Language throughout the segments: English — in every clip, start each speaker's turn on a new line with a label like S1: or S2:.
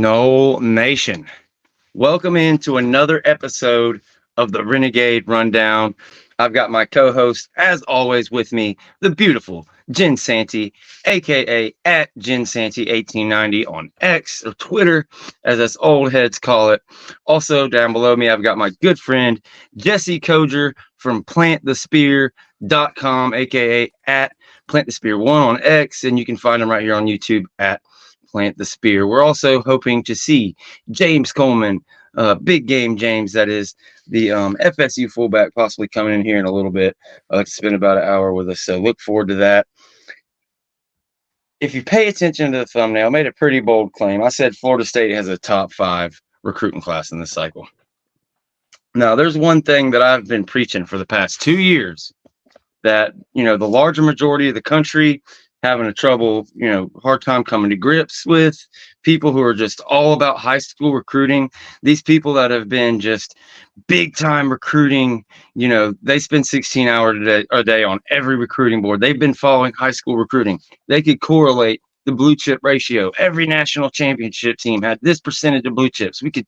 S1: Nole Nation, welcome into another episode of the Renegade Rundown. I've got my co-host, as always, with me, the beautiful Jen Santy, aka at Jen Santy 1890 on X or Twitter, as us old heads call it. Also, down below me, I've got my good friend Jesse Coger from plantthespear.com, aka at plantthespear1 on X, and you can find him right here on YouTube at Plant the Spear. We're also hoping to see James Coleman, big game James, that is the FSU fullback, possibly coming in here in a little bit to spend about an hour with us. So look forward to that. If you pay attention to the thumbnail, I made a pretty bold claim. I said Florida State has a top 5 recruiting class in this cycle. Now, there's one thing that I've been preaching for the past 2 years, that, the larger majority of the country having a hard time coming to grips with people who are just all about high school recruiting. These people that have been just big time recruiting, they spend 16 hours a day on every recruiting board. They've been following high school recruiting. They could correlate the blue chip ratio. Every national championship team had this percentage of blue chips. We could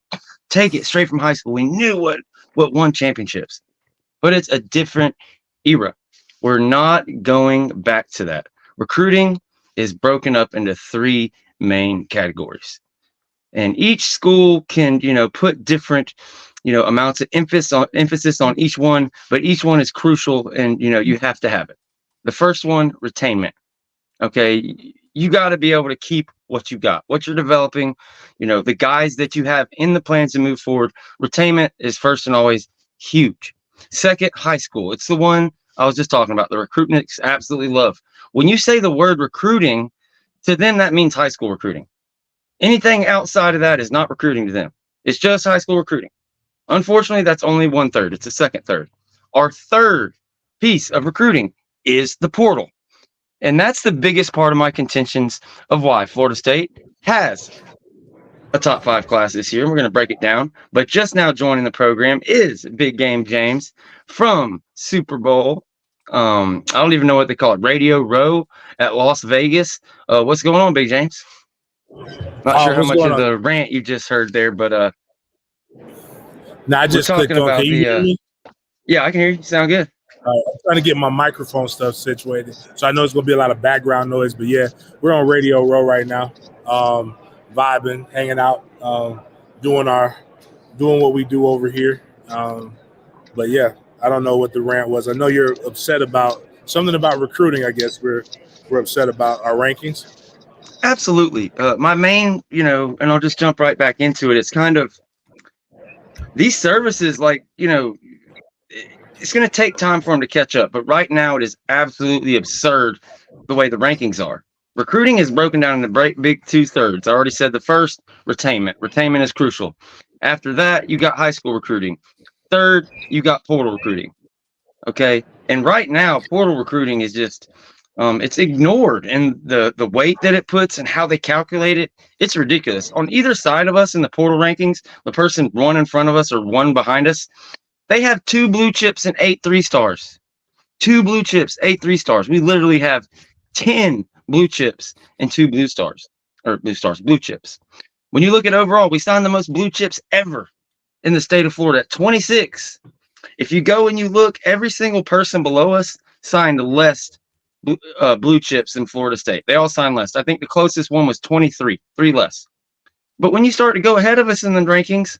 S1: take it straight from high school. We knew what won championships, but it's a different era. We're not going back to that. Recruiting is broken up into 3 main categories, and each school can, put different, amounts of emphasis on each one, but each one is crucial, and, you have to have it. The first one, retainment. Okay. You got to be able to keep what you got, what you're developing, the guys that you have in the plans to move forward. Retainment is first and always huge. Second, high school. It's the one I was just talking about. The recruitniks absolutely love. When you say the word recruiting, to them, that means high school recruiting. Anything outside of that is not recruiting to them. It's just high school recruiting. Unfortunately, that's only 1/3. It's a second third. Our third piece of recruiting is the portal. And that's the biggest part of my contentions of why Florida State has a top 5 class this year. We're going to break it down. But just now joining the program is Big Game James from Super Bowl. I don't even know what they call it. Radio Row at Las Vegas. What's going on, Big James? Not sure how much of the rant you just heard there, but
S2: I just clicked on. Can you hear me?
S1: Yeah, I can hear you. Sound good.
S2: I'm trying to get my microphone stuff situated, so I know it's going to be a lot of background noise. But yeah, we're on Radio Row right now, vibing, hanging out, doing what we do over here. But yeah, I don't know what the rant was. I know you're upset about something about recruiting. I guess we're upset about our rankings.
S1: Absolutely. My main, and I'll just jump right back into it. It's kind of these services, it's going to take time for them to catch up. But right now, it is absolutely absurd the way the rankings are. Recruiting is broken down into big 2/3. I already said the first, retainment. Retainment is crucial. After that, you got high school recruiting. Third, you got portal recruiting. Okay. And right now, portal recruiting is just, it's ignored, and the weight that it puts and how they calculate it, it's ridiculous. On either side of us in the portal rankings, the person 1 in front of us or 1 behind us, they have 2 blue chips and 8 3-stars. 2 blue chips, 8 3-stars. We literally have 10 blue chips and 2 blue chips. When you look at overall, we signed the most blue chips ever in the state of Florida at 26. If you go and you look, every single person below us signed less blue chips in Florida State. They all signed less. I think the closest one was 23, 3 less. But when you start to go ahead of us in the rankings,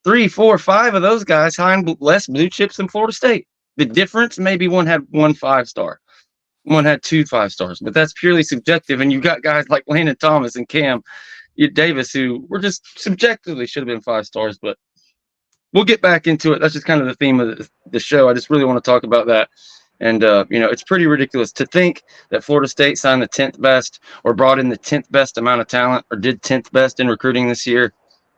S1: 3, 4, 5 of those guys signed less blue chips than Florida State. The difference, maybe one had 1 5-star, one had 2 5-stars, but that's purely subjective. And you've got guys like Landon Thomas and Cam Davis who were just subjectively should have been 5-stars, but we'll get back into it. That's just kind of the theme of the show. I just really want to talk about that. And, it's pretty ridiculous to think that Florida State signed the 10th best or brought in the 10th best amount of talent or did 10th best in recruiting this year.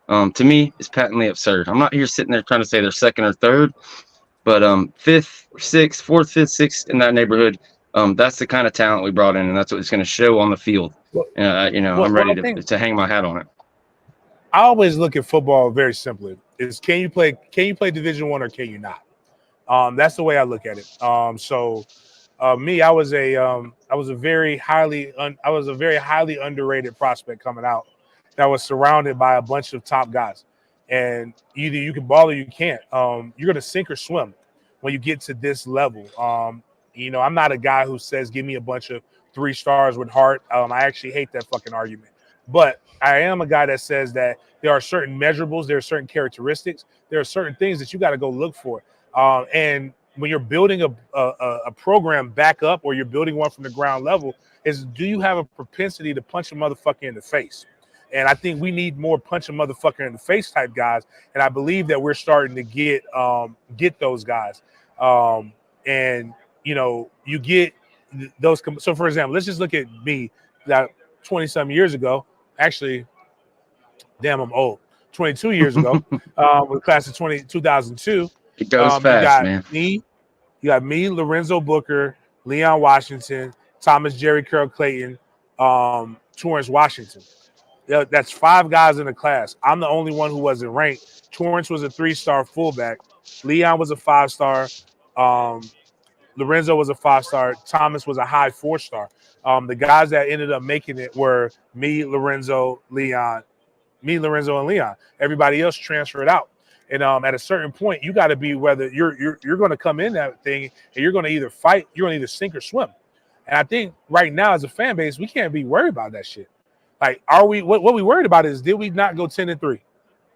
S1: To me, it's patently absurd. I'm not here sitting there trying to say they're second or third, but 5th, 6th, 4th, 5th, 6th in that neighborhood. That's the kind of talent we brought in, and that's what it's going to show on the field. I'm ready to hang my hat on it.
S2: I always look at football very simply: is can you play Division I or can you not? That's the way I look at it. Me, I was a very highly underrated prospect coming out that was surrounded by a bunch of top guys. And either you can ball or you can't. You're going to sink or swim when you get to this level. I'm not a guy who says, give me a bunch of 3 stars with heart. I actually hate that fucking argument. But I am a guy that says that there are certain measurables, there are certain characteristics, there are certain things that you got to go look for. And when you're building a program back up, or you're building one from the ground level, is do you have a propensity to punch a motherfucker in the face? And I think we need more punch a motherfucker in the face type guys. And I believe that we're starting to get those guys. And you get those. So for example, let's just look at me that 20 some years ago. Actually, damn, I'm old. 22 years ago, with class of 2002.
S1: It goes fast, man.
S2: You got me, Lorenzo Booker, Leon Washington, Thomas Jerry Curl Clayton, Torrance Washington. That's 5 guys in the class. I'm the only one who wasn't ranked. Torrance was a 3-star fullback. Leon was a 5-star. Lorenzo was a 5-star. Thomas was a high 4-star. The guys that ended up making it were me, Lorenzo, and Leon. Everybody else transferred out. And at a certain point, you got to be whether you're going to come in that thing and you're going to either fight, you're going to either sink or swim. And I think right now as a fan base, we can't be worried about that shit. Like, are we? What we worried about is, did we not go 10-3?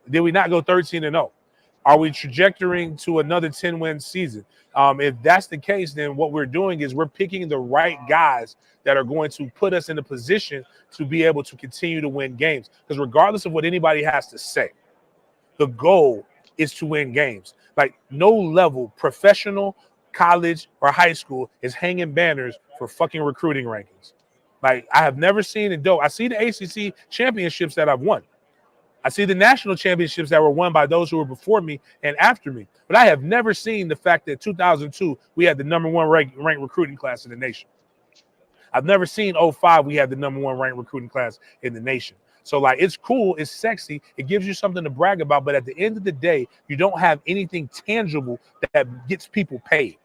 S2: Did we not go 13-0? Are we trajectorying to another 10-win season? If that's the case, then what we're doing is we're picking the right guys that are going to put us in a position to be able to continue to win games. Because regardless of what anybody has to say, the goal is to win games. Like, no level, professional, college, or high school is hanging banners for fucking recruiting rankings. Like, I have never seen it. I see the ACC championships that I've won. I see the national championships that were won by those who were before me and after me. But I have never seen the fact that 2002, we had the number 1 ranked recruiting class in the nation. I've never seen 05, we had the number 1 ranked recruiting class in the nation. So, like, it's cool, it's sexy, it gives you something to brag about. But at the end of the day, you don't have anything tangible that gets people paid.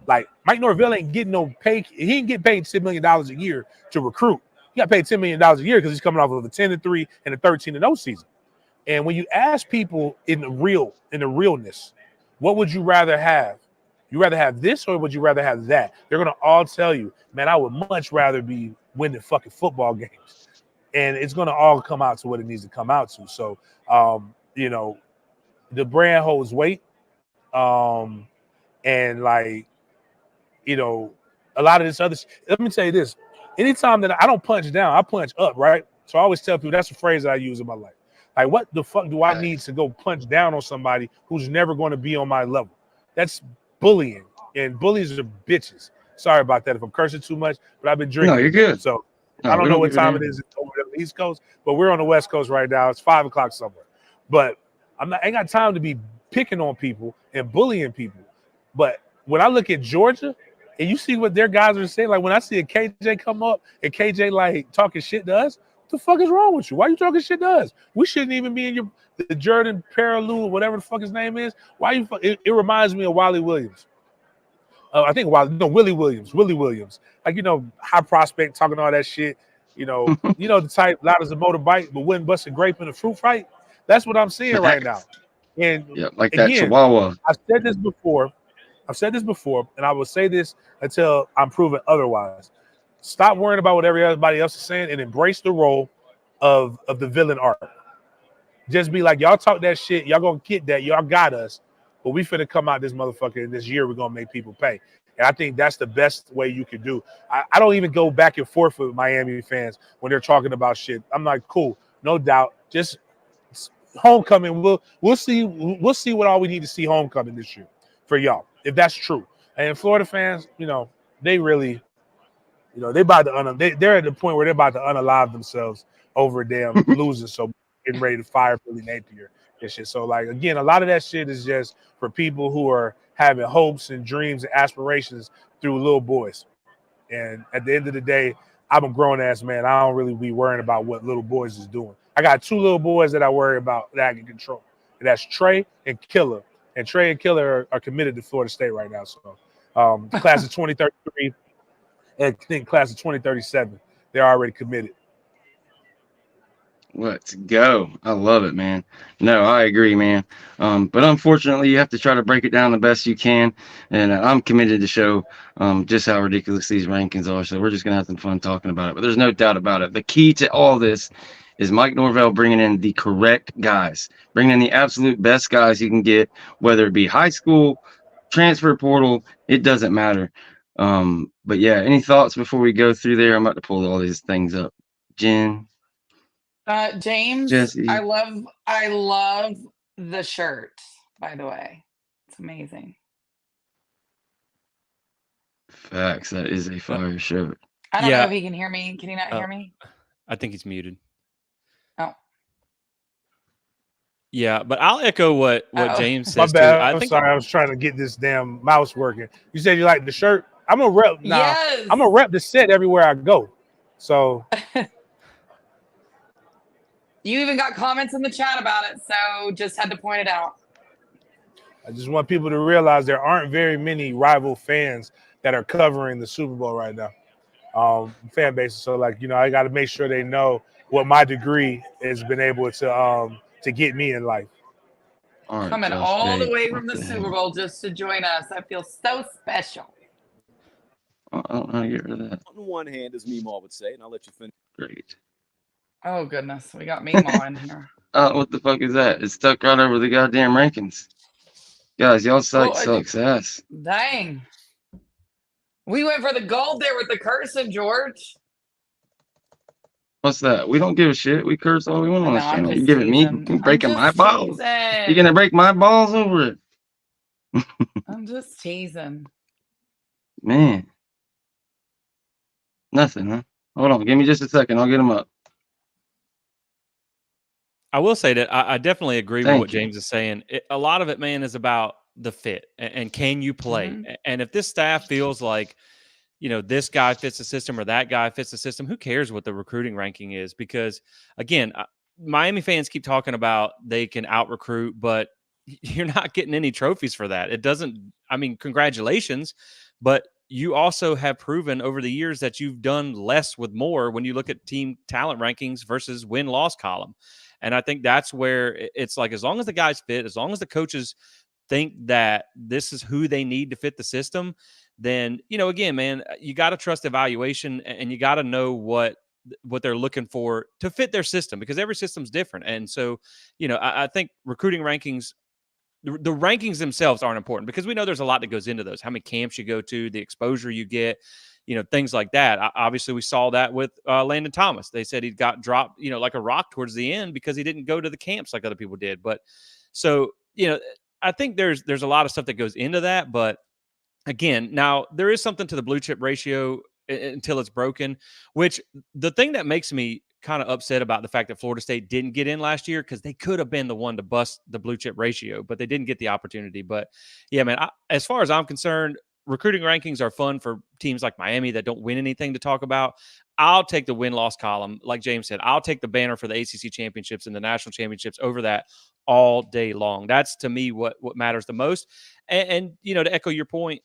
S2: Like, Mike Norvell ain't getting no pay. He ain't get paid $10 million a year to recruit. He got paid $10 million a year because he's coming off of a 10-3 and a 13-0 season. And when you ask people in the realness, what would you rather have? You rather have this or would you rather have that? They're going to all tell you, man, I would much rather be winning fucking football games. And it's going to all come out to what it needs to come out to. So, the brand holds weight. And like, a lot of this other, let me tell you this. Anytime that I don't punch down, I punch up, right? So I always tell people that's a phrase that I use in my life. Like, what the fuck do I need to go punch down on somebody who's never going to be on my level? That's bullying, and bullies are bitches. Sorry about that if I'm cursing too much, but I've been drinking.
S1: No, you're good.
S2: So I don't know what time it is over the East Coast, but we're on the West Coast right now. It's 5 o'clock somewhere. But I ain't got time to be picking on people and bullying people. But when I look at Georgia, and you see what their guys are saying, like when I see a KJ come up and KJ like talking shit to us, what the fuck is wrong with you? Why are you talking shit to us? We shouldn't even be in the Jordan Paraloo, whatever the fuck his name is. Why you? It reminds me of Willie Williams. I think Willie Williams. Like, high prospect talking all that shit. The type loud as a motorbike, but wouldn't bust a grape in a fruit fight. That's what I'm seeing right now. And
S1: like that Chihuahua.
S2: I've said this before, and I will say this until I'm proven otherwise. Stop worrying about what everybody else is saying and embrace the role of the villain arc. Just be like, y'all talk that shit, y'all gonna get that, y'all got us, but we finna come out this motherfucker, and this year we're gonna make people pay. And I think that's the best way you could do. I don't even go back and forth with Miami fans when they're talking about shit. I'm like, cool, no doubt. Just homecoming, we'll see what all we need to see homecoming this year for y'all, if that's true. And Florida fans, they really, they about to they're at the point where they're about to unalive themselves over damn losing, so getting ready to fire Billy Napier and shit. So, like, again, a lot of that shit is just for people who are having hopes and dreams and aspirations through little boys. And at the end of the day, I'm a grown ass man. I don't really be worrying about what little boys is doing. I got 2 little boys that I worry about that I can control. And that's Trey and Killer. And Trey and Killer are committed to Florida State right now. So class of 2033 and I think class of 2037, they're already committed.
S1: Let's go. I love it, man. No, I agree, man. But unfortunately, you have to try to break it down the best you can. And I'm committed to show just how ridiculous these rankings are. So we're just going to have some fun talking about it. But there's no doubt about it. The key to all this is Mike Norvell bringing in the correct guys, bringing in the absolute best guys you can get, whether it be high school, transfer portal, it doesn't matter. But yeah, any thoughts before we go through there? I'm about to pull all these things up. Jen.
S3: James,
S1: Jesse.
S3: I love the shirt, by the way. It's amazing.
S1: Facts. That is a fire shirt.
S3: I don't know if he can hear me. Can he not hear me?
S4: I think he's muted.
S3: Oh.
S4: Yeah, but I'll echo what James says.
S2: My bad.
S4: I'm
S2: sorry. I was trying to get this damn mouse working. You said you like the shirt. I'm a rep now.
S3: Yes.
S2: I'm a rep the set everywhere I go. So
S3: you even got comments in the chat about it, so just had to point it out.
S2: I just want people to realize there aren't very many rival fans that are covering the Super Bowl right now. Fan base. So like, I got to make sure they know what my degree has been able to get me in life.
S1: Right,
S3: coming all the way from the Super Bowl just to join us. I feel so special.
S1: I don't know how to get rid of that.
S5: On one hand, as Meemaw would say, and I'll let you finish.
S1: Great.
S3: Oh, goodness. We got Meemaw in here.
S1: What the fuck is that? It's stuck right over the goddamn rankings. Guys, y'all sucks ass.
S3: Dang. We went for the gold there with the cursive, George.
S1: What's that? We don't give a shit. We curse all we want on this channel. You give it me? You breaking my balls. You're going to break my balls over it.
S3: I'm just teasing.
S1: Man. Nothing, huh? Hold on. Give me just a second. I'll get them up.
S4: I will say that I definitely agree with what James is saying. A lot of it, man, is about the fit and can you play? Mm-hmm. And if this staff feels like, this guy fits the system or that guy fits the system, who cares what the recruiting ranking is? Because, again, Miami fans keep talking about they can out-recruit, but you're not getting any trophies for that. It doesn't – I mean, congratulations, but you also have proven over the years that you've done less with more when you look at team talent rankings versus win-loss column. And I think that's where it's like, as long as the guys fit, as long as the coaches think that this is who they need to fit the system, then, again, man, you got to trust evaluation and you got to know what they're looking for to fit their system, because every system's different. And so, I think recruiting rankings, the rankings themselves aren't important, because we know there's a lot that goes into those. How many camps you go to, the exposure you get, things like that. Obviously, we saw that with Landon Thomas. They said he got dropped, like a rock towards the end because he didn't go to the camps like other people did. But so, I think there's a lot of stuff that goes into that. But again, now there is something to the blue chip ratio until it's broken, which the thing that makes me kind of upset about the fact that Florida State didn't get in last year, because they could have been the one to bust the blue chip ratio, but they didn't get the opportunity. But yeah, man, as far as I'm concerned, recruiting rankings are fun for teams like Miami that don't win anything to talk about. I'll take the win-loss column. Like James said, I'll take the banner for the ACC championships and the national championships over that all day long. That's, to me, what matters the most. And to echo your point,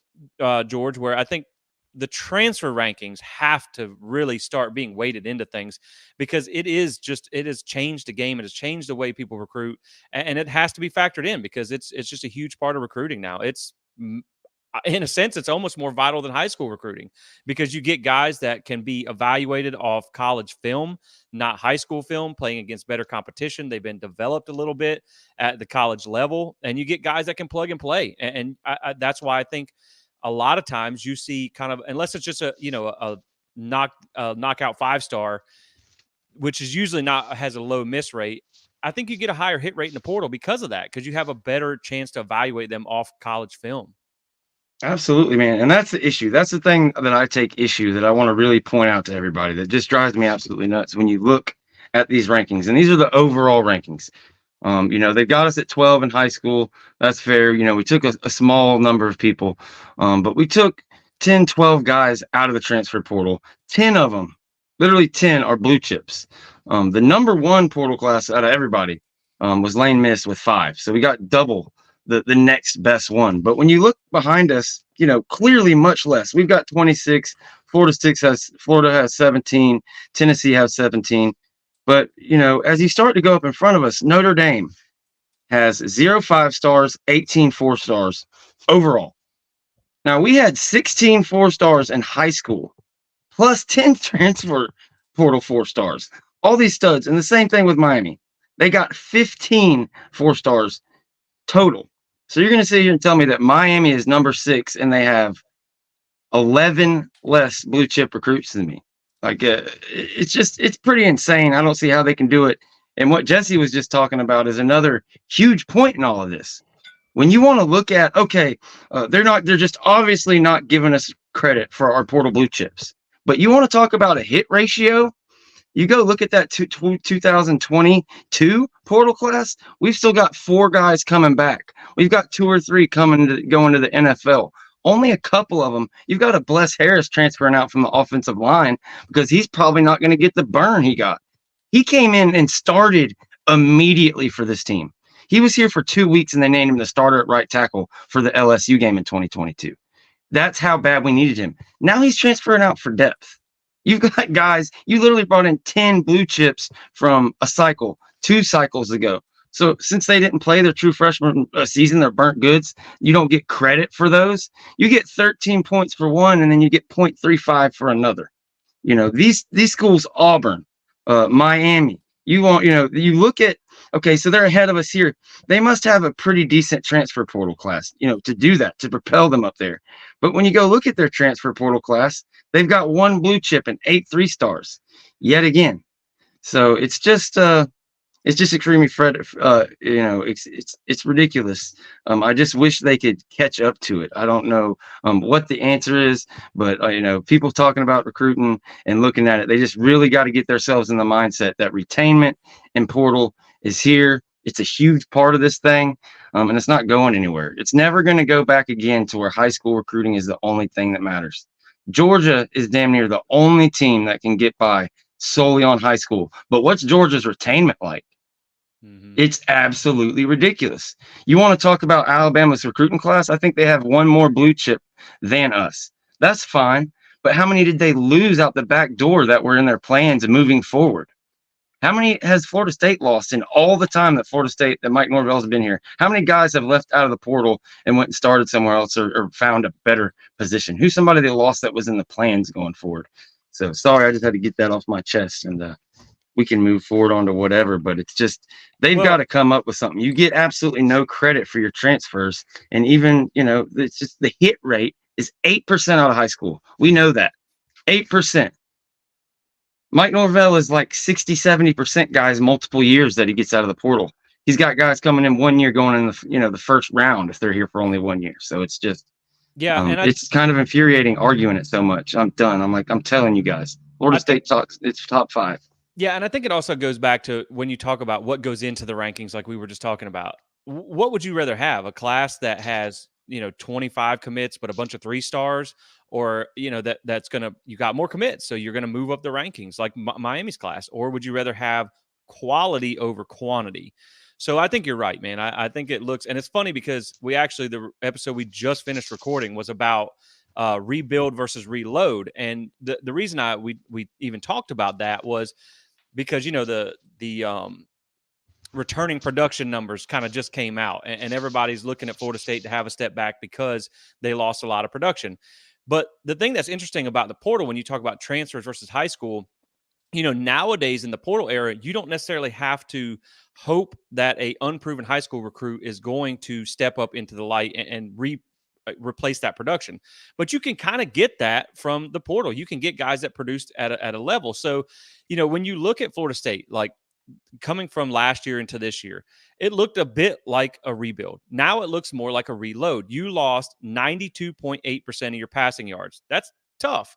S4: George, where I think the transfer rankings have to really start being weighted into things, because it has changed the game. It has changed the way people recruit, and it has to be factored in, because it's just a huge part of recruiting now. It's, in a sense, it's almost more vital than high school recruiting, because you get guys that can be evaluated off college film, not high school film, playing against better competition. They've been developed a little bit at the college level, and you get guys that can plug and play. And that's why I think a lot of times you see kind of, unless it's just a knockout 5-star, which is usually has a low miss rate, I think you get a higher hit rate in the portal because of that, because you have a better chance to evaluate them off college film.
S1: Absolutely, man. And that's the issue. That's the thing that I take issue, that I want to really point out to everybody, that just drives me absolutely nuts when you look at these rankings. And these are the overall rankings. They got us at 12 in high school. That's fair. We took a small number of people, but we took 10, 12 guys out of the transfer portal. 10 of them, literally 10, are blue chips. The number one portal class out of everybody was Lane Miss with 5. So we got double the next best one. But when you look behind us, clearly much less. We've got 26. Florida has 17. Tennessee has 17. But, as you start to go up in front of us, Notre Dame has 0 5-stars, 18 4-stars overall. Now, we had 16 4-stars in high school, plus 10 transfer portal 4-stars. All these studs. And the same thing with Miami. They got 15 4-stars total. So you're going to sit here and tell me that Miami is number 6 and they have 11 less blue chip recruits than me. Like, it's pretty insane. I don't see how they can do it. And what Jesse was just talking about is another huge point in all of this. When you want to look at, they're just obviously not giving us credit for our portal blue chips. But you want to talk about a hit ratio? You go look at that 2022 portal class. We've still got 4 guys coming back. We've got 2 or 3 going to the NFL. Only a couple of them. You've got a Bless Harris transferring out from the offensive line because he's probably not going to get the burn he got. He came in and started immediately for this team. He was here for 2 weeks and they named him the starter at right tackle for the LSU game in 2022. That's how bad we needed him. Now he's transferring out for depth. You've got guys, you literally brought in 10 blue chips from a cycle, 2 cycles ago. So since they didn't play their true freshman season, they're burnt goods. You don't get credit for those. You get 13 points for one, and then you get 0.35 for another. These schools, Auburn, Miami, you look at, so they're ahead of us here. They must have a pretty decent transfer portal class, to do that, to propel them up there. But when you go look at their transfer portal class, they've got 1 blue chip and 8 3-stars yet again. So it's just extremely it's ridiculous. I just wish they could catch up to it. I don't know what the answer is, but people talking about recruiting and looking at it, they just really got to get themselves in the mindset that retainment and portal is here. It's a huge part of this thing, and it's not going anywhere. It's never going to go back again to where high school recruiting is the only thing that matters. Georgia is damn near the only team that can get by solely on high school. But what's Georgia's retainment like? Mm-hmm. It's absolutely ridiculous. You want to talk about Alabama's recruiting class? I think they have 1 more blue chip than us. That's fine. But how many did they lose out the back door that were in their plans and moving forward? How many has Florida State lost in all the time that Mike Norvell has been here? How many guys have left out of the portal and went and started somewhere else or found a better position? Who's somebody they lost that was in the plans going forward? So sorry, I just had to get that off my chest, and we can move forward on to whatever, but it's just, they've got to come up with something. You get absolutely no credit for your transfers. And even, it's just the hit rate is 8% out of high school. We know that 8%. Mike Norvell is like 60-70% guys multiple years that he gets out of the portal. He's got guys coming in 1 year going in the first round if they're here for only 1 year. So it's just it's kind of infuriating arguing it so much. I'm done. I'm telling you guys, Florida State talks. It's top 5.
S4: Yeah, and I think it also goes back to when you talk about what goes into the rankings, like we were just talking about. What would you rather have? A class that has 25 commits but a bunch of 3-stars, or that's gonna, you got more commits, so you're gonna move up the rankings like Miami's class, or would you rather have quality over quantity? So I think you're right, man. I think it looks, and it's funny because the episode we just finished recording was about rebuild versus reload, and the reason we even talked about that was because the returning production numbers kind of just came out, and everybody's looking at Florida State to have a step back because they lost a lot of production. But the thing that's interesting about the portal, when you talk about transfers versus high school, nowadays in the portal era, you don't necessarily have to hope that a unproven high school recruit is going to step up into the light and replace that production. But you can kind of get that from the portal. You can get guys that produced at a level. So, when you look at Florida State, like coming from last year into this year, it looked a bit like a rebuild. Now it looks more like a reload. You lost 92.8% of your passing yards. That's tough.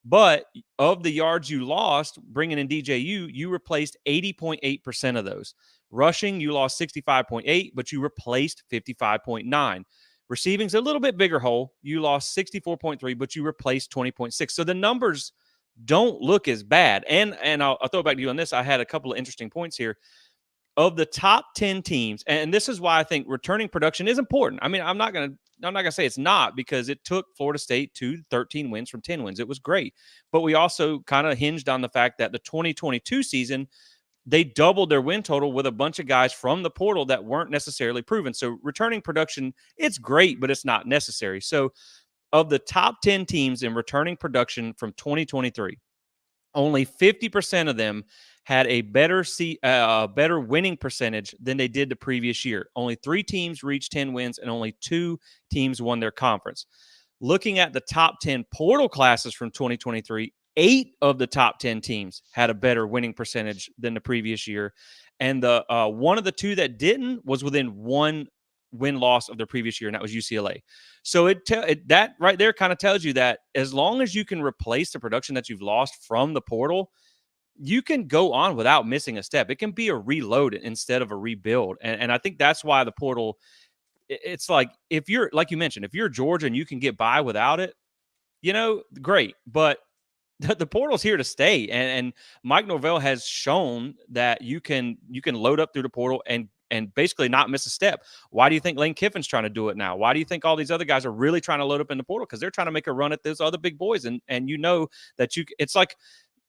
S4: But of the yards you lost, bringing in DJU, you replaced 80.8% of those. Rushing, you lost 65.8, but you replaced 55.9. Receiving's a little bit bigger hole. You lost 64.3, but you replaced 20.6. So the numbers don't look as bad. And I'll throw it back to you on this. I had a couple of interesting points here. Of the top 10 teams, and this is why I think returning production is important. I mean, I'm not gonna say it's not, because it took Florida State to 13 wins from 10 wins. It was great, but we also kind of hinged on the fact that the 2022 season they doubled their win total with a bunch of guys from the portal that weren't necessarily proven. So returning production, it's great, but it's not necessary. So of the top 10 teams in returning production from 2023, only 50% of them had a better winning percentage than they did the previous year. Only 3 teams reached 10 wins, and only 2 teams won their conference. Looking at the top 10 portal classes from 2023, 8 of the top 10 teams had a better winning percentage than the previous year. And the one of the 2 that didn't was within 1 win-loss of their previous year, and that was UCLA. So that right there kind of tells you that as long as you can replace the production that you've lost from the portal, you can go on without missing a step. It can be a reload instead of a rebuild. And I think that's why the portal, it's like, if you're, like you mentioned, if you're Georgia and you can get by without it, great. But the portal's here to stay. And Mike Norvell has shown that you can load up through the portal and basically not miss a step. Why do you think Lane Kiffin's trying to do it now? Why do you think all these other guys are really trying to load up in the portal? Because they're trying to make a run at those other big boys. And that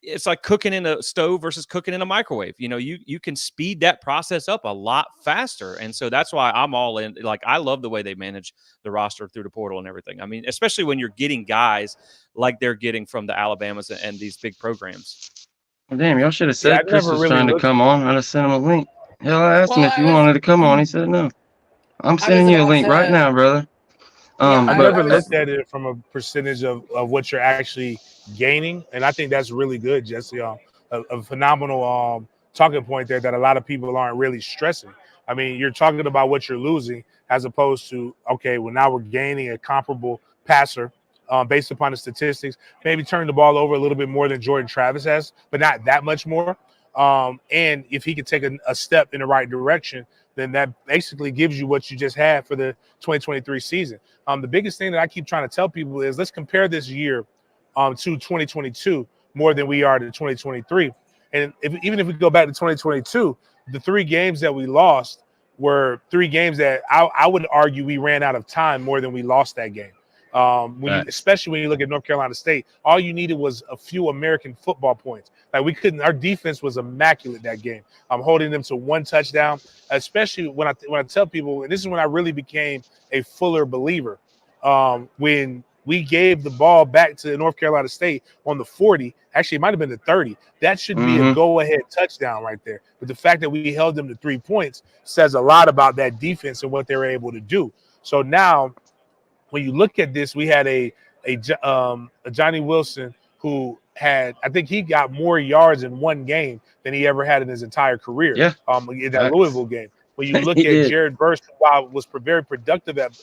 S4: it's like cooking in a stove versus cooking in a microwave. You can speed that process up a lot faster. And so that's why I'm all in. Like, I love the way they manage the roster through the portal and everything. I mean, especially when you're getting guys like they're getting from the Alabamas and these big programs.
S1: Well, damn, y'all should have said Chris was trying to come on. I'd have sent him a link. Hell, I asked him if he wanted to come on. He said no. I'm sending you a link right now, brother.
S2: I never looked at it from a percentage of what you're actually gaining, and I think that's really good, Jesse. A phenomenal talking point there that a lot of people aren't really stressing. I mean, you're talking about what you're losing as opposed to, okay, well, now we're gaining a comparable passer based upon the statistics. Maybe turn the ball over a little bit more than Jordan Travis has, but not that much more. And if he can take a step in the right direction, then that basically gives you what you just had for the 2023 season. The biggest thing that I keep trying to tell people is let's compare this year to 2022 more than we are to 2023. And even if we go back to 2022, the 3 games that we lost were 3 games that I would argue we ran out of time more than we lost that game. Especially when you look at North Carolina State, all you needed was a few American football points. Like, our defense was immaculate that game. I'm holding them to 1 touchdown, especially when I tell people, and this is when I really became a fuller believer, when we gave the ball back to North Carolina State on the 40, actually it might have been the 30. That should be a go-ahead touchdown right there. But the fact that we held them to 3 points says a lot about that defense and what they were able to do. So now, when you look at this, we had a Johnny Wilson who had, I think he got more yards in 1 game than he ever had in his entire career. Yeah. In that Louisville game. When you look at Jared Verse, while was very productive at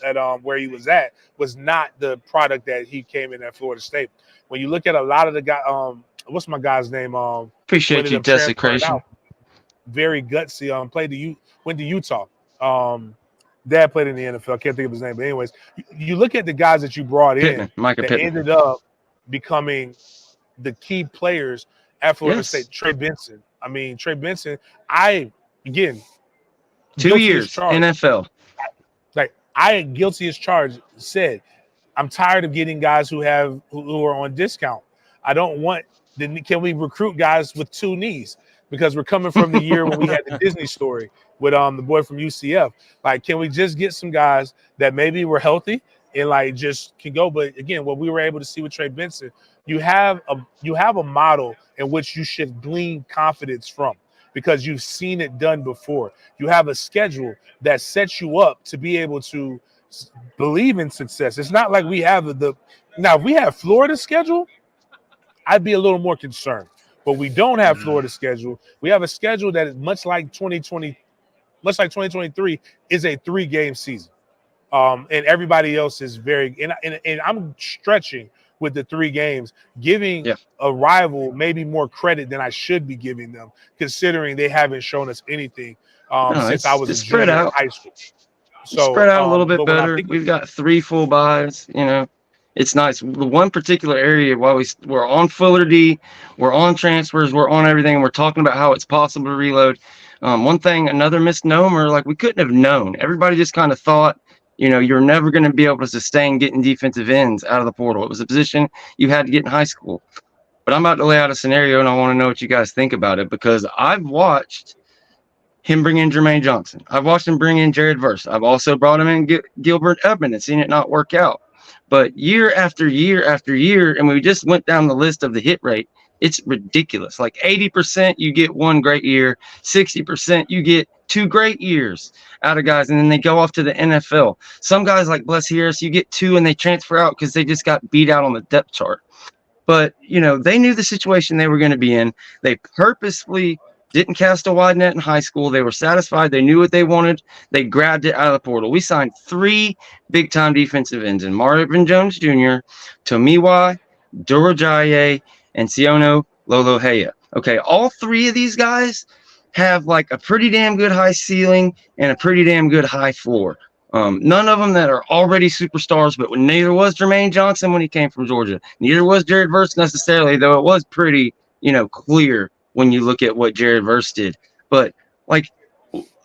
S2: where he was at, was not the product that he came in at Florida State. When you look at a lot of the guys, what's my guy's name?
S1: Appreciate you, desecration.
S2: Very gutsy. Went to Utah. Dad played in the NFL. I can't think of his name. But anyways, you look at the guys that you brought in that ended up becoming the key players at Florida State. Trey Benson. I mean, Trey Benson,
S1: 2 years NFL.
S2: Like, I guilty as charged said, I'm tired of getting guys who are on discount. I don't want can we recruit guys with 2 knees? Because we're coming from the year when we had the Disney story with the boy from UCF. Like, can we just get some guys that maybe were healthy and like just can go? But again, what we were able to see with Trey Benson, you have a model in which you should glean confidence from because you've seen it done before. You have a schedule that sets you up to be able to believe in success. It's not like we have if we have Florida's schedule, I'd be a little more concerned. But we don't have Florida's schedule. We have a schedule that is much like 2023 is a 3-game season. And everybody else is and I'm stretching with the 3 games, giving a rival maybe more credit than I should be giving them, considering they haven't shown us anything since I was a junior in high school. So
S1: spread out a little bit better. We've got 3 full buys, It's nice. The one particular area while we're on Fuller D, we're on transfers, we're on everything, and we're talking about how it's possible to reload. Another misnomer, like we couldn't have known. Everybody just kind of thought, you're never going to be able to sustain getting defensive ends out of the portal. It was a position you had to get in high school. But I'm about to lay out a scenario, and I want to know what you guys think about it, because I've watched him bring in Jermaine Johnson. I've watched him bring in Jared Verse. I've also brought him in Gilbert Edmond and seen it not work out. But year after year after year, and we just went down the list of the hit rate, it's ridiculous. Like 80% you get one great year, 60% you get 2 great years out of guys, and then they go off to the NFL. Some guys like Bless Harris, you get 2 and they transfer out because they just got beat out on the depth chart. But, they knew the situation they were going to be in. They purposefully didn't cast a wide net in high school. They were satisfied. They knew what they wanted. They grabbed it out of the portal. We signed 3 big-time defensive ends in Marvin Jones Jr., Tomiwa, Dorojaye, and Siono Lolohea. Okay, all 3 of these guys have like a pretty damn good high ceiling and a pretty damn good high floor. None of them that are already superstars, but neither was Jermaine Johnson when he came from Georgia. Neither was Jared Verse necessarily, though it was pretty, clear when you look at what Jared Verse did. But like,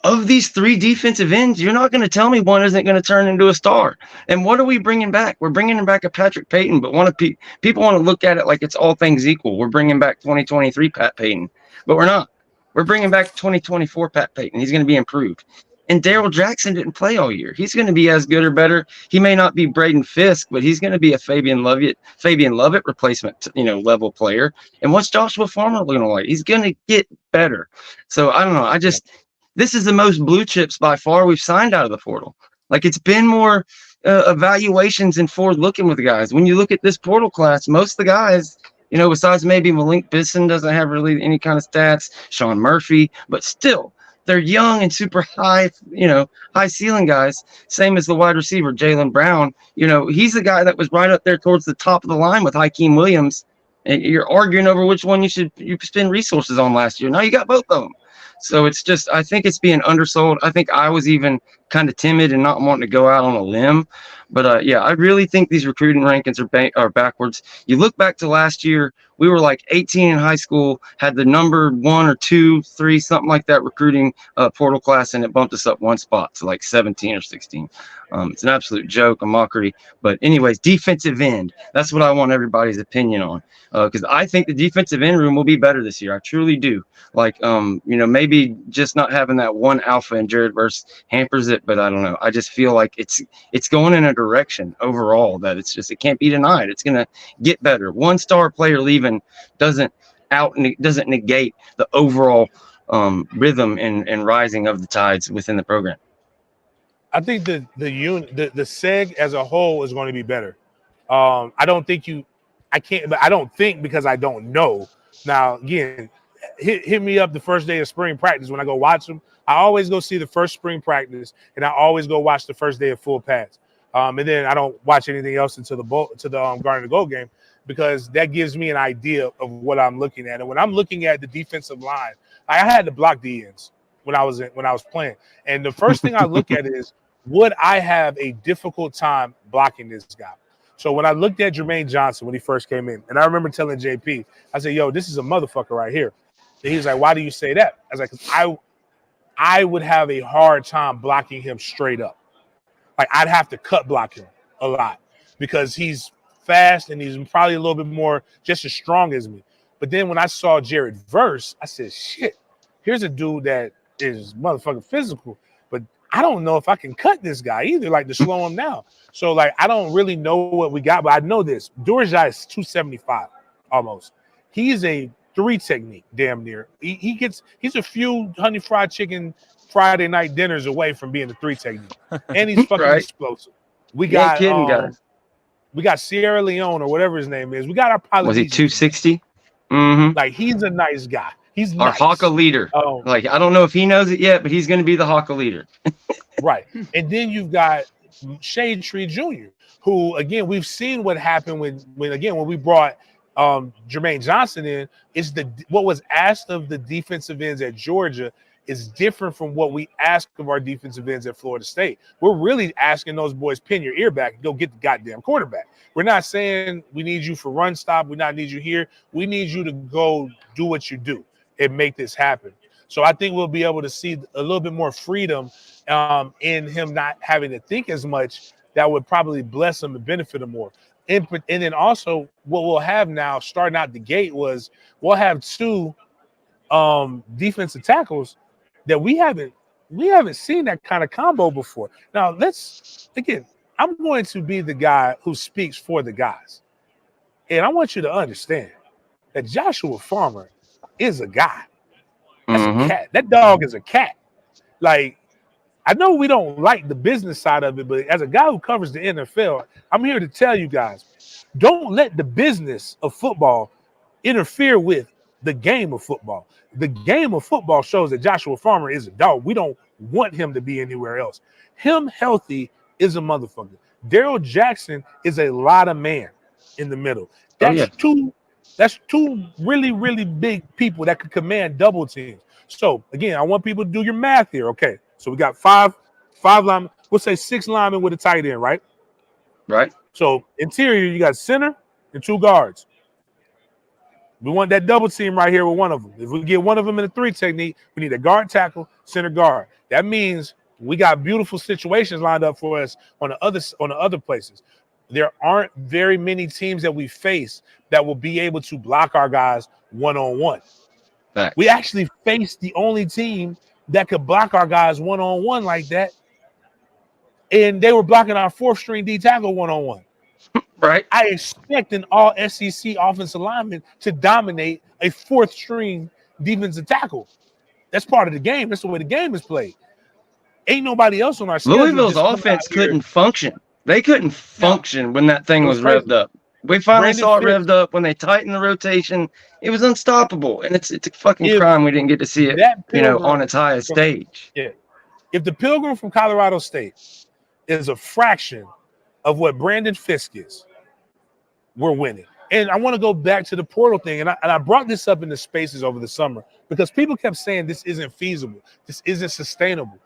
S1: of these 3 defensive ends, you're not going to tell me one isn't going to turn into a star. And what are we bringing back? We're bringing back a Patrick Payton, but people want to look at it like it's all things equal. We're bringing back 2023 Pat Payton, but we're not. We're bringing back 2024 Pat Payton. He's going to be improved. And Daryl Jackson didn't play all year. He's going to be as good or better. He may not be Braden Fisk, but he's going to be a Fabian Lovett replacement, level player. And what's Joshua Farmer going to like? He's going to get better. So I don't know. This is the most blue chips by far we've signed out of the portal. Like, it's been more evaluations and forward looking with the guys. When you look at this portal class, most of the guys, besides maybe Malik Bisson doesn't have really any kind of stats, Sean Murphy, but still, they're young and super high, high ceiling guys. Same as the wide receiver, Jaylen Brown. He's the guy that was right up there towards the top of the line with Hakeem Williams. And you're arguing over which one you spend resources on last year. Now you got both of them. So it's just, I think it's being undersold. I think I was even kind of timid and not wanting to go out on a limb. But I really think these recruiting rankings are backwards. You look back to last year, we were like 18 in high school, had the number 1 or 2, 3, something like that recruiting portal class, and it bumped us up 1 spot to like 17 or 16. It's an absolute joke, a mockery. But anyways, defensive end, that's what I want everybody's opinion on, because I think the defensive end room will be better this year. I truly do. Like, maybe just not having that one alpha in Jared Verse hampers it, but I don't know. I just feel like it's going in a direction overall that it can't be denied. It's going to get better. 1-star player leaving doesn't negate the overall rhythm and rising of the tides within the program.
S2: I think the seg as a whole is going to be better. I don't think because I don't know. Now, again, hit me up the first day of spring practice when I go watch them. I always go see the first spring practice, and I always go watch the first day of full pads. And then I don't watch anything else until the Garden of Gold game, because that gives me an idea of what I'm looking at. And when I'm looking at the defensive line, I had to block the ends when I was playing. And the first thing I look at is, would I have a difficult time blocking this guy? So when I looked at Jermaine Johnson when he first came in, and I remember telling JP, I said, yo, this is a motherfucker right here. And he was like, why do you say that? I was like, 'cause I would have a hard time blocking him straight up. Like, I'd have to cut block him a lot because he's fast and he's probably a little bit more just as strong as me. But then when I saw Jared Verse, I said, shit, here's a dude that is motherfucking physical, but I don't know if I can cut this guy either, like, to slow him down. So, like, I don't really know what we got, but I know this. Durajai is 275 almost. He's a 3 technique, damn near. He's a few honey fried chicken Friday night dinners away from being a 3 technique. And he's fucking explosive. We got Sierra Leone or whatever his name is. We got our pilot.
S1: Was he 260? Mm-hmm.
S2: Like, he's a nice guy. He's
S1: our
S2: nice.
S1: Hawka leader. Like, I don't know if he knows it yet, but he's going to be the Hawka leader.
S2: Right. And then you've got Shade Tree Jr., who, again, we've seen what happened when we brought Jermaine Johnson in. Is what was asked of the defensive ends at Georgia is different from what we ask of our defensive ends at Florida State. We're really asking those boys, pin your ear back and go get the goddamn quarterback. We're not saying we need you for run stop. We not need you here. We need you to go do what you do and make this happen. So I think we'll be able to see a little bit more freedom in him not having to think as much. That would probably bless him and benefit him more. And then also what we'll have now starting out the gate was we'll have 2 defensive tackles that we haven't seen that kind of combo before. Now I'm going to be the guy who speaks for the guys. And I want you to understand that Joshua Farmer is a guy. That's a cat. That dog is a cat. Like, I know we don't like the business side of it, but as a guy who covers the NFL, I'm here to tell you guys, don't let the business of football interfere with the game of football. The game of football shows that Joshua Farmer is a dog. We don't want him to be anywhere else. Him healthy is a motherfucker. Darrell Jackson is a lot of man in the middle. That's two really, really big people that could command double teams. So again, I want people to do your math here. Okay, so we got five linemen. We'll say 6 linemen with a tight end, right?
S1: Right.
S2: So interior, you got center and 2 guards. We want that double team right here with one of them. If we get one of them in the 3 technique, we need a guard tackle, center guard. That means we got beautiful situations lined up for us on the other places. There aren't very many teams that we face that will be able to block our guys one-on-one.
S1: Facts.
S2: We actually faced the only team that could block our guys one-on-one like that, and they were blocking our 4th-string D tackle one-on-one.
S1: Right.
S2: I expect an all SEC offensive lineman to dominate a 4th-string defensive tackle. That's part of the game. That's the way the game is played. Ain't nobody else on our schedule.
S1: Louisville's offense couldn't function. They couldn't function when that thing was revved up. We finally saw it revved up when they tightened the rotation. It was unstoppable, and it's a fucking crime we didn't get to see it, on its highest stage.
S2: Yeah. If the Pilgrim from Colorado State is a fraction of what Brandon Fisk is, we're winning. And I want to go back to the portal thing, and I brought this up in the spaces over the summer because people kept saying this isn't feasible. This isn't sustainable.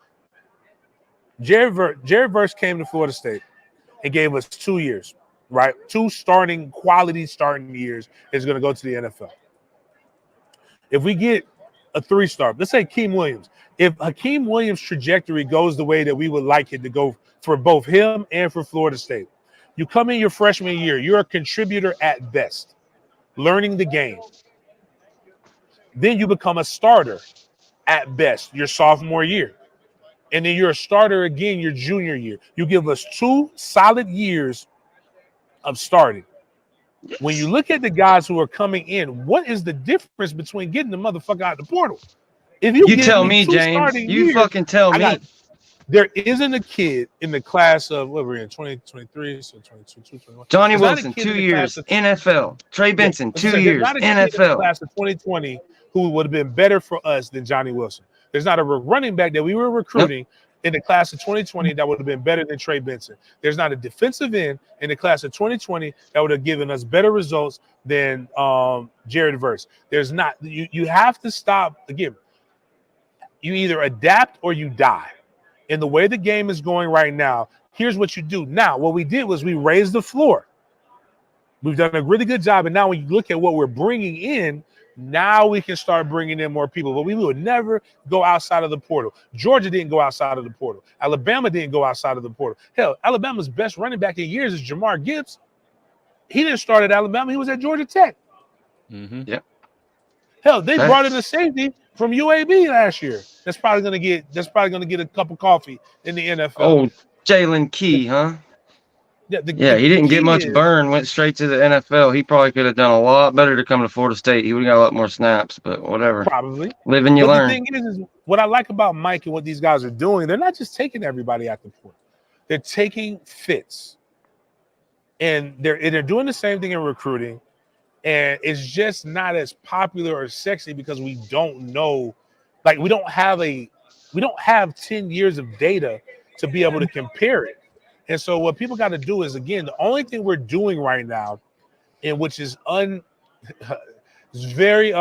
S2: Jared Verse came to Florida State and gave us 2 years, right? 2 quality starting years is going to go to the NFL. If we get a 3-star, let's say Hakeem Williams. If Hakeem Williams' trajectory goes the way that we would like it to go for both him and for Florida State, you come in your freshman year, you're a contributor at best, learning the game. Then you become a starter at best your sophomore year. And then you're a starter again your junior year. You give us 2 solid years of starting. Yes. When you look at the guys who are coming in, what is the difference between getting the motherfucker out the portal? If you
S1: tell me, James, you fucking tell me.
S2: There isn't a kid in the class of what we're in 2023, so 22, 21.
S1: Johnny Wilson, 2 years, NFL. Trey Benson, 2 years, NFL.
S2: In the class of 2020 who would have been better for us than Johnny Wilson. There's not a running back that we were recruiting in the class of 2020 that would have been better than Trey Benson. There's not a defensive end in the class of 2020 that would have given us better results than Jared Verse. There's not. You have to stop. Again, you either adapt or you die. In the way the game is going right now, here's what you do. Now, what we did was we raised the floor. We've done a really good job. And now when you look at what we're bringing in, now we can start bringing in more people. But we would never go outside of the portal. Georgia didn't go outside of the portal. Alabama didn't go outside of the portal. Hell, Alabama's best running back in years is Jamar Gibbs. He didn't start at Alabama. He was at Georgia Tech.
S1: Mm-hmm. Yep.
S2: Hell, they brought in a safety from UAB last year. That's probably gonna get a cup of coffee in the NFL.
S1: Oh, Jalen Key, huh?
S2: Yeah,
S1: he didn't get much burn. Went straight to the NFL. He probably could have done a lot better to come to Florida State. He would have got a lot more snaps, but whatever.
S2: Probably.
S1: Live and you learn.
S2: The thing is what I like about Mike and what these guys are doing, they're not just taking everybody out the port. They're taking fits. And they're doing the same thing in recruiting. And it's just not as popular or sexy because we don't know. Like, we don't have 10 years of data to be able to compare it. And so what people got to do is, again, the only thing we're doing right now, and which is it's very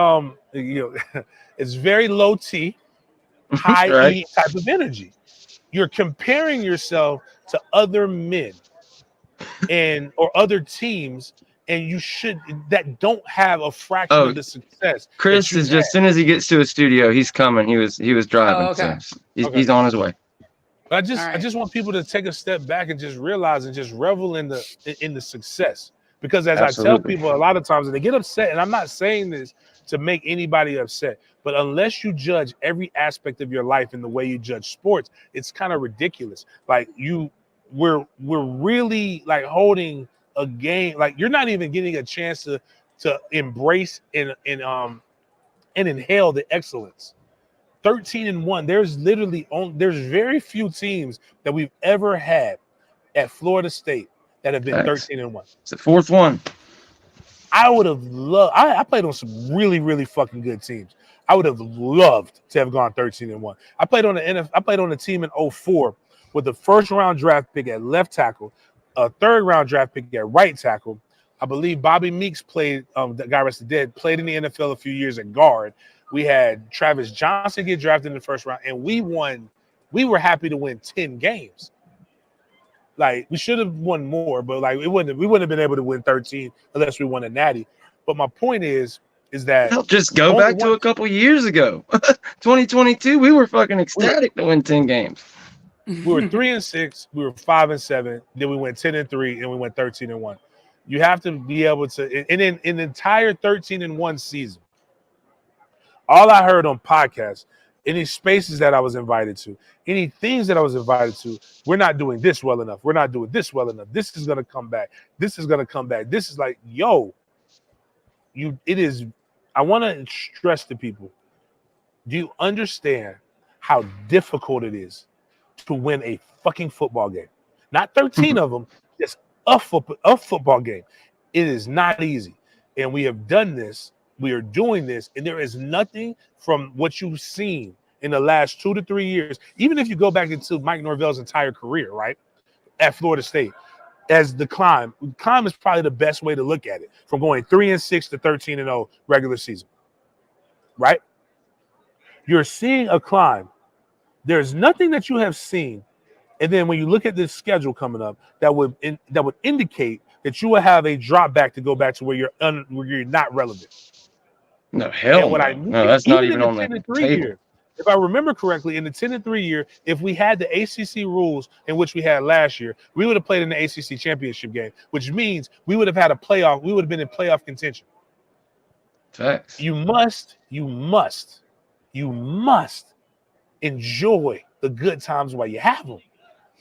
S2: it's very low T, high right. E type of energy. You're comparing yourself to other men or other teams, and that don't have a fraction of the success.
S1: Chris is just, as soon as he gets to a studio, he's coming. He was driving. Oh, okay. So he's on his way.
S2: But I
S3: right.
S2: just want people to take a step back and just realize and just revel in the success. Because as
S1: Absolutely.
S2: I tell people a lot of times, and they get upset, and I'm not saying this to make anybody upset, but unless you judge every aspect of your life in the way you judge sports, it's kind of ridiculous. Like we're really like holding a game, like you're not even getting a chance to embrace and inhale the excellence. 13-1. There's very few teams that we've ever had at Florida State that have been 13-1.
S1: It's the fourth one.
S2: I would have loved. I played on some really, really fucking good teams. I would have loved to have gone 13-1. I played on the team in 2004 with the first round draft pick at left tackle, a third round draft pick at right tackle. I believe Bobby Meeks played. The guy rested dead. Played in the NFL a few years at guard. We had Travis Johnson get drafted in the first round, and we won. We were happy to win 10 games. Like we should have won more, but like we wouldn't have been able to win 13 unless we won a natty. But my point is that
S1: Hell, just go back to a couple years ago. 2022, we were fucking ecstatic to win 10 games.
S2: We were 3-6, we were 5-7, then we went 10-3, and we went 13-1. You have to be able to, and in an entire 13-1 season, all I heard on podcasts, any spaces that I was invited to, any things that I was invited to, we're not doing this well enough. We're not doing this well enough. This is going to come back. This is going to come back. This is like, yo, it is. I want to stress to people, do you understand how difficult it is to win a fucking football game? Not 13 of them, just a football game. It is not easy. And we have done this. We are doing this, and there is nothing from what you've seen in the last 2 to 3 years, even if you go back into Mike Norvell's entire career, right, at Florida State, as the climb. Climb is probably the best way to look at it, from going 3-6 to 13-0 regular season, right? You're seeing a climb. There's nothing that you have seen, and then when you look at this schedule coming up, that would indicate that you will have a drop back to go back to where you're not relevant.
S1: No, hell no. That's not even on the table.
S2: Year, if I remember correctly, in the 10-3 year, if we had the ACC rules in which we had last year, we would have played in the ACC championship game, which means we would have had a playoff. We would have been in playoff contention.
S1: Facts.
S2: You must enjoy the good times while you have them.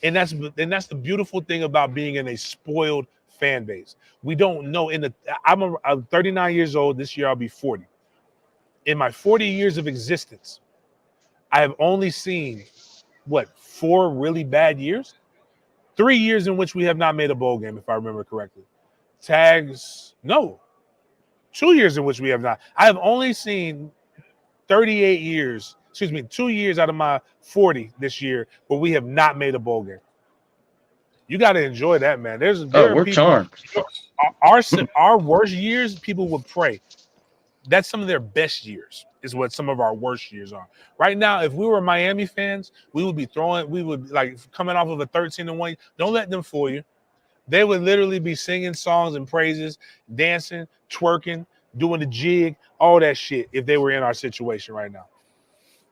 S2: And that's the beautiful thing about being in a spoiled fan base. We don't know. I'm 39 years old. This year I'll be 40. In my 40 years of existence, I have only seen 4 really bad years? 3 years in which we have not made a bowl game, if I remember correctly. 2 years in which we have not. I have only seen 2 years out of my 40 this year where we have not made a bowl game. You got to enjoy that, man.
S1: We're charmed.
S2: Our worst years, people would pray. That's some of their best years, is what some of our worst years are. Right now, if we were Miami fans, we would like coming off of a 13-1. Don't let them fool you. They would literally be singing songs and praises, dancing, twerking, doing the jig, all that shit if they were in our situation right now.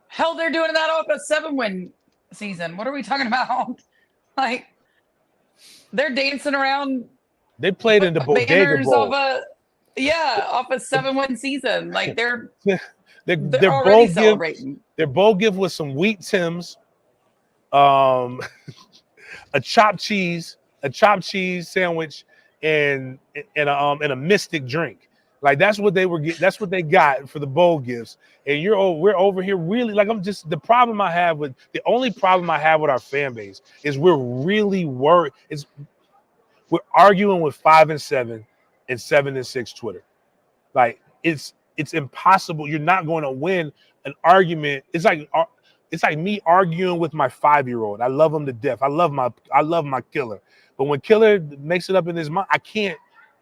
S3: Hell, they're doing that off a 7-win season. What are we talking about? Like, they're dancing around.
S2: They played in the Bodega Bowl.
S3: Off a 7-win season. Like they're
S2: already
S3: celebrating.
S2: Their bowl gift was some wheat Tims, a chopped cheese sandwich, and a Mystic drink. Like that's what they were. That's what they got for the bowl gifts. And we're over here really like the only problem I have with our fan base is we're really worried. We're arguing with 5 and 7 and 7 and 6 Twitter. Like it's impossible. You're not going to win an argument. It's like me arguing with my 5-year-old. I love him to death. I love my killer. But when killer makes it up in his mind, I can't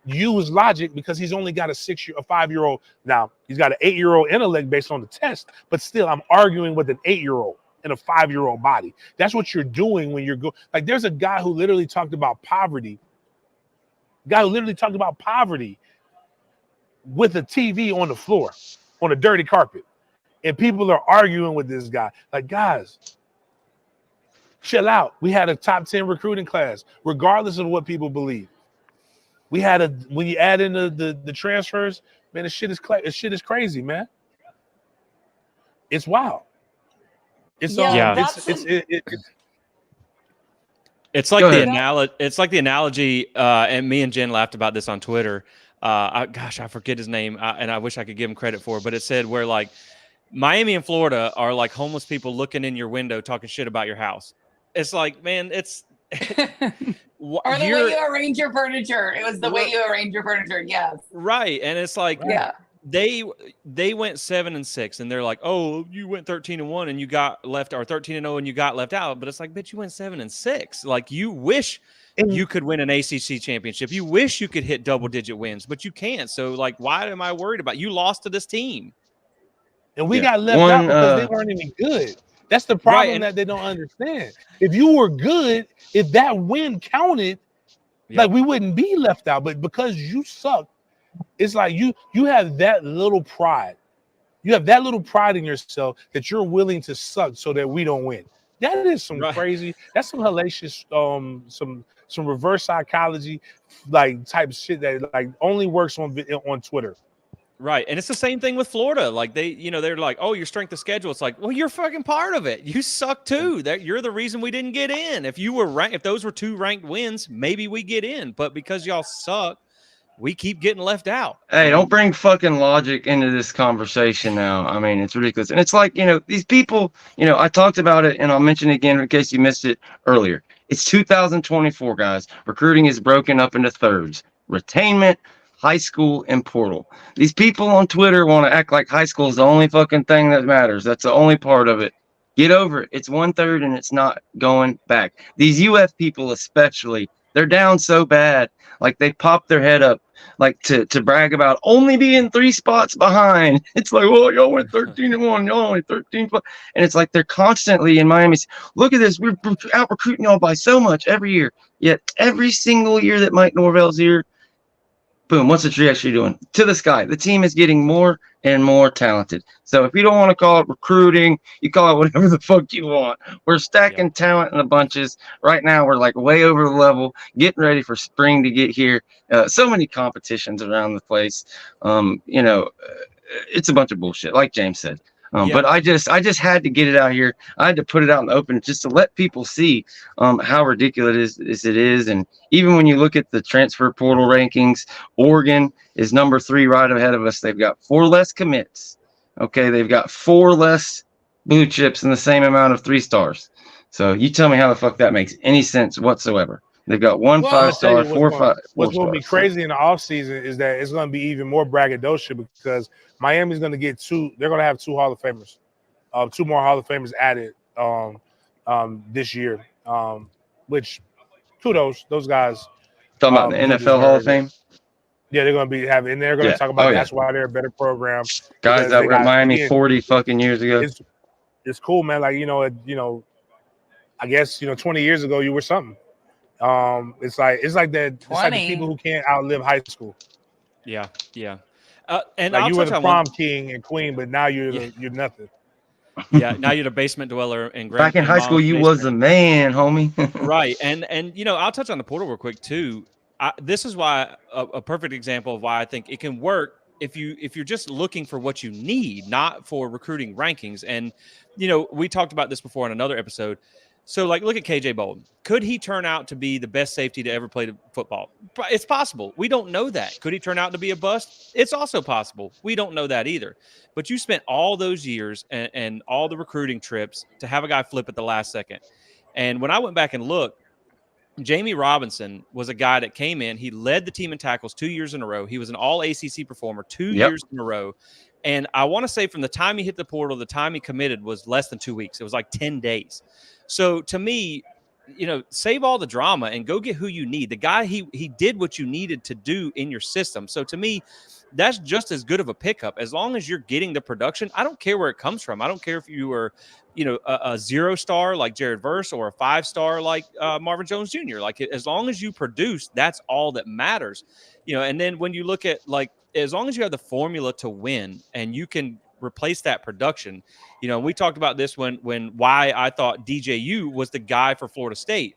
S2: use logic because he's only got a 5-year-old. Now he's got an 8-year-old intellect based on the test, but still I'm arguing with an 8-year-old in a 5-year-old body. That's what you're doing when you're like there's a guy who literally talked about poverty. With a TV on the floor, on a dirty carpet. And people are arguing with this guy. Like, guys, Chill out. We had a top 10 recruiting class, regardless of what people believe. We had when you add in the transfers, man, the shit is crazy, man. It's wild. It's
S4: It's like the analogy. It's like the analogy, and me and Jen laughed about this on Twitter. I forget his name, and I wish I could give him credit for it, but it said where like Miami and Florida are like homeless people looking in your window talking shit about your house. It's like, man, it's
S3: or the way you arrange your furniture. It was the way you arrange your furniture. Yes.
S4: Right. And it's like, they went 7-6 and they're like, oh, you went 13-1 and you got left, or 13-0 and you got left out. But it's like, bitch, you went 7-6. Like, you wish you could win an ACC championship. You wish you could hit double-digit wins, but you can't. So, like, why am I worried about you? Lost to this team.
S2: And we got left out because they weren't even good. That's the problem that they don't understand. If you were good, if that win counted, like, we wouldn't be left out. But because you suck, it's like you have that little pride. You have that little pride in yourself that you're willing to suck so that we don't win. That is some crazy. That's some hellacious, some reverse psychology, like, type shit that like only works on Twitter.
S4: Right. And it's the same thing with Florida. Like, they're like, oh, your strength of schedule. It's like, well, you're fucking part of it. You suck too. You're the reason we didn't get in. If you were ranked, if those were 2 ranked wins, maybe we get in. But because y'all suck, we keep getting left out.
S1: Hey, don't bring fucking logic into this conversation now. I mean, it's ridiculous. And it's like, these people, I talked about it, and I'll mention it again in case you missed it earlier. It's 2024, guys. Recruiting is broken up into thirds: retainment, high school, and portal. These people on Twitter want to act like high school is the only fucking thing that matters. That's the only part of it. Get over it. It's 1/3 and it's not going back. These UF people especially, they're down so bad. Like, they pop their head up, like, to brag about only being 3 spots behind. It's like, well, y'all went 13-1, y'all only 13. And it's like they're constantly in Miami. Look at this. We're out recruiting y'all by so much every year. Yet every single year that Mike Norvell's here, boom, what's the tree actually doing? To the sky. The team is getting more and more talented. So if you don't want to call it recruiting, you call it whatever the fuck you want. We're stacking talent in the bunches. Right now, we're like way over the level, getting ready for spring to get here. So many competitions around the place. It's a bunch of bullshit, like James said. But I just had to get it out here. I had to put it out in the open just to let people see how ridiculous it is. And even when you look at the transfer portal rankings, Oregon is number 3 right ahead of us. They've got 4 less commits. Okay, they've got 4 less blue chips and the same amount of 3 stars. So you tell me how the fuck that makes any sense whatsoever. They've got 1 5-star, 4 5.
S2: What's going to be crazy in the offseason is that it's going to be even more braggadocio because Miami's going to get 2. They're going to have 2 Hall of Famers, 2 more Hall of Famers added this year. Which, kudos, those guys.
S1: Talking about the NFL Hall of Fame.
S2: Yeah, they're going to be having, and they're going to talk about that's why they're a better program.
S1: Guys that were at Miami 40 fucking years ago.
S2: It's cool, man. Like, I guess 20 years ago you were something. It's like that. It's like the people who can't outlive high school.
S4: Yeah. And
S2: like, you were the prom king and queen, but now you're nothing.
S4: Yeah, now you're the basement dweller and
S1: back in high school, you was the man, homie.
S4: Right, and I'll touch on the portal real quick too. This is why a perfect example of why I think it can work if you're just looking for what you need, not for recruiting rankings. And we talked about this before in another episode. So, like, look at KJ Bolden. Could he turn out to be the best safety to ever play football? It's possible. We don't know that. Could he turn out to be a bust? It's also possible. We don't know that either. But you spent all those years and all the recruiting trips to have a guy flip at the last second. And when I went back and looked, Jamie Robinson was a guy that came in. He led the team in tackles 2 years in a row. He was an all-ACC performer 2 years in a row. And I want to say from the time he hit the portal, the time he committed was less than 2 weeks. It was like 10 days. So to me, save all the drama and go get who you need. The guy, he did what you needed to do in your system. So to me, that's just as good of a pickup. As long as you're getting the production, I don't care where it comes from. I don't care if you were, a 0-star like Jared Verse or a 5-star like Marvin Jones Jr. Like, as long as you produce, that's all that matters. And then when you look at, like, as long as you have the formula to win and you can replace that production. We talked about this when why I thought DJU was the guy for Florida State.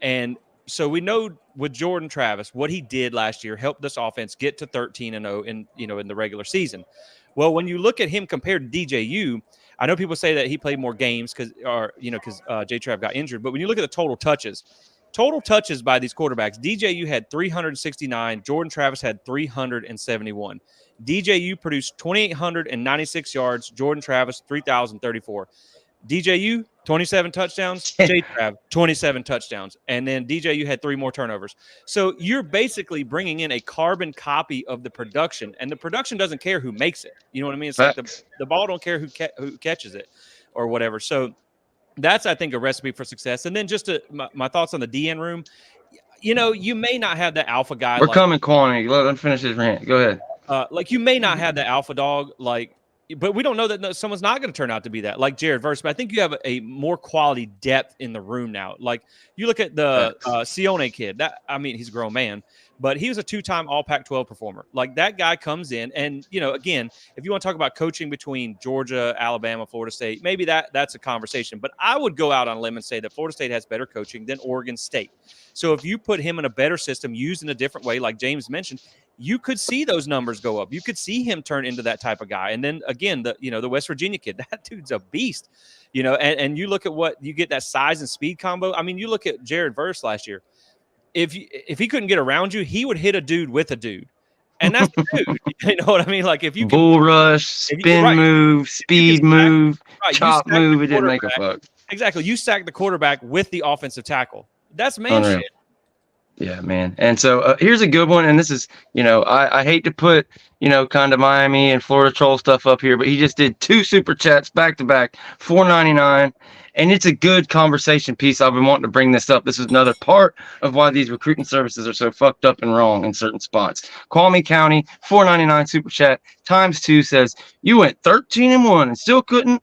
S4: And so we know with Jordan Travis, what he did last year helped this offense get to 13-0 in the regular season. Well, when you look at him compared to DJU, I know people say that he played more games because J. Trav got injured. But when you look at the total touches by these quarterbacks, DJU had 369. Jordan Travis had 371. DJU produced 2,896 yards. Jordan Travis, 3,034. DJU, 27 touchdowns. J. Trav, 27 touchdowns. And then DJU had 3 more turnovers. So you're basically bringing in a carbon copy of the production, and the production doesn't care who makes it. You know what I mean? It's like the ball don't care who catches it or whatever. So that's, I think, a recipe for success. And then just my thoughts on the DN room. You may not have that alpha guy.
S1: We're coming quantity. Let him finish his rant. Go ahead.
S4: You may not have the alpha dog, but we don't know that someone's not going to turn out to be that, like Jared Verse. But I think you have a more quality depth in the room now. Like, you look at the Sione kid. He's a grown man, but he was a 2-time All Pac-12 performer. Like, that guy comes in, and again, if you want to talk about coaching between Georgia, Alabama, Florida State, maybe that's a conversation. But I would go out on a limb and say that Florida State has better coaching than Oregon State. So if you put him in a better system, used in a different way, like James mentioned, you could see those numbers go up. You could see him turn into that type of guy. And then again, the West Virginia kid, that dude's a beast, and you look at what you get, that size and speed combo. I mean, you look at Jared Verse last year. If he couldn't get around you, he would hit a dude with a dude. And that's the dude. You know what I mean? Like, if you
S1: bull rush, spin move, speed move, chop move, it didn't make a fuck.
S4: Exactly. You sack the quarterback with the offensive tackle. That's man shit.
S1: Yeah, man. And so here's a good one. And this is, I hate to put, kind of Miami and Florida troll stuff up here, but he just did 2 super chats back to back, $4.99. And it's a good conversation piece. I've been wanting to bring this up. This is another part of why these recruiting services are so fucked up and wrong in certain spots. Kwame County, $4.99 super chat times 2 says, you went 13-1 and still couldn't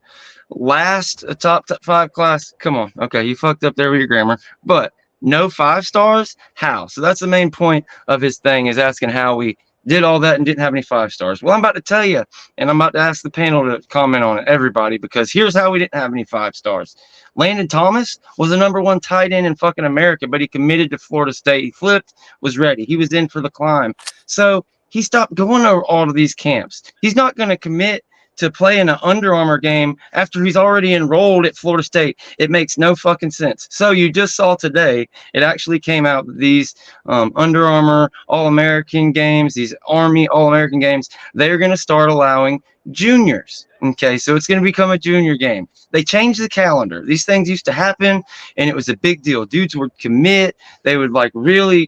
S1: last a top 5 class. Come on. Okay, you fucked up there with your grammar. But no 5 stars? How? So that's the main point of his thing, is asking how we did all that and didn't have any 5 stars. Well, I'm about to tell you, and I'm about to ask the panel to comment on it, everybody, because here's how we didn't have any 5 stars. Landon Thomas was the #1 tight end in fucking America, but he committed to Florida State. He flipped, was ready. He was in for the climb. So he stopped going over all of these camps. He's not going to commit to play in an Under Armour game after he's already enrolled at Florida State. It makes no fucking sense. So you just saw today, it actually came out that these Under Armour All-American games, these Army All-American games, they're going to start allowing juniors. Okay, so it's going to become a junior game. They changed the calendar. These things used to happen, and it was a big deal. Dudes would commit. They would really,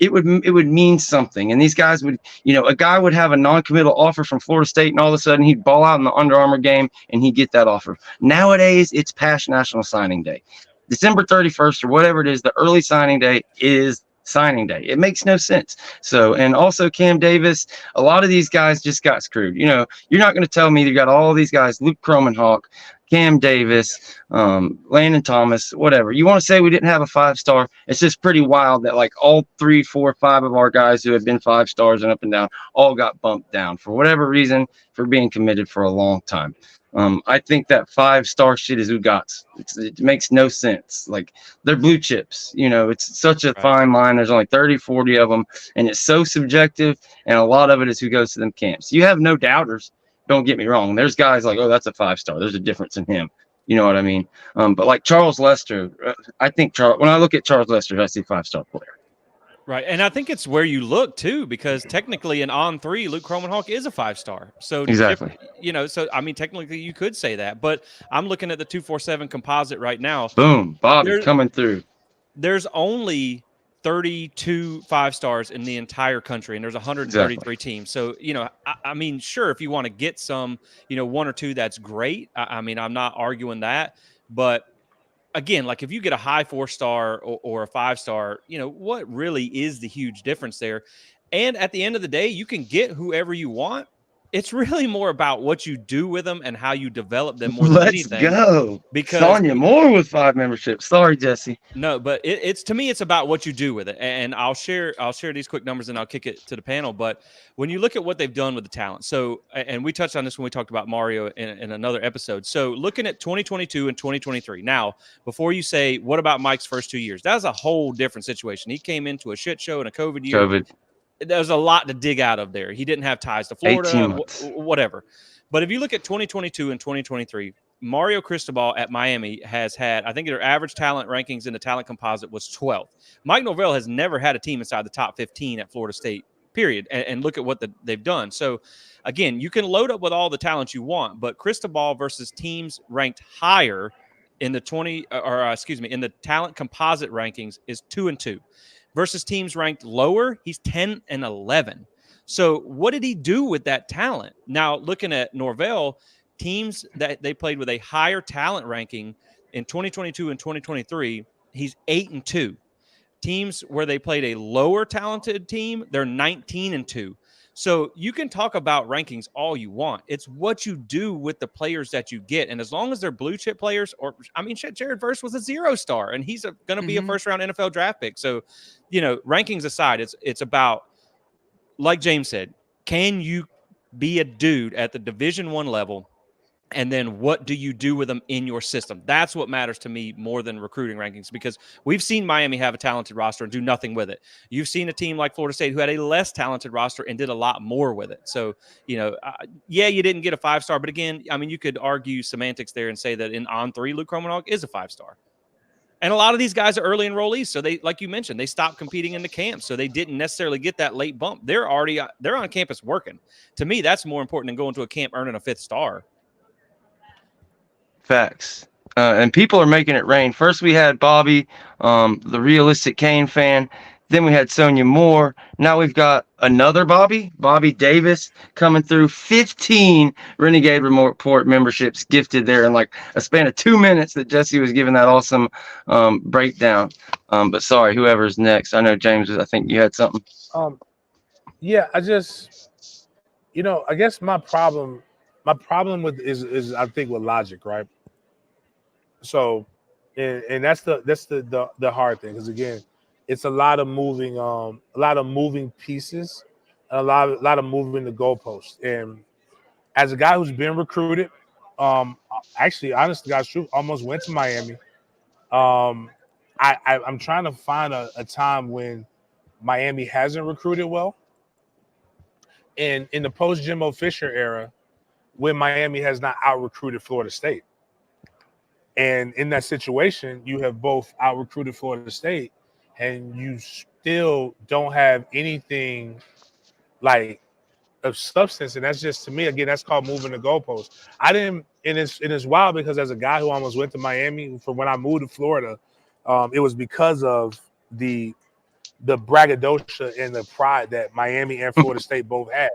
S1: it would mean something. And these guys would, a guy would have a non-committal offer from Florida State, and all of a sudden he'd ball out in the Under Armour game and he'd get that offer. Nowadays, it's past National Signing Day. December 31st or whatever it is, the early signing day is signing day. It makes no sense. So, and also Cam Davis, a lot of these guys just got screwed. You're not going to tell me you got all these guys, Luke Kromenhawk, Cam Davis, Landon Thomas, whatever. You want to say we didn't have a 5-star? It's just pretty wild that like all 3, 4, 5 of our guys who had been 5 stars and up and down all got bumped down for whatever reason, for being committed for a long time. I think that 5-star shit is Ugats. It makes no sense. Like, they're blue chips. It's such a fine line. There's only 30, 40 of them, and it's so subjective, and a lot of it is who goes to them camps. You have no doubters. Don't get me wrong. There's guys like, oh, that's a 5-star. There's a difference in him. You know what I mean? But like Charles Lester, I think when I look at Charles Lester, I see 5-star player.
S4: Right. And I think it's where you look too, because technically in On3, Luke Kromenhawk is a 5-star. So
S1: exactly.
S4: Technically you could say that, but I'm looking at the 247 composite right now.
S1: Boom. Bobby coming through.
S4: There's only 32 5-stars in the entire country, and there's 133 teams. So, sure, if you want to get some, 1 or 2, that's great. I'm not arguing that. But again, like if you get a high 4-star or a 5-star, what really is the huge difference there? And at the end of the day, you can get whoever you want, It's really more about what you do with them and how you develop them more than
S1: Let's
S4: anything.
S1: go.
S4: Because
S1: Sonya Moore with 5 memberships. Sorry, Jesse.
S4: No, but it's to me, it's about what you do with it. And I'll share these quick numbers and I'll kick it to the panel. But when you look at what they've done with the talent, so, and we touched on this when we talked about Mario in another episode. So looking at 2022 and 2023. Now, before you say, what about Mike's first 2 years? That was a whole different situation. He came into a shit show in a COVID year. There's a lot to dig out of there. He didn't have ties to Florida, whatever. But if you look at 2022 and 2023, Mario Cristobal at Miami has had, I think their average talent rankings in the talent composite was 12th. Mike Norvell has never had a team inside the top 15 at Florida State, period. And look at what they've done. So, again, you can load up with all the talent you want, but Cristobal versus teams ranked higher in the in the talent composite rankings is 2-2. Versus teams ranked lower, he's 10-11. So what did he do with that talent? Now, looking at Norvell, teams that they played with a higher talent ranking in 2022 and 2023, he's 8-2. Teams where they played a lower talented team, they're 19-2. So you can talk about rankings all you want. It's what you do with the players that you get. And as long as they're blue chip players, Jared Verse was a 0-star and he's going to be a first round NFL draft pick. So, rankings aside, it's about, like James said, can you be a dude at the Division I level? And then what do you do with them in your system? That's what matters to me more than recruiting rankings, because we've seen Miami have a talented roster and do nothing with it. You've seen a team like Florida State who had a less talented roster and did a lot more with it. So, you didn't get a 5-star, but again, you could argue semantics there and say that in On 3, Luke Romanov is a 5-star. And a lot of these guys are early enrollees. So they, like you mentioned, they stopped competing in the camp. So they didn't necessarily get that late bump. They're on campus working. To me, that's more important than going to a camp earning a 5th star.
S1: Facts. And people are making it rain. First, we had Bobby, the realistic Kane fan. Then we had Sonya Moore. Now we've got another Bobby Davis, coming through. 15 Renegade Report memberships gifted there in like a span of 2 minutes that Jesse was giving that awesome breakdown. But sorry, whoever's next. I know James, I think you had something.
S2: Yeah, I just, I guess my problem with is I think with logic, right? So, and that's the hard thing, because again, it's a lot of moving pieces, and a lot of moving the goalposts. And as a guy who's been recruited, actually, honestly, guys, truth, almost went to Miami. I'm trying to find a time when Miami hasn't recruited well. And in the post Jimbo Fisher era, when Miami has not out-recruited Florida State. And in that situation, you have both out-recruited Florida State, and you still don't have anything like of substance. And that's just, to me, again, that's called moving the goalpost. And it's wild, because as a guy who almost went to Miami, from when I moved to Florida, it was because of the braggadocio and the pride that Miami and Florida State both had.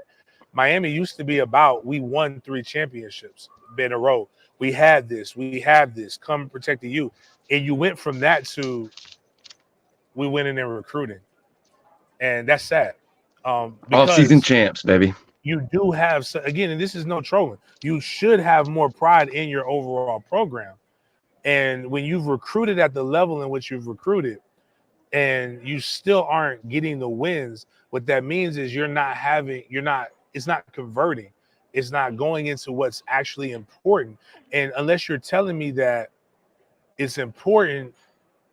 S2: Miami used to be about, we won 3 championships in a row. We have this, come protect the youth. And you went from that to, we winning in recruiting. And that's sad.
S1: Off-season champs, baby.
S2: You do have, again, and this is no trolling, you should have more pride in your overall program. And when you've recruited at the level in which you've recruited, and you still aren't getting the wins, what that means is it's not converting. It's not going into what's actually important. And unless you're telling me that it's important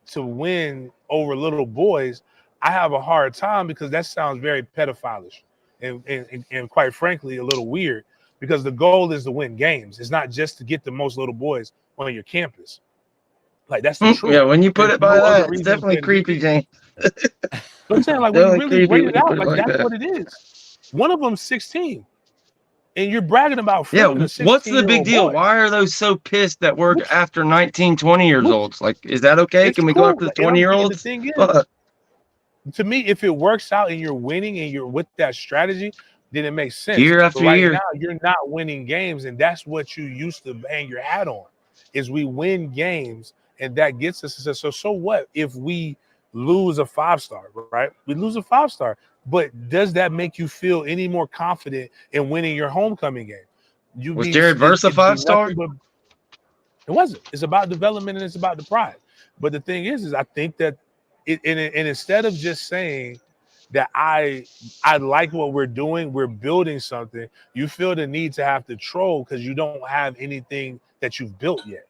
S2: to win over little boys, I have a hard time, because that sounds very pedophilish and quite frankly, a little weird, because the goal is to win games. It's not just to get the most little boys on your campus. Like, that's the truth.
S1: Yeah, when you put it by that, it's definitely creepy, James.
S2: I'm saying, like, when you really bring it out, like that's what it is. One of them's 16. And you're bragging about
S1: what's the big deal?
S2: Boy.
S1: Why are those so pissed that we're after 19, 20 years olds? Like, is that okay? Can we go after the 20-year-olds?
S2: The thing is, to me, if it works out and you're winning and you're with that strategy, then it makes sense.
S1: Year after year.
S2: Now, you're not winning games, and that's what you used to hang your hat on, is we win games, and that gets us. So what if we lose a 5-star, right? We lose a 5-star. But does that make you feel any more confident in winning your homecoming game?
S1: Was Jared Verse a 5-star?
S2: It wasn't. It's about development and it's about the pride. But the thing is I think that and instead of just saying that I like what we're doing, we're building something, you feel the need to have to troll because you don't have anything that you've built yet.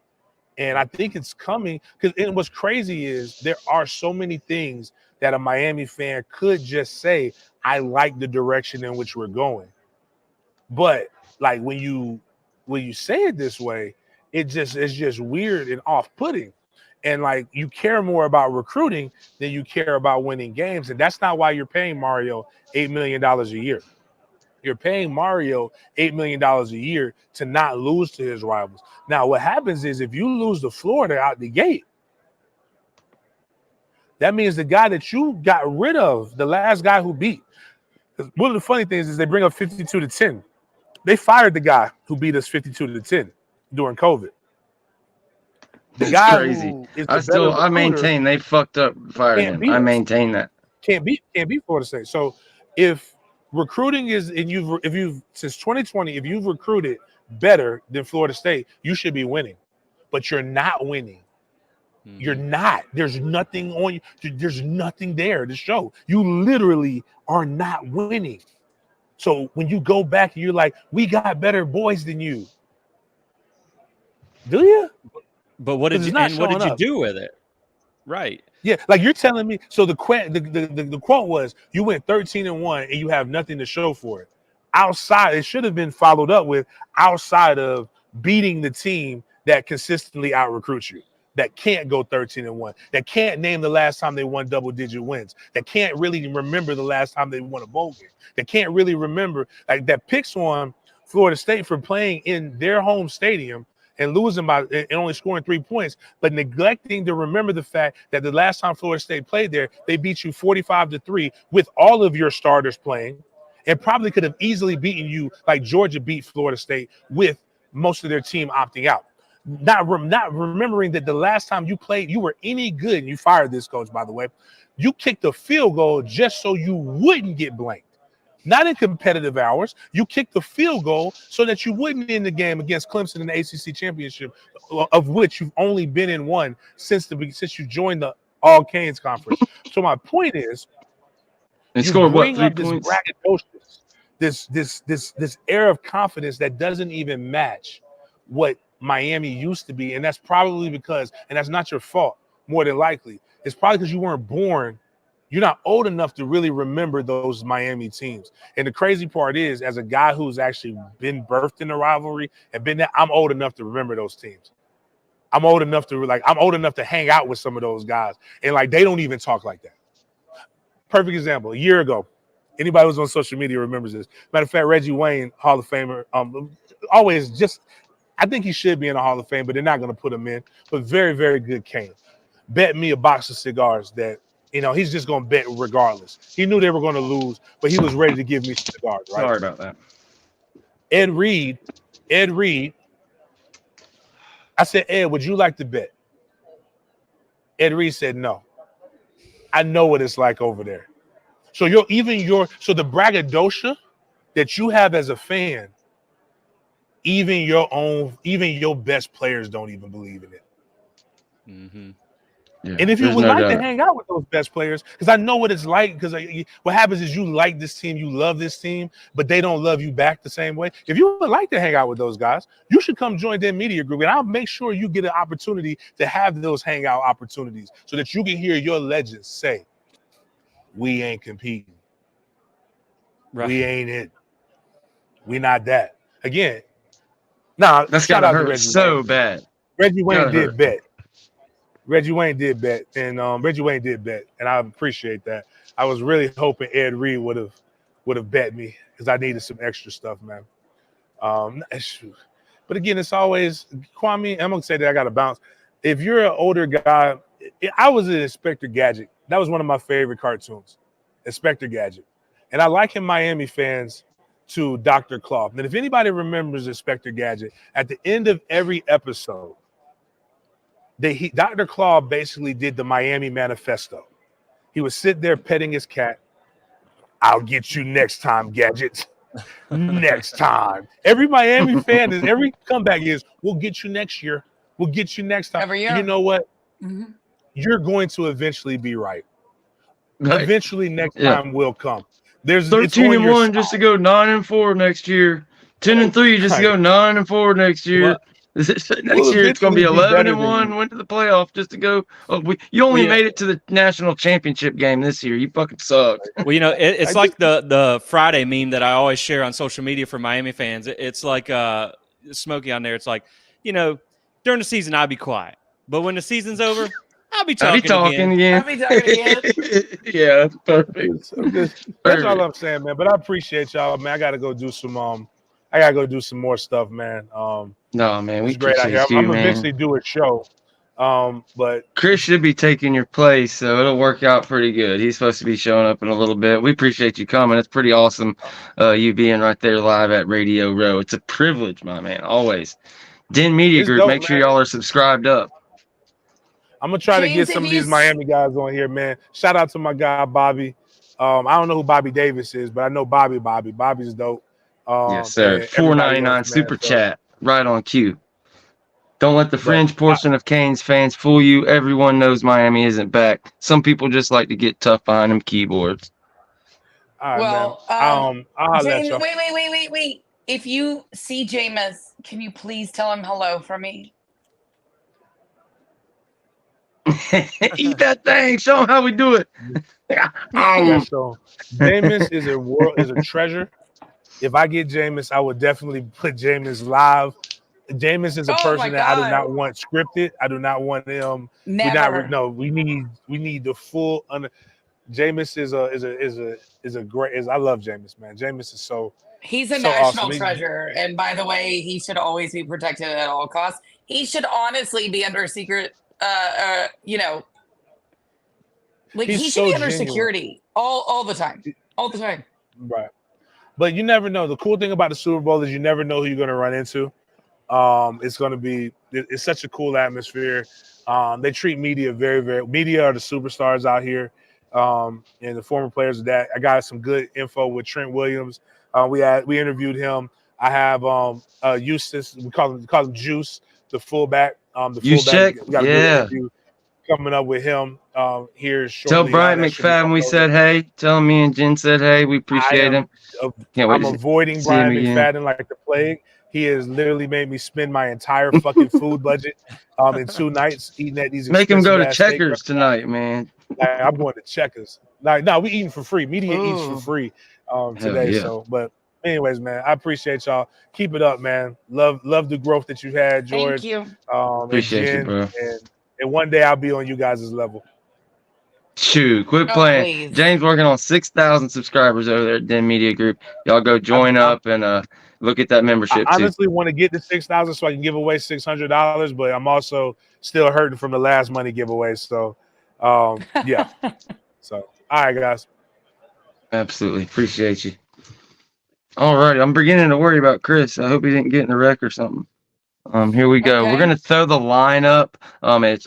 S2: And I think it's coming because what's crazy is there are so many things that a Miami fan could just say, I like the direction in which we're going. But like when you say it this way, it's just weird and off-putting. And like you care more about recruiting than you care about winning games. And that's not why you're paying Mario $8 million a year. You're paying Mario $8 million a year to not lose to his rivals. Now, what happens is if you lose to Florida out the gate, that means the guy that you got rid of, the last guy who beat. One of the funny things is they bring up 52-10. They fired the guy who beat us 52-10 during COVID. The
S1: It's
S2: guy
S1: crazy.
S2: who is
S1: I maintain they fucked up firing him. I maintain that.
S2: Can't beat Florida State. So if recruiting is, and if you've since 2020, if you've recruited better than Florida State, you should be winning. But you're not winning. Mm-hmm. You're not. There's nothing on you. There's nothing there to show. You literally are not winning. So when you go back and you're like, we got better boys than you. Do you?
S4: But what did you do with it? Right.
S2: Yeah, like you're telling me. So the quote was, you went 13-1 and you have nothing to show for it. Outside, it should have been followed up with outside of beating the team that consistently out-recruits you, that can't go 13-1, that can't name the last time they won double-digit wins, that can't really remember the last time they won a bowl game, that can't really remember, like that picks on Florida State for playing in their home stadium and losing by and only scoring 3 points, but neglecting to remember the fact that the last time Florida State played there, they beat you 45-3 with all of your starters playing, and probably could have easily beaten you like Georgia beat Florida State with most of their team opting out. Not remembering that the last time you played, you were any good, and you fired this coach, by the way, you kicked a field goal just so you wouldn't get blanked. Not in competitive hours. You kicked the field goal so that you wouldn't end the game against Clemson in the ACC championship, of which you've only been in one since you joined the All Canes conference. So my point is,
S1: they scored what, 3
S2: points? This air of confidence that doesn't even match what Miami used to be, and that's probably because, and that's not your fault, more than likely, it's probably because you weren't born. You're not old enough to really remember those Miami teams. And the crazy part is, as a guy who's actually been birthed in the rivalry and been there, I'm old enough to remember those teams. I'm old enough to hang out with some of those guys. And like, they don't even talk like that. Perfect example. A year ago, anybody who's on social media remembers this. Matter of fact, Reggie Wayne, Hall of Famer, I think he should be in the Hall of Fame, but they're not going to put him in. But very, very good cane. Bet me a box of cigars that, he's just going to bet regardless. He knew they were going to lose, but he was ready to give me cigars, right?
S1: Sorry about that.
S2: Ed Reed. I said, Ed, would you like to bet? Ed Reed said no. I know what it's like over there. So the braggadocio that you have as a fan, even your best players don't even believe in it.
S4: Mm-hmm.
S2: Yeah, and if you would like to hang out with those best players, because I know what it's like, because what happens is you like this team, you love this team, but they don't love you back the same way. If you would like to hang out with those guys, you should come join their media group, and I'll make sure you get an opportunity to have those hangout opportunities so that you can hear your legends say, we ain't competing. Right. We ain't it. We not that. Again,
S1: that's gotta hurt so bad.
S2: Reggie Wayne did bet. Reggie Wayne did bet, and I appreciate that. I was really hoping Ed Reed would have bet me because I needed some extra stuff, man. But again, it's always Kwame. I'm gonna say that I got to bounce. If you're an older guy, I was an Inspector Gadget. That was one of my favorite cartoons, Inspector Gadget, and I liken Miami fans to Dr. Claw. And if anybody remembers Inspector Gadget, at the end of every episode, Dr. Claw basically did the Miami Manifesto. He would sit there petting his cat, I'll get you next time, Gadget. Next time. Every Miami fan is every comeback is, we'll get you next year. We'll get you next time.
S3: Every year.
S2: You know what?
S3: Mhm.
S2: You're going to eventually be right.
S1: Right.
S2: Eventually, next
S1: Yeah.
S2: time will come. It's
S1: 13-1 just to go 9-4 next year. 10-3 just to go 9-4 next year. Next year it's going to be 11-1. Went to the playoff just to go. Oh, you only made it to the national championship game this year. You fucking suck.
S4: Well, you know, it's like the Friday meme that I always share on social media for Miami fans. It's like Smokey on there. It's like, you know, during the season I'll be quiet, but when the season's over, I'll be talking again.
S3: I'll be talking again.
S1: Yeah, that's perfect.
S2: That's all I'm saying, man. But I appreciate y'all, man. I gotta go do some more stuff, man.
S1: No, man, we
S2: it's great out here.
S1: appreciate you,
S2: I'm
S1: man.
S2: eventually do a show. But
S1: Chris should be taking your place, so it'll work out pretty good. He's supposed to be showing up in a little bit. We appreciate you coming. It's pretty awesome, you being right there live at Radio Row. It's a privilege, my man, always. Den Media Group,
S2: dope,
S1: make sure
S2: man.
S1: y'all are subscribed up.
S2: I'm gonna try to get some of these Miami guys on here, man. Shout out to my guy Bobby. I don't know who Bobby Davis is, but I know Bobby. Bobby's dope.
S1: Yes, sir. $4.99 super chat, right on cue. Don't let the fringe portion of Canes fans fool you. Everyone knows Miami isn't back. Some people just like to get tough behind them keyboards.
S2: All right,
S3: Well,
S2: man. I'll let y'all.
S3: wait. If you see Jameis, can you please tell him hello from me?
S1: Eat that thing. Show him how we do it.
S2: So Jameis is a treasure. If I get Jameis, I would definitely put Jameis live. Jameis is a person that I do not want scripted. I do not want him.
S3: Never.
S2: We need the full. Jameis is a great. I love Jameis, man. Jameis is so.
S3: He's a
S2: so
S3: national
S2: awesome.
S3: treasure, and by the way, he should always be protected at all costs. He should honestly be under secret. You know, like he should be under security all the time,
S2: Right, but you never know. The cool thing about the Super Bowl is you never know who you're going to run into. It's such a cool atmosphere. They treat media media are the superstars out here. And the former players of that. I got some good info with Trent Williams. We interviewed him. I have Eustace. We call him Juice, the fullback.
S1: Check.
S2: We got a good interview coming up with him here shortly.
S1: Tell Brian McFadden we said hey. Tell him me and Jen said hey. We appreciate him.
S2: I'm avoiding Brian McFadden like the plague. He has literally made me spend my entire fucking food budget in 2 nights eating at these.
S1: Make him go to Checkers tonight, man.
S2: I'm going to Checkers. No, we eating for free. Media eats for free today. Yeah. So, but anyways, man, I appreciate y'all. Keep it up, man. Love the growth that you had, George.
S3: Thank you.
S1: Appreciate you, bro.
S2: And one day I'll be on you guys' level.
S1: Shoot, quit playing. Please. James working on 6,000 subscribers over there at Den Media Group. Y'all go join up and look at that membership.
S2: I honestly want to get to 6,000 so I can give away $600, but I'm also still hurting from the last money giveaway. So, yeah. So, all right, guys.
S1: Absolutely. Appreciate you. All right. I'm beginning to worry about Chris. I hope he didn't get in a wreck or something. Here we go. Okay. We're going to throw the line up. It's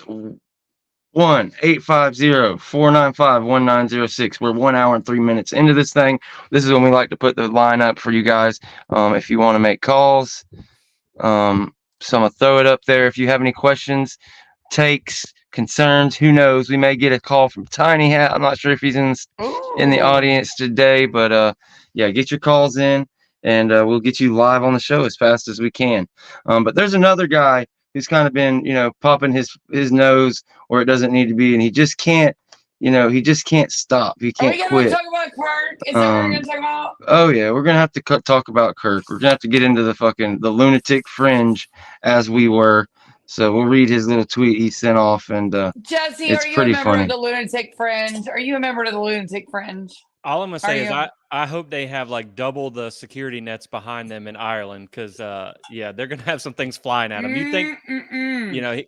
S1: 1-850-495-1906. We're 1 hour and 3 minutes into this thing. This is when we like to put the line up for you guys. If you want to make calls, so I'm going to throw it up there. If you have any questions, takes, concerns, who knows? We may get a call from Tiny Hat. I'm not sure if he's in the audience today, but yeah, get your calls in and we'll get you live on the show as fast as we can. But there's another guy who's kind of been, popping his nose where it doesn't need to be, and he just can't, he just can't stop. He can't quit. Are we going to
S3: talk about Kirk? Is that what we're going to talk about?
S1: Oh yeah, we're going to have to talk about Kirk. We're going to have to get into the lunatic fringe as we were. So we'll read his little tweet he sent off, and
S3: Jesse,
S1: it's
S3: are you
S1: pretty
S3: a member
S1: funny.
S3: of the lunatic fringe? Are you a member of the lunatic fringe?
S4: All I'm gonna say is I hope they have like double the security nets behind them in Ireland, because they're gonna have some things flying at them. You think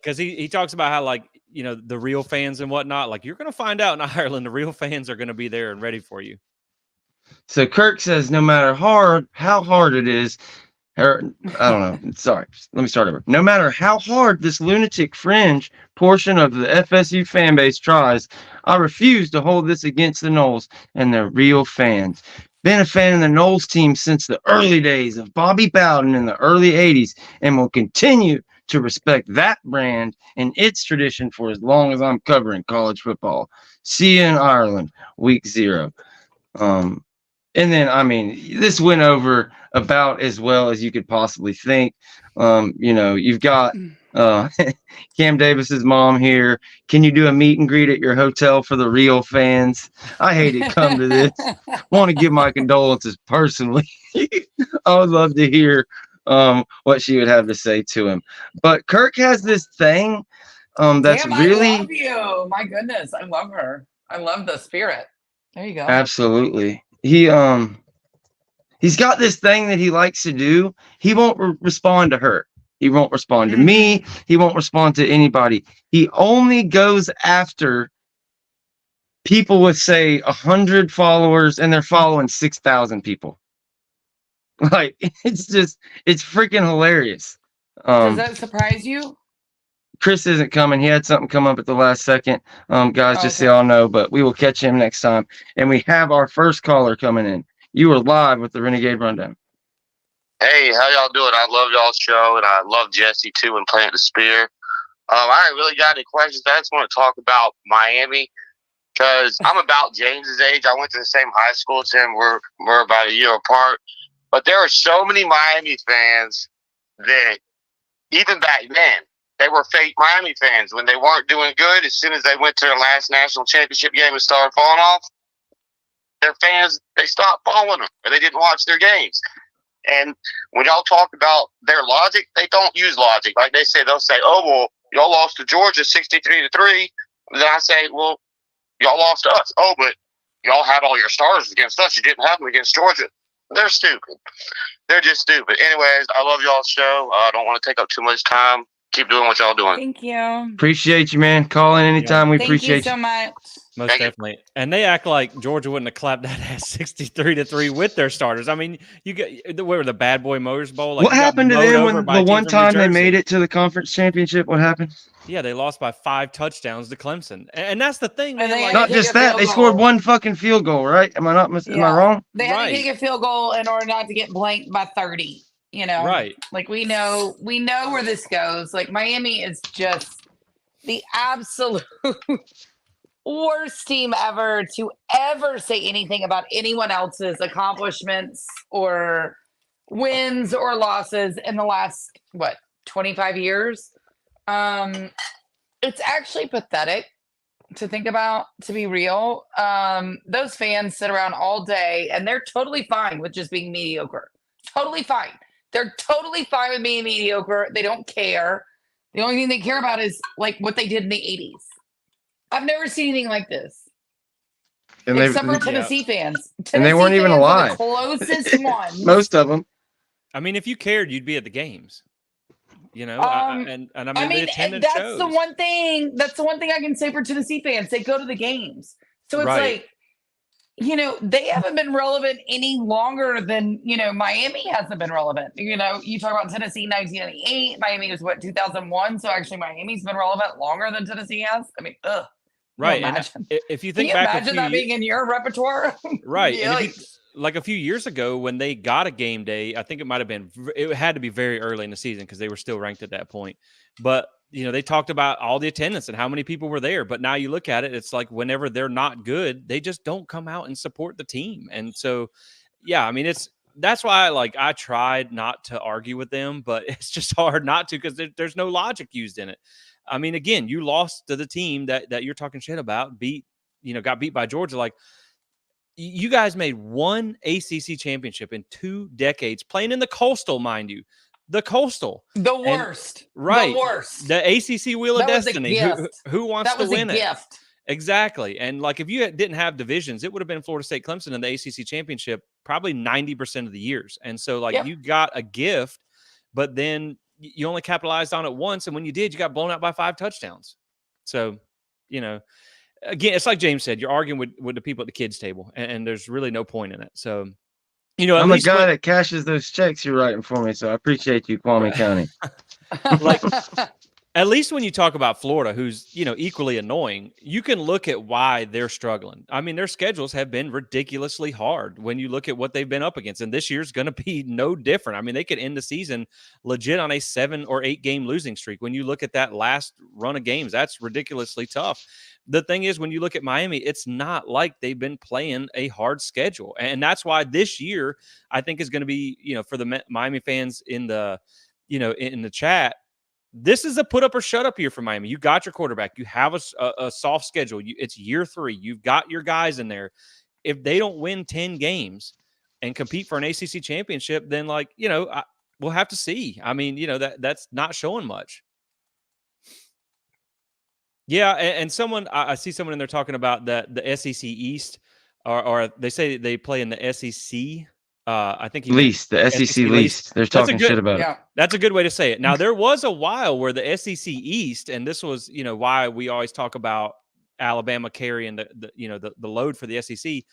S4: because he talks about how the real fans and whatnot, like you're gonna find out in Ireland the real fans are gonna be there and ready for you.
S1: So Kirk says no matter how hard it is, I don't know. Sorry. Let me start over. No matter how hard this lunatic fringe portion of the FSU fan base tries, I refuse to hold this against the Noles and their real fans. Been a fan of the Noles team since the early days of Bobby Bowden in the early 80s and will continue to respect that brand and its tradition for as long as I'm covering college football. See you in Ireland, week 0. And then, I mean, this went over about as well as you could possibly think. You've got Cam Davis's mom here. Can you do a meet and greet at your hotel for the real fans? I hate it come to this. Want to give my condolences personally. I would love to hear what she would have to say to him. But Kirk has this thing that's
S3: Damn,
S1: really.
S3: I love you. My goodness, I love her. I love the spirit. There you go.
S1: Absolutely. He's got this thing that he likes to do. He won't respond to her. He won't respond to me. He won't respond to anybody. He only goes after people with, say, 100 followers, and they're following 6,000 people. Like, it's freaking hilarious.
S3: Does that surprise you?
S1: Chris isn't coming. He had something come up at the last second. Guys, just so y'all know, but we will catch him next time. And we have our first caller coming in. You are live with the Renegade Rundown.
S6: Hey, how y'all doing? I love y'all's show, and I love Jesse, too, and Plant the Spear. I ain't really got any questions. I just want to talk about Miami, because I'm about James's age. I went to the same high school as him. We're about a year apart. But there are so many Miami fans that, even back then, they were fake Miami fans. When they weren't doing good, as soon as they went to their last national championship game and started falling off, their fans, they stopped following them, or they didn't watch their games. And when y'all talk about their logic, they don't use logic. Like they'll say, oh, well, y'all lost to Georgia 63-3. Then I say, well, y'all lost to us. Oh, but y'all had all your stars against us. You didn't have them against Georgia. They're stupid. They're just stupid. Anyways, I love y'all's show. I don't want to take up too much time. Keep doing what y'all doing.
S3: Thank you.
S1: Appreciate you, man. Call in anytime. We
S3: Thank
S1: appreciate
S3: you so much.
S4: Most definitely. And they act like Georgia wouldn't have clapped that ass 63-3 with their starters. I mean, you get where the Bad Boy Motors Bowl. Like,
S1: what happened to them when the one time they made it to the conference championship? What happened?
S4: Yeah, they lost by 5 touchdowns to Clemson. And that's the thing, man. Like,
S1: not just that, they scored one fucking field goal, right? Am I wrong?
S3: They had to kick a field goal in order not to get blanked by 30. You know,
S4: right?
S3: Like we know where this goes. Like Miami is just the absolute worst team ever to ever say anything about anyone else's accomplishments or wins or losses in the last 25 years. It's actually pathetic to think about, to be real. Those fans sit around all day and they're totally fine with just being mediocre. Totally fine. They're totally fine with being mediocre. They don't care. The only thing they care about is like what they did in the 80s. I've never seen anything like this. And except for Tennessee fans.
S1: And they weren't even alive.
S3: The closest ones.
S1: Most of them.
S4: I mean, if you cared, you'd be at the games. You know, I mean, the attendance shows.
S3: The one thing. That's the one thing I can say for Tennessee fans. They go to the games. So it's like, you know, they haven't been relevant any longer than, you know, Miami hasn't been relevant. You know, you talk about Tennessee 1998. Miami was 2001. So actually Miami's been relevant longer than Tennessee has. I mean, ugh.
S4: Right. And if you think back,
S3: imagine that being in your repertoire.
S4: Right. And like a few years ago when they got a game day, I think it had to be very early in the season because they were still ranked at that point. But, you know, they talked about all the attendance and how many people were there. But now you look at it, it's like whenever they're not good, they just don't come out and support the team. And so, yeah, I mean, that's why I tried not to argue with them, but it's just hard not to because there's no logic used in it. I mean, again, you lost to the team that you're talking shit about, got beat by Georgia. Like, you guys made one ACC championship in 2 decades, playing in the Coastal, mind you. The Coastal.
S3: The worst.
S4: Right.
S3: The worst.
S4: The ACC Wheel of Destiny. Who wants to win it? That was a gift. Exactly. And like if you didn't have divisions, it would have been Florida State Clemson in the ACC championship probably 90% of the years. And so you got a gift, but then you only capitalized on it once. And when you did, you got blown out by 5 touchdowns. So, you know, again, it's like James said, you're arguing with the people at the kids' table, and there's really no point in it. So, You know,
S1: I'm a guy that cashes those checks you're writing for me, so I appreciate you, Kwame County.
S4: Like, at least when you talk about Florida, who's, you know, equally annoying, you can look at why they're struggling. I mean, their schedules have been ridiculously hard when you look at what they've been up against, and this year's going to be no different. I mean, they could end the season legit on a 7 or 8 game losing streak. When you look at that last run of games, that's ridiculously tough. The thing is, when you look at Miami, it's not like they've been playing a hard schedule. And that's why this year, I think, is going to be, you know, for the Miami fans in the, you know, in the chat, this is a put up or shut up year for Miami. You got your quarterback. You have a soft schedule. It's year 3. You've got your guys in there. If they don't win 10 games and compete for an ACC championship, then, like, you know, we'll have to see. I mean, you know, that's not showing much. Yeah, and someone, I see someone in there talking about the SEC East, or they say they play in the SEC. I think
S1: the SEC least. They're talking shit about it.
S4: That's a good way to say it. Now, there was a while where the SEC East, and this was, you know, why we always talk about Alabama carrying the load for the SEC.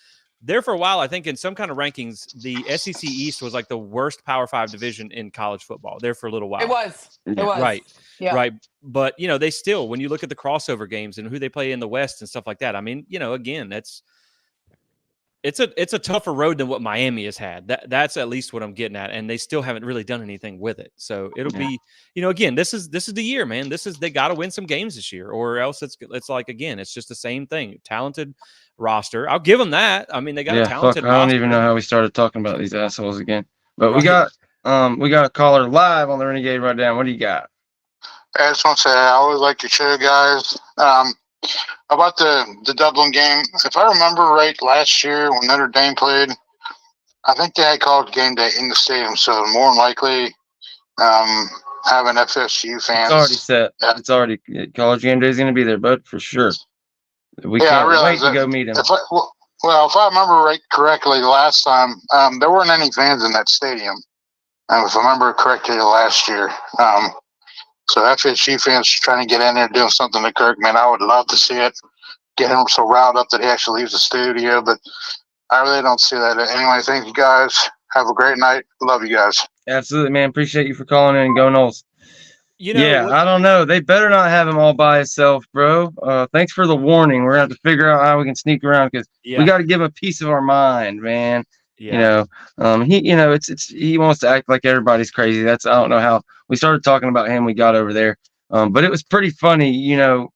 S4: There for a while, I think in some kind of rankings, the SEC East was like the worst Power 5 division in college football. There for a little while.
S3: It was.
S4: Right.
S3: Yeah.
S4: Right. But, you know, they still, when you look at the crossover games and who they play in the West and stuff like that, I mean, you know, again, it's a tougher road than what Miami has had. That's at least what I'm getting at, and they still haven't really done anything with it. So it'll be, you know, again, this is the year, man. They got to win some games this year, or else it's like, again, it's just the same thing. Talented roster, I'll give them that. I mean, they got a talented roster.
S1: I don't even know how we started talking about these assholes again. But we got a caller live on the Renegade right now. What do you got?
S7: I just want to say I always like your show, guys. About the Dublin game, if I remember right, last year when Notre Dame played, I think they had called game day in the stadium, so more than likely having FSU fans.
S1: It's already set. It's already college game day is going to be there, bud, for sure. We can't wait to go meet him.
S7: If I remember right correctly, the last time there weren't any fans in that stadium. If I remember correctly, last year. So FSU fans trying to get in there doing something to Kirk, man, I would love to see it. Get him so riled up that he actually leaves the studio, but I really don't see that. Anyway, thank you guys. Have a great night. Love you guys.
S1: Absolutely, man. Appreciate you for calling in. Go Noles.
S4: You know,
S1: I don't know. They better not have him all by himself, bro. Thanks for the warning. We're going to have to figure out how we can sneak around because we got to give him a piece of our mind, man. Yeah. You know, he wants to act like everybody's crazy. I don't know how we started talking about him. We got over there. But it was pretty funny. You know,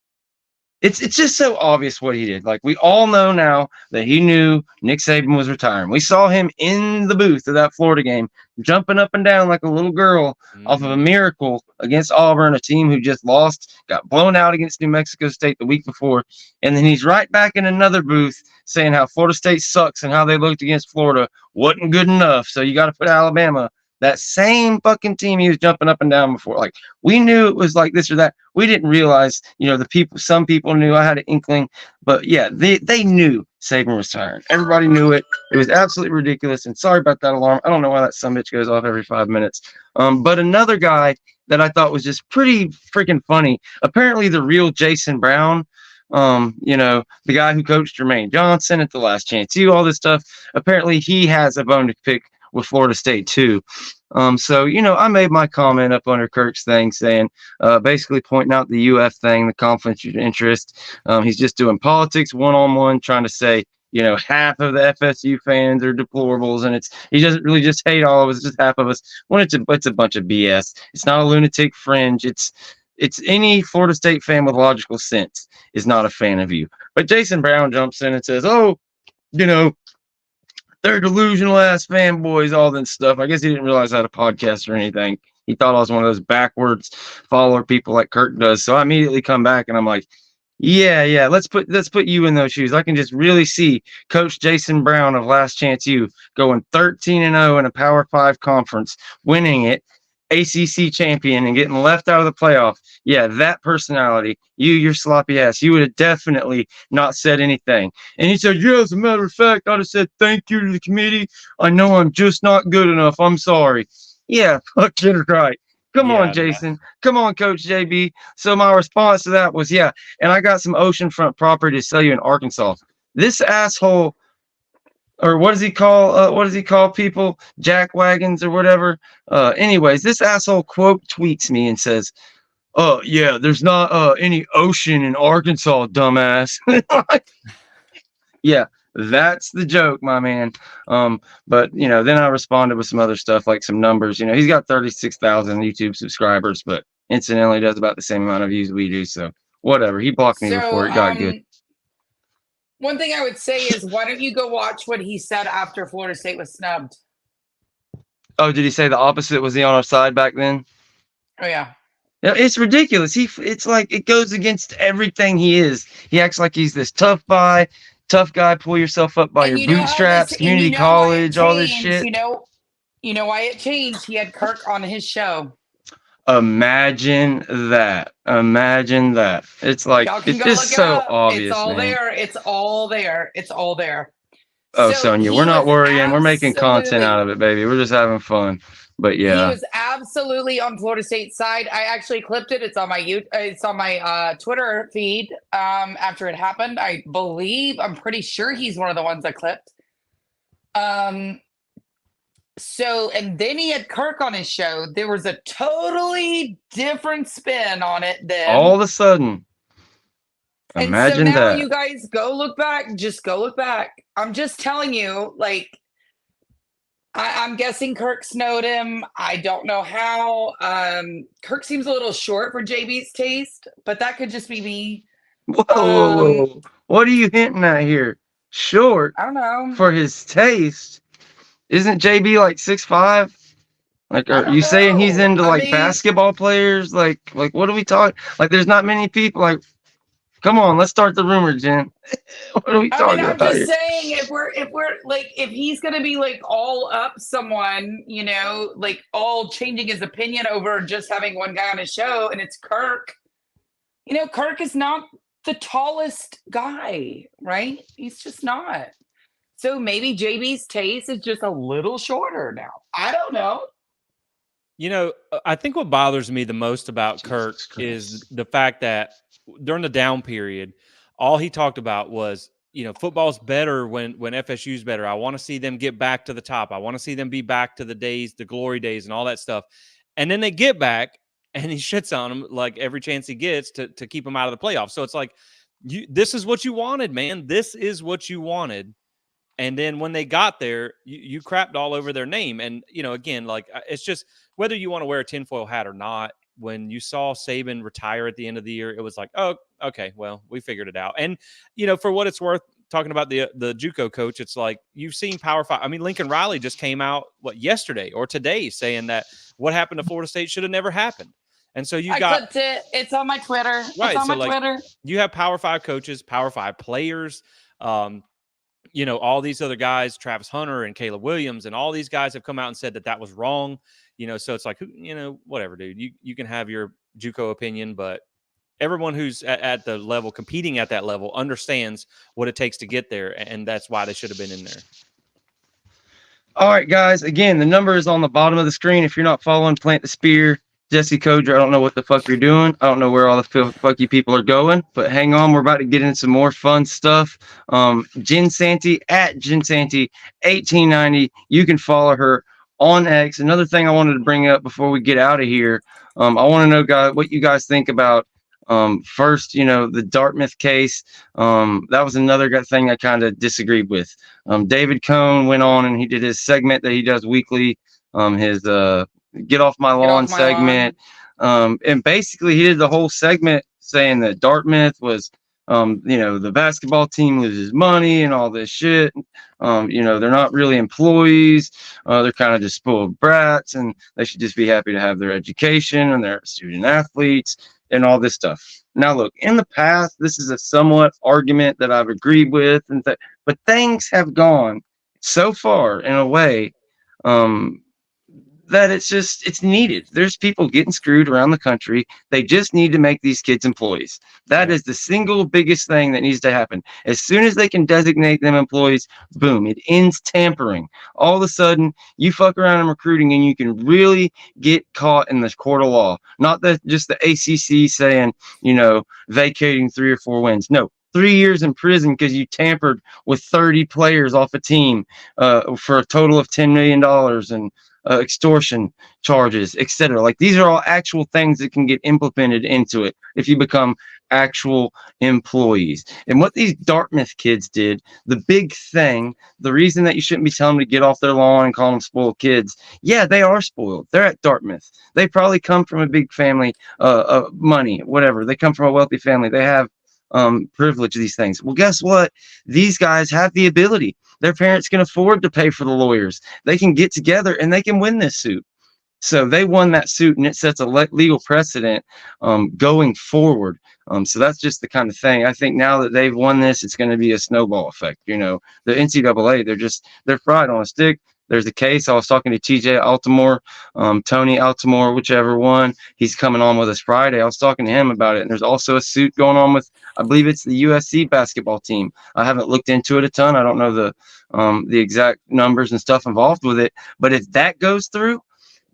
S1: it's just so obvious what he did. Like, we all know now that he knew Nick Saban was retiring. We saw him in the booth of that Florida game, jumping up and down like a little girl off of a miracle against Auburn, a team who just lost, got blown out against New Mexico State the week before. And then he's right back in another booth saying how Florida State sucks and how they looked against Florida wasn't good enough. So you got to put Alabama, that same fucking team he was jumping up and down before. Like, we knew it was like this or that. We didn't realize, you know, some people knew. I had an inkling, but yeah, they knew Saban was tired. Everybody knew it. It was absolutely ridiculous. And sorry about that alarm. I don't know why that summit goes off every 5 minutes. But another guy that I thought was just pretty freaking funny. Apparently the real Jason Brown, you know, the guy who coached Jermaine Johnson at the Last Chance U, all this stuff. Apparently he has a bone to pick with Florida State too. So, you know, I made my comment up under Kirk's thing saying, basically pointing out the UF thing, the conflict of interest. He's just doing politics one-on-one, trying to say, you know, half of the FSU fans are deplorables, and he doesn't really just hate all of us, just half of us. When it's a bunch of BS. It's not a lunatic fringe. It's any Florida State fan with logical sense is not a fan of you. But Jason Brown jumps in and says, oh, you know, they're delusional ass fanboys, all that stuff. I guess he didn't realize I had a podcast or anything. He thought I was one of those backwards follower people like Kirk does. So I immediately come back and I'm like, yeah, let's put you in those shoes. I can just really see Coach Jason Brown of Last Chance U going 13-0 in a Power 5 conference, winning it, ACC champion, and getting left out of the playoff. Yeah, that personality, your sloppy ass, you would have definitely not said anything. And he said, yeah, as a matter of fact, I'd have said thank you to the committee. I know I'm just not good enough. I'm sorry. Yeah, fucking right. Come on, Jason. Man. Come on, Coach JB. So my response to that was, yeah, and I got some oceanfront property to sell you in Arkansas. This asshole or what does he call people? Jack wagons or whatever. Anyways, this asshole quote tweets me and says, "Oh yeah, there's not any ocean in Arkansas, dumbass." Yeah, that's the joke, my man. But then I responded with some other stuff like some numbers. He's got 36,000 YouTube subscribers, but incidentally does about the same amount of views we do. So whatever. He blocked me before it got good.
S3: One thing I would say is, why don't you go watch what he said after Florida State was snubbed?
S1: Oh, did he say the opposite? Was he on our side back then?
S3: Oh yeah.
S1: Yeah, it's ridiculous. It's like it goes against everything he is. He acts like he's this tough guy, pull yourself up by your bootstraps, community college, all this shit.
S3: You know why it changed? He had Kirk on his show.
S1: Imagine that. It's like, it's just so obvious.
S3: It's all
S1: man.
S3: there. It's all there.
S1: Oh, so Sonia, we're not worrying. We're making content out of it, baby. We're just having fun. But yeah,
S3: he was absolutely on Florida State's side. I actually clipped it. It's on my Twitter feed. After it happened, I'm pretty sure he's one of the ones I clipped. So, and then he had Kirk on his show. There was a totally different spin on it then.
S1: All of a sudden. Imagine
S3: and so now
S1: that.
S3: you guys go look back. Just go look back. I'm just telling you, like, I'm guessing Kirk snowed him. I don't know how. Kirk seems a little short for JB's taste, but that could just be me.
S1: Whoa. What are you hinting at here? Short?
S3: I don't know.
S1: For his taste? Isn't JB like 6'5"? Like, are you saying he's into basketball players? Like what are we talking? Like, there's not many people. Like, come on, let's start the rumor, Jen. What are we talking about?
S3: I'm just saying, if he's gonna be like all up someone, like all changing his opinion over just having one guy on his show, and it's Kirk. Kirk is not the tallest guy, right? He's just not. So maybe JB's taste is just a little shorter now. I don't know.
S4: I think what bothers me the most about Kirk is the fact that during the down period, all he talked about was, football's better when FSU's better. I want to see them get back to the top. I want to see them be back to the glory days and all that stuff. And then they get back and he shits on them like every chance he gets to keep them out of the playoffs. So it's like, this is what you wanted, man. This is what you wanted. And then when they got there, you crapped all over their name. And, again, like, it's just whether you want to wear a tinfoil hat or not, when you saw Saban retire at the end of the year, it was like, oh, okay, well, we figured it out. And, for what it's worth, talking about the JUCO coach, it's like you've seen Power 5. I mean, Lincoln Riley just came out, yesterday or today saying that what happened to Florida State should have never happened. And so I
S3: clipped it. It's on my Twitter.
S4: Right.
S3: It's on my Twitter.
S4: You have Power 5 coaches, Power 5 players, all these other guys, Travis Hunter and Caleb Williams, and all these guys have come out and said that was wrong. So it's like, whatever, dude. You can have your JUCO opinion, but everyone who's at the level, competing at that level, understands what it takes to get there, and that's why they should have been in there.
S1: All right, guys. Again, the number is on the bottom of the screen. If you're not following Plant the Spear, Jesse Coger, I don't know what the fuck you're doing. I don't know where all the fuck you people are going, but hang on. We're about to get into some more fun stuff. Jen Santy at Jen Santy 1890. You can follow her on X. Another thing I wanted to bring up before we get out of here. I want to know, guys, what you guys think about first, the Dartmouth case. That was another thing I kind of disagreed with. David Cohn went on and he did his segment that he does weekly. His Get Off My Lawn segment. And basically he did the whole segment saying that Dartmouth was, the basketball team loses money and all this shit. They're not really employees. They're kind of just spoiled brats, and they should just be happy to have their education and their student athletes and all this stuff. Now, look, in the past, this is a somewhat argument that I've agreed with, but things have gone so far in a way, that it's needed. There's people getting screwed around the country. They just need to make these kids employees. That is the single biggest thing that needs to happen. As soon as they can designate them employees, boom, it ends tampering. All of a sudden, you fuck around in recruiting and you can really get caught in this court of law. Not just the ACC saying, vacating 3 or 4 wins. No, 3 years in prison because you tampered with 30 players off a team for a total of $10 million and extortion charges, etc. Like, these are all actual things that can get implemented into it if you become actual employees. And what these Dartmouth kids did, the big thing, the reason that you shouldn't be telling them to get off their lawn and call them spoiled kids, yeah, they are spoiled. They're at Dartmouth. They probably come from a big family, money, whatever. They come from a wealthy family. They have privilege, these things. Well, guess what? These guys have the ability. Their parents can afford to pay for the lawyers. They can get together and they can win this suit. So they won that suit, and it sets a legal precedent going forward. So that's just the kind of thing. I think now that they've won this, it's going to be a snowball effect. You know, the NCAA, they're fried on a stick. There's a case. I was talking to TJ Altimore, Tony Altimore, whichever one. He's coming on with us Friday. I was talking to him about it. And there's also a suit going on with, I believe it's the USC basketball team. I haven't looked into it a ton. I don't know the exact numbers and stuff involved with it. But if that goes through,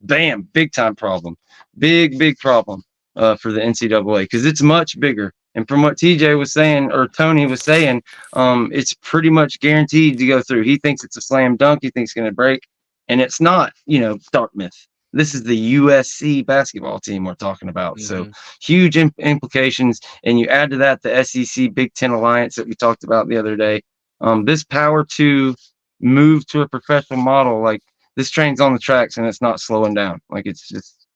S1: bam, big time problem. Big problem for the NCAA, because it's much bigger. And from what TJ was saying, or Tony was saying, it's pretty much guaranteed to go through. He thinks it's a slam dunk. He thinks it's going to break. And it's not, Dartmouth. This is the USC basketball team we're talking about. So huge implications. And you add to that the SEC Big Ten alliance that we talked about the other day. This power to move to a professional model, like, this train's on the tracks and it's not slowing down. Like, it's just.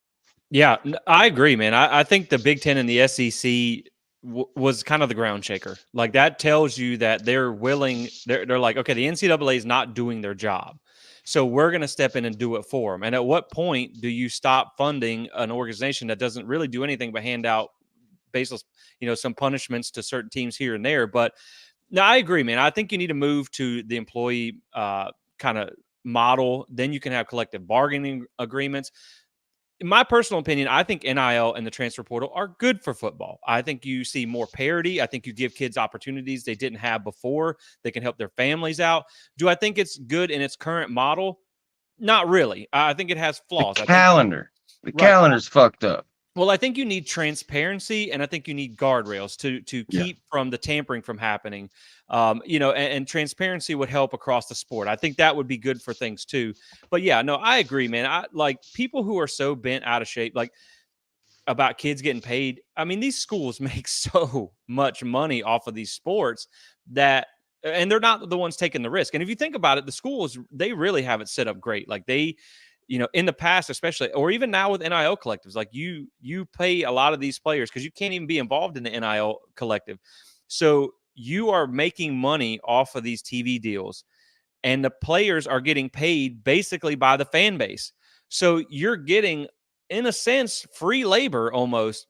S4: Yeah, I agree, man. I think the Big Ten and the SEC was kind of the ground shaker. Like, that tells you that they're willing. They're like, okay, the NCAA is not doing their job, so we're going to step in and do it for them. And at what point do you stop funding an organization that doesn't really do anything but hand out baseless, some punishments to certain teams here and there? But no, I agree, man. I think you need to move to the employee kind of model. Then you can have collective bargaining agreements. In my personal opinion, I think NIL and the transfer portal are good for football. I think you see more parity. I think you give kids opportunities they didn't have before. They can help their families out. Do I think it's good in its current model? Not really. I think it has flaws.
S1: The calendar's fucked up.
S4: Well, I think you need transparency, and I think you need guardrails to keep from the tampering from happening. And transparency would help across the sport. I think that would be good for things too. But yeah, no, I agree, man. I like people who are so bent out of shape, like, about kids getting paid. I mean, these schools make so much money off of these sports and they're not the ones taking the risk. And if you think about it, the schools, they really have it set up great. Like, they, in the past, especially, or even now with NIL collectives, like, you pay a lot of these players because you can't even be involved in the NIL collective. So you are making money off of these TV deals, and the players are getting paid basically by the fan base. So you're getting, in a sense, free labor almost,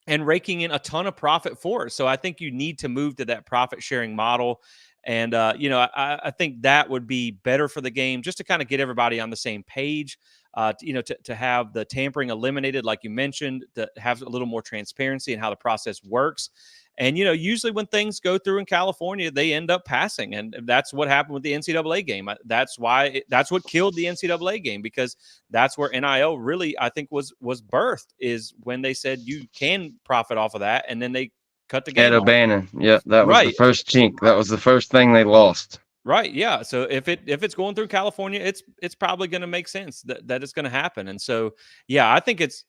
S4: and raking in a ton of profit for it. So I think you need to move to that profit sharing model. And, I think that would be better for the game, just to kind of get everybody on the same page, to have the tampering eliminated, like you mentioned, to have a little more transparency in how the process works. And, usually when things go through in California, they end up passing. And that's what happened with the NCAA game. That's what killed the NCAA game, because that's where NIL really, I think, was birthed, is when they said you can profit off of that. And then they cut the game
S1: Ed O'Bannon. Yeah, that was the first chink. That was the first thing they lost.
S4: Right. Yeah. So if it's going through California, it's probably going to make sense that it's going to happen. And so, yeah, I think it's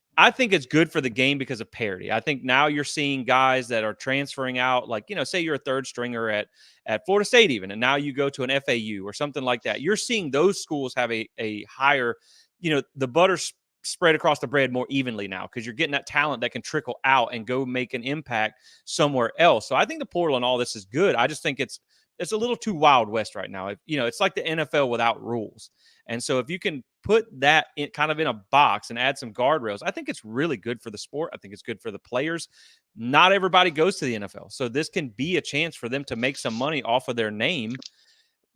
S4: good for the game because of parity. I think now you're seeing guys that are transferring out, like, say you're a third stringer at Florida State even, and now you go to an FAU or something like that. You're seeing those schools have a higher, the butter spread across the bread more evenly now, because you're getting that talent that can trickle out and go make an impact somewhere else. So I think the portal and all this is good. I just think it's a little too Wild West right now. It's like the NFL without rules. And so if you can put that in kind of in a box and add some guardrails, I think it's really good for the sport. I think it's good for the players. Not everybody goes to the NFL. So this can be a chance for them to make some money off of their name.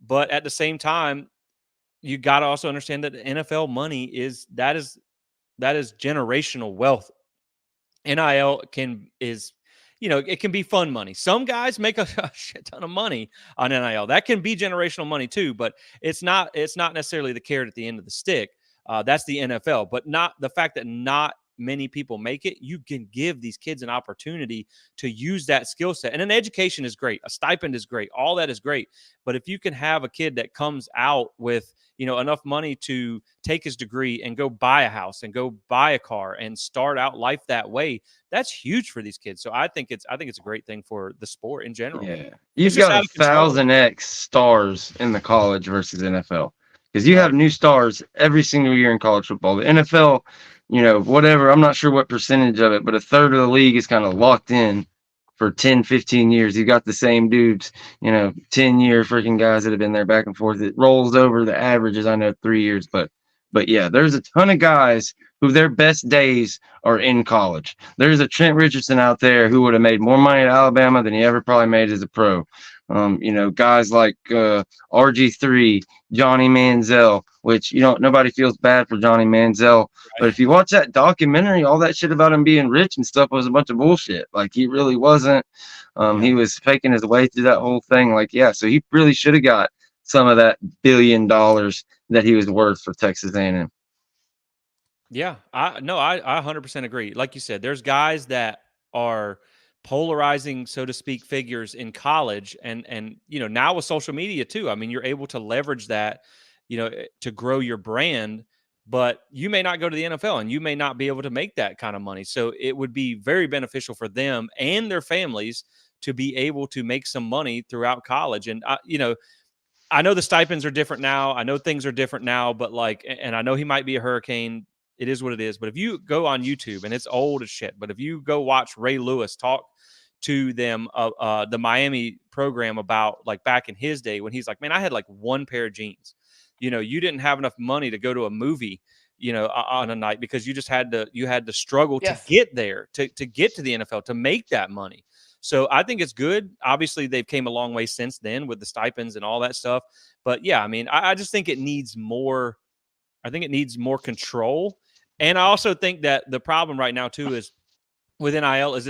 S4: But at the same time, you got to also understand that the NFL money is generational wealth. NIL it can be fun money. Some guys make a shit ton of money on NIL. That can be generational money too, but it's not necessarily the carrot at the end of the stick. That's the NFL, but not the fact that not many people make it, you can give these kids an opportunity to use that skill set. And an education is great. A stipend is great. All that is great. But if you can have a kid that comes out with, enough money to take his degree and go buy a house and go buy a car and start out life that way, that's huge for these kids. So I think it's a great thing for the sport in general.
S1: Yeah. You've got 1,000x stars in the college versus NFL. Because you have new stars every single year in college football. The NFL, whatever, I'm not sure what percentage of it, but a third of the league is kind of locked in for 10, 15 years. You got the same dudes, 10-year freaking guys that have been there back and forth. It rolls over the averages, I know, 3 years, but yeah, there's a ton of guys who their best days are in college. There's a Trent Richardson out there who would have made more money at Alabama than he ever probably made as a pro. Guys like RG3, Johnny Manziel, which nobody feels bad for Johnny Manziel, but if you watch that documentary, all that shit about him being rich and stuff was a bunch of bullshit. Like, he really wasn't. He was faking his way through that whole thing. Like, yeah, so he really should have got some of that $1 billion that he was worth for Texas A&M.
S4: Yeah, I 100% agree. Like you said, there's guys that are polarizing, so to speak, figures in college, and now with social media too. I mean, you're able to leverage that, to grow your brand, but you may not go to the NFL and you may not be able to make that kind of money. So it would be very beneficial for them and their families to be able to make some money throughout college. And I know the stipends are different now. I know things are different now, but and I know he might be a hurricane. It is what it is. But if you go on YouTube, and it's old as shit, but if you go watch Ray Lewis talk to them, the Miami program about back in his day, when he's like, man, I had one pair of jeans. You didn't have enough money to go to a movie, on a night, because you had to struggle to get there, to get to the NFL, to make that money. So I think it's good. Obviously, they've came a long way since then with the stipends and all that stuff. But yeah, I mean, I just think it needs more. I think it needs more control. And I also think that the problem right now too is with NIL is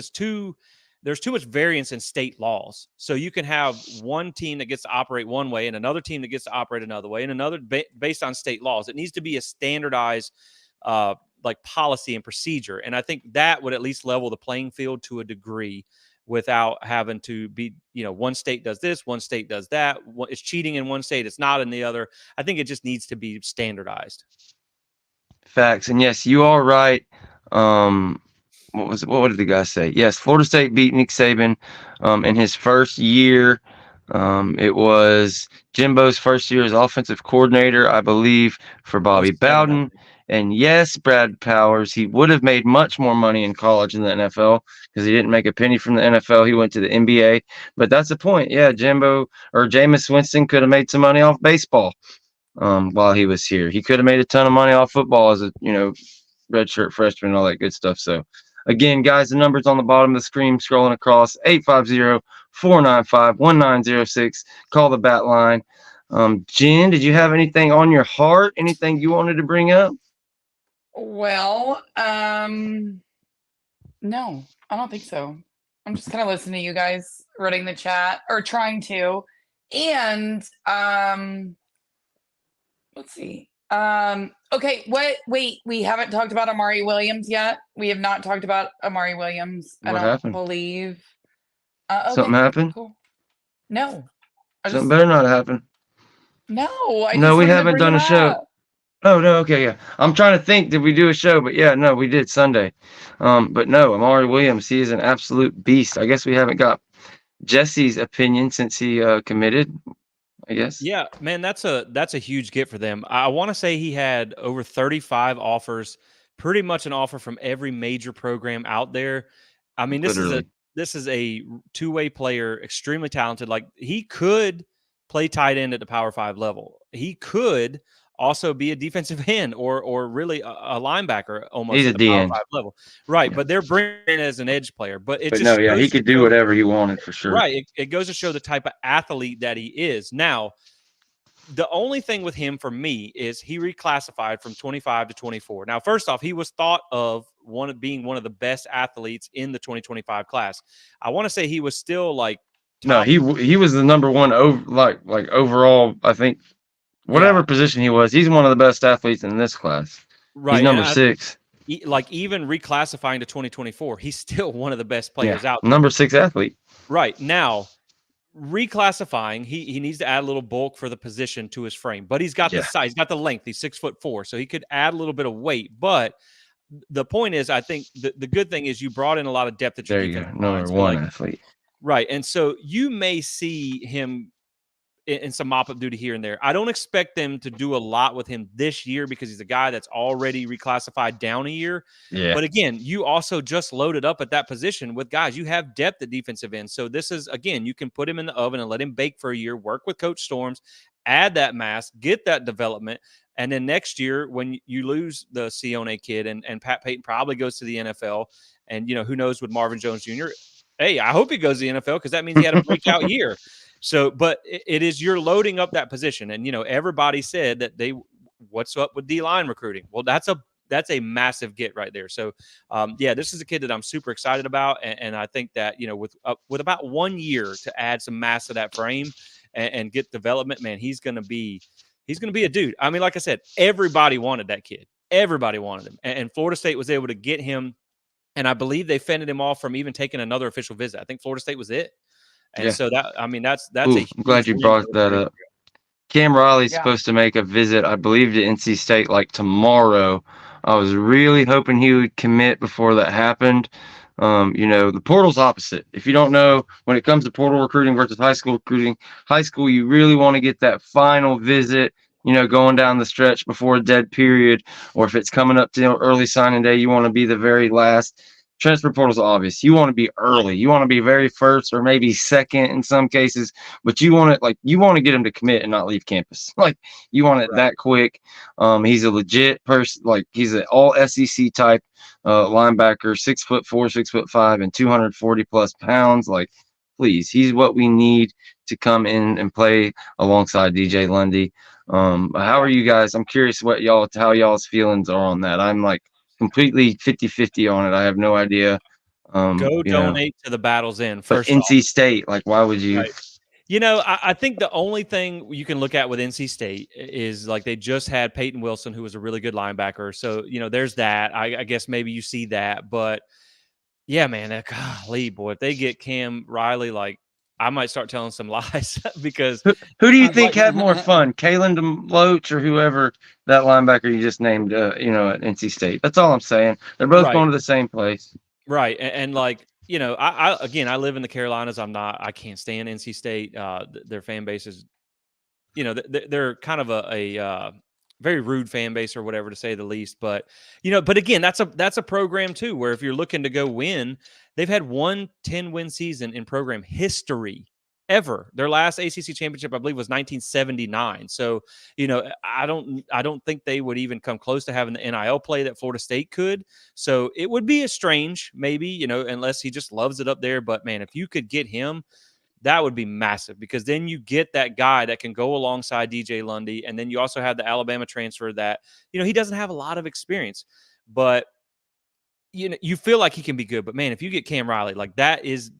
S4: there's too much variance in state laws. So you can have one team that gets to operate one way and another team that gets to operate another way, and another based on state laws. It needs to be a standardized policy and procedure. And I think that would at least level the playing field to a degree, without having to be, one state does this, one state does that. It's cheating in one state, it's not in the other. I think it just needs to be standardized.
S1: Facts. And yes, you are right. What did the guy say? Yes, Florida State beat Nick Saban in his first year. It was Jimbo's first year as offensive coordinator, I believe, for Bobby Bowden. And yes, Brad Powers, he would have made much more money in college than the NFL, because he didn't make a penny from the NFL. He went to the NBA. But that's the point. Yeah, Jimbo or Jameis Winston could have made some money off baseball while he was here. He could have made a ton of money off football as a, redshirt freshman and all that good stuff. So, again, guys, the number's on the bottom of the screen, scrolling across, 850-495-1906. Call the bat line. Jen, did you have anything on your heart? Anything you wanted to bring up?
S3: Well, no, I don't think so. I'm just kind of listening to you guys running the chat, or trying to. And let's see. Okay, wait, we haven't talked about Amari Williams yet. We have not talked about Amari Williams.
S1: What happened?
S3: Believe.
S1: Okay, something happened?
S3: Cool. No.
S1: Something better not happen.
S3: No,
S1: we haven't done a show. Oh, no, okay, yeah. I'm trying to think, did we do a show? But yeah, no, we did Sunday. But no, Amari Williams, he is an absolute beast. I guess we haven't got Jesse's opinion since he committed, I guess.
S4: Yeah, man, that's a huge get for them. I want to say he had over 35 offers, pretty much an offer from every major program out there. I mean, this is a two-way player, extremely talented. Like, he could play tight end at the Power 5 level. He could also be a defensive end or really a linebacker almost.
S1: He's
S4: at
S1: the
S4: the Power
S1: DN
S4: 5 level. Right, yeah. But they're bringing in as an edge player. But
S1: he could do whatever he wanted for sure.
S4: Right. It goes to show the type of athlete that he is. Now, the only thing with him for me is he reclassified from 25 to 24. Now, first off, he was thought of being one of the best athletes in the 2025 class. I want to say he was still top.
S1: No, he was the number one overall, I think. Whatever position he was, he's one of the best athletes in this class. Right. He's number 6.
S4: like even reclassifying to 2024, he's still one of the best players out there.
S1: Number 6 athlete.
S4: Right now, reclassifying, he needs to add a little bulk for the position to his frame, but he's got the size, he's got the length. He's 6'4", so he could add a little bit of weight. But the point is, I think the good thing is you brought in a lot of depth at your defensive line.
S1: Number 1 athlete.
S4: Right, and so you may see him in some mop-up duty here and there. I don't expect them to do a lot with him this year because he's a guy that's already reclassified down a year.
S1: Yeah.
S4: But again, you also just loaded up at that position with guys. You have depth at defensive end. So this is, again, you can put him in the oven and let him bake for a year, work with Coach Storms, add that mass, get that development. And then next year, when you lose the Sione kid and Pat Payton probably goes to the NFL, and, who knows with Marvin Jones Jr., hey, I hope he goes to the NFL because that means he had a breakout year. So, but it is, you're loading up that position. And, everybody said that what's up with D-line recruiting? Well, that's a massive get right there. So, this is a kid that I'm super excited about. And I think that, with about 1 year to add some mass to that frame and get development, man, he's going to be a dude. I mean, like I said, everybody wanted that kid. Everybody wanted him. And Florida State was able to get him. And I believe they fended him off from even taking another official visit. I think Florida State was it. And so that's
S1: I'm glad you brought that up. Cam Riley's supposed to make a visit, I believe, to NC State like tomorrow. I was really hoping he would commit before that happened. The portal's opposite. If you don't know, when it comes to portal recruiting versus high school recruiting, high school, you really want to get that final visit, going down the stretch before a dead period, or if it's coming up to early signing day, you want to be the very last. Transfer portal's obvious. You want to be early. You want to be very first or maybe second in some cases, but you want to get him to commit and not leave campus. Like, you want it that quick. He's a legit person. Like, he's an all SEC type linebacker, 6'4", 6'5", and 240 plus pounds. Like, please, he's what we need to come in and play alongside DJ Lundy. How are you guys? I'm curious how y'all's feelings are on that. I'm like completely 50-50 on it. I have no idea.
S4: Go donate to the Battle's End.
S1: First NC State, like, why would you?
S4: Right. I think the only thing you can look at with NC State is, like, they just had Peyton Wilson, who was a really good linebacker. So, there's that. I guess maybe you see that. But, yeah, man, golly, boy, if they get Cam Riley, like, I might start telling some lies because
S1: who do you think had more fun, Kalen DeLoach or whoever that linebacker you just named? At NC State. That's all I'm saying. They're both going to the same place,
S4: right? And like, I live in the Carolinas. I can't stand NC State. Their fan base is, they're kind of a very rude fan base or whatever, to say the least. But but again, that's a program too where if you're looking to go win, they've had 1 10-win season in program history ever. Their last ACC championship, I believe, was 1979. So I don't think they would even come close to having the NIL play that Florida State could. So it would be a strange, maybe, unless he just loves it up there. But man, if you could get him, that would be massive, because then you get that guy that can go alongside DJ Lundy. And then you also have the Alabama transfer that, he doesn't have a lot of experience, but you feel like he can be good. But man, if you get Cam Riley, like, that is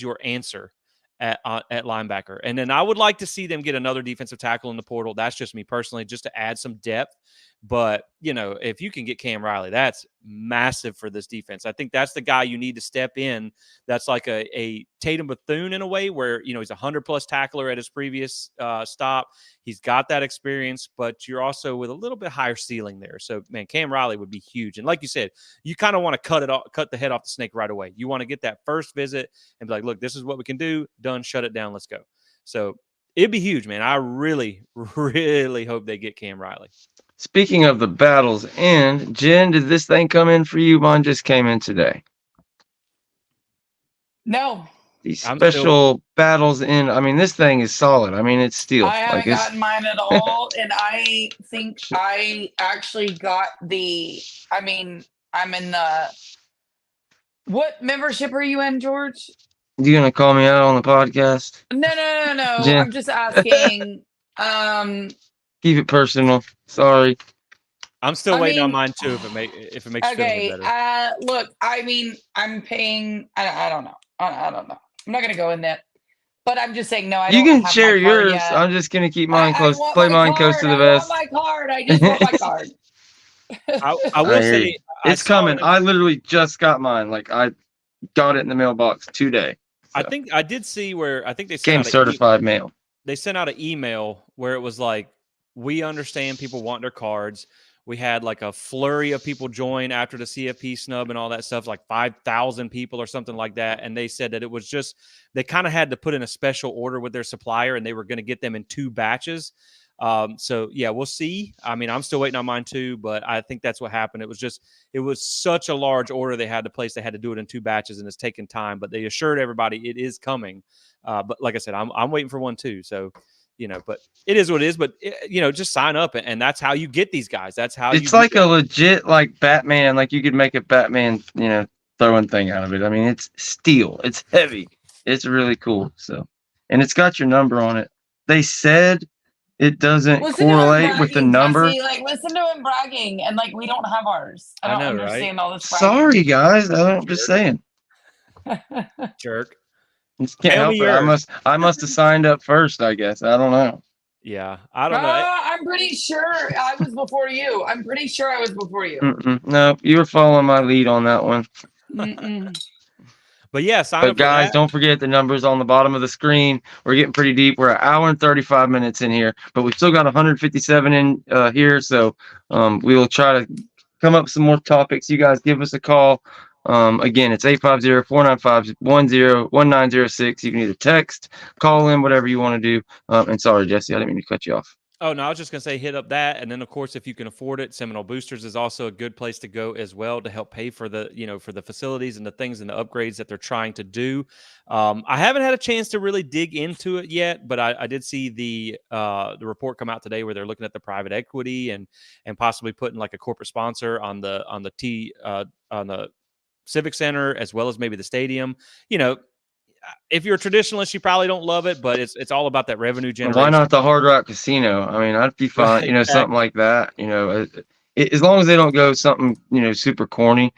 S4: your answer at linebacker. And then I would like to see them get another defensive tackle in the portal. That's just me personally, just to add some depth. But, if you can get Cam Riley, that's massive for this defense. I think that's the guy you need to step in. That's like a Tatum Bethune in a way, where, he's 100-plus tackler at his previous stop. He's got that experience, but you're also with a little bit higher ceiling there. So, man, Cam Riley would be huge. And like you said, you kind of want to cut the head off the snake right away. You want to get that first visit and be like, look, this is what we can do. Done. Shut it down. Let's go. So it'd be huge, man. I really, really hope they get Cam Riley.
S1: Speaking of the Battle's End, Jen, did this thing come in for you? Mine just came in today.
S3: No.
S1: These special Battle's End. I mean, this thing is solid. I mean, it's steel.
S3: I haven't gotten mine at all, and I think I actually got I'm in the. What membership are you in, George?
S1: You gonna call me out on the podcast?
S3: No. Jen? I'm just asking.
S1: Keep it personal. Sorry.
S4: I'm still waiting on mine too. If it makes you feel better.
S3: Look, I'm paying. I don't know. I don't know. I'm not gonna go in that. But I'm just saying, no.
S1: You can share yours. Yet. I'm just gonna keep mine close. Play mine close to the vest.
S3: I want my card. I just want my card.
S4: I will say,
S1: It's coming. I literally just got mine. Like I got it in the mailbox today. So.
S4: I think I did see where I think they
S1: sent out certified mail.
S4: They sent out an email where it was like, we understand people want their cards. We had like a flurry of people join after the CFP snub and all that stuff, like 5,000 people or something like that. And they said that it was just, they kind of had to put in a special order with their supplier and they were going to get them in 2 batches. So yeah, we'll see. I mean, I'm still waiting on mine too, but I think that's what happened. It was such a large order they had to place. They had to do it in 2 batches and it's taken time, but they assured everybody it is coming. But like I said, I'm waiting for one too. So, but it is what it is, but just sign up and that's how you get these guys. That's how
S1: it's like a legit, like Batman, like you could make a Batman, throwing thing out of it. I mean, it's steel, it's heavy. It's really cool. So, and it's got your number on it. They said it doesn't correlate with the number.
S3: Jesse, like, listen to him bragging, and like we don't have ours. I don't understand all this. Bragging.
S1: Sorry, guys. I'm just saying.
S4: Jerk.
S1: Can't help it. I must have signed up first. I guess. I don't know.
S4: Yeah, I don't know.
S3: I'm pretty sure I was before you. I'm pretty sure I was before you.
S1: No, you were following my lead on that one.
S4: But yeah, sign up.
S1: Guys, don't forget the numbers on the bottom of the screen. We're getting pretty deep. We're 1 hour and 35 minutes in here, but we've still got 157 in here. So we will try to come up with some more topics. You guys give us a call. Again, it's 850-495-1906. You can either text, call in, whatever you want to do. And sorry, Jesse, I didn't mean to cut you off.
S4: Oh, no, I was just going to say hit up that. And then, of course, if you can afford it, Seminole Boosters is also a good place to go as well to help pay for the, for the facilities and the things and the upgrades that they're trying to do. I haven't had a chance to really dig into it yet, but I did see the report come out today where they're looking at the private equity and possibly putting like a corporate sponsor on the Civic Center as well as maybe the stadium. If you're a traditionalist, you probably don't love it, but it's all about that revenue generation.
S1: Why not the Hard Rock Casino? I mean, I'd be fine, exactly. Something like that. As long as they don't go something, super corny.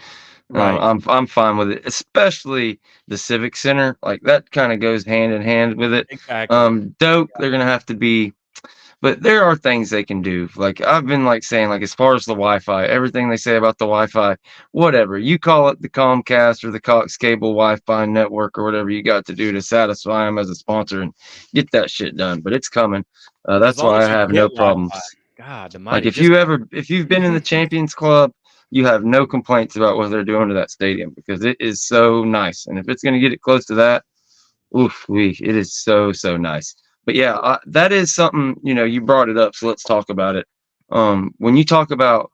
S1: Right. I'm fine with it, especially the Civic Center. Like that kind of goes hand in hand with it.
S4: Exactly.
S1: Dope. They're gonna have to be. But there are things they can do. Like I've been saying, as far as the Wi-Fi, everything they say about the Wi-Fi, whatever. You call it the Comcast or the Cox Cable Wi-Fi network or whatever you got to do to satisfy them as a sponsor and get that shit done. But it's coming. That's why I have no problems.
S4: God,
S1: if you've been in the Champions Club, you have no complaints about what they're doing to that stadium because it is so nice. And if it's going to get it close to that, it is so nice. But yeah, that is something, you brought it up, so let's talk about it. When you talk about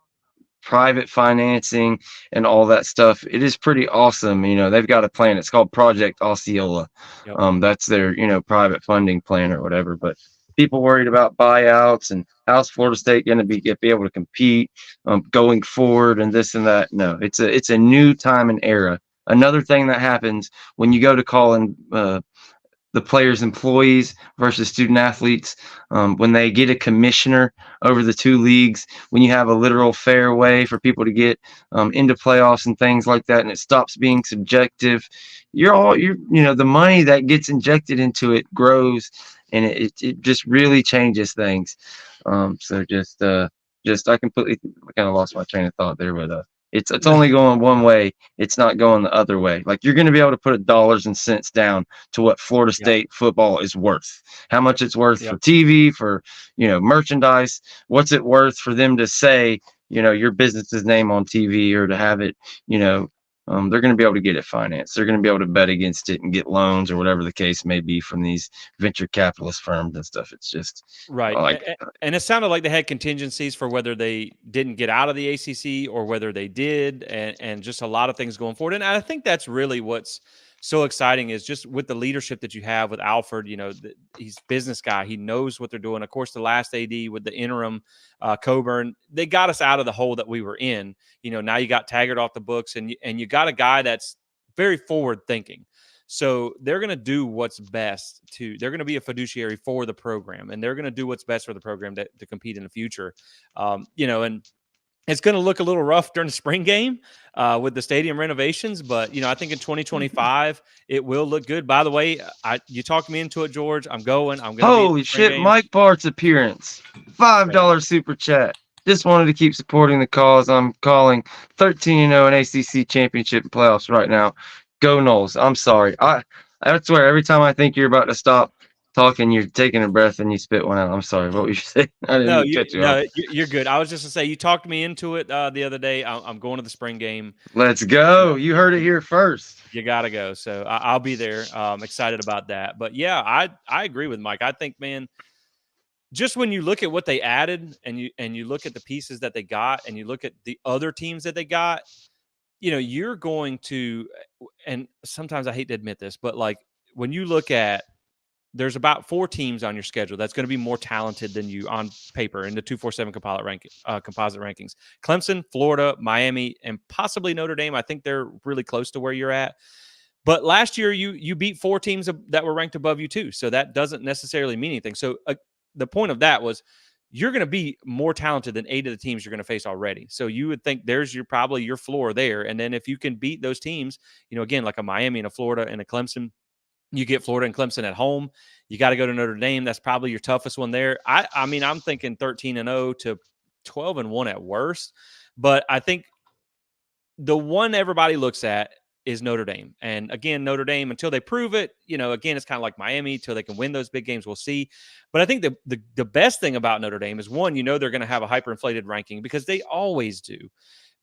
S1: private financing and all that stuff, it is pretty awesome. They've got a plan. It's called Project Osceola. Yep. That's their, private funding plan or whatever. But people worried about buyouts and how's Florida State going to be able to compete going forward and this and that. No, it's a new time and era. Another thing that happens when you go to call in the players' employees versus student athletes, when they get a commissioner over the 2 leagues, when you have a literal fair way for people to get into playoffs and things like that, and it stops being subjective, the money that gets injected into it grows, and it just really changes things. So I completely kind of lost my train of thought there, but it's only going one way. It's not going the other way. Like you're going to be able to put dollars and cents down to what Florida State football is worth, how much it's worth for TV, for, merchandise. What's it worth for them to say, your business's name on TV or to have it, they're going to be able to get it financed. They're going to be able to bet against it and get loans or whatever the case may be from these venture capitalist firms and stuff. It's just
S4: right. And it sounded like they had contingencies for whether they didn't get out of the ACC or whether they did, and just a lot of things going forward. And I think that's really what's so exciting is just with the leadership that you have with Alfred. He's a business guy. He knows what they're doing. Of course, the last AD with the interim Coger, they got us out of the hole that we were in. Now you got Taggart off the books, and you got a guy that's very forward thinking. So they're going to do what's best they're going to be a fiduciary for the program, and they're going to do what's best for the program to compete in the future. And it's going to look a little rough during the spring game with the stadium renovations, but I think in 2025 it will look good. By the way, you talked me into it, George. I'm going.
S1: Holy shit! Mike Bart's appearance, $5 super chat. Just wanted to keep supporting the cause. I'm calling 13-0 in ACC championship playoffs right now. Go Noles. I'm sorry. I swear every time I think you're about to stop talking, you're taking a breath and you spit one out. I'm sorry. What were you saying? I didn't mean to cut you off.
S4: You're good. I was just to say, you talked me into it the other day. I'm going to the spring game.
S1: Let's go. You heard it here first.
S4: You got to go. So I'll be there. Excited about that. But yeah, I agree with Mike. I think, man, just when you look at what they added and you look at the pieces that they got and you look at the other teams that they got, you're going to, and sometimes I hate to admit this, but like when you look at, there's about 4 teams on your schedule that's going to be more talented than you on paper in the 247 composite rankings. Clemson, Florida, Miami, and possibly Notre Dame. I think they're really close to where you're at. But last year, you beat 4 teams that were ranked above you too. So that doesn't necessarily mean anything. So the point of that was you're going to be more talented than 8 of the teams you're going to face already. So you would think there's probably your floor there. And then if you can beat those teams, again, like a Miami and a Florida and a Clemson, you get Florida and Clemson at home. You got to go to Notre Dame. That's probably your toughest one there. I mean, I'm thinking 13-0 to 12-1 at worst. But I think the one everybody looks at is Notre Dame. And again, Notre Dame, until they prove it, again, it's kind of like Miami, until they can win those big games, we'll see. But I think the best thing about Notre Dame is, one, they're going to have a hyperinflated ranking because they always do,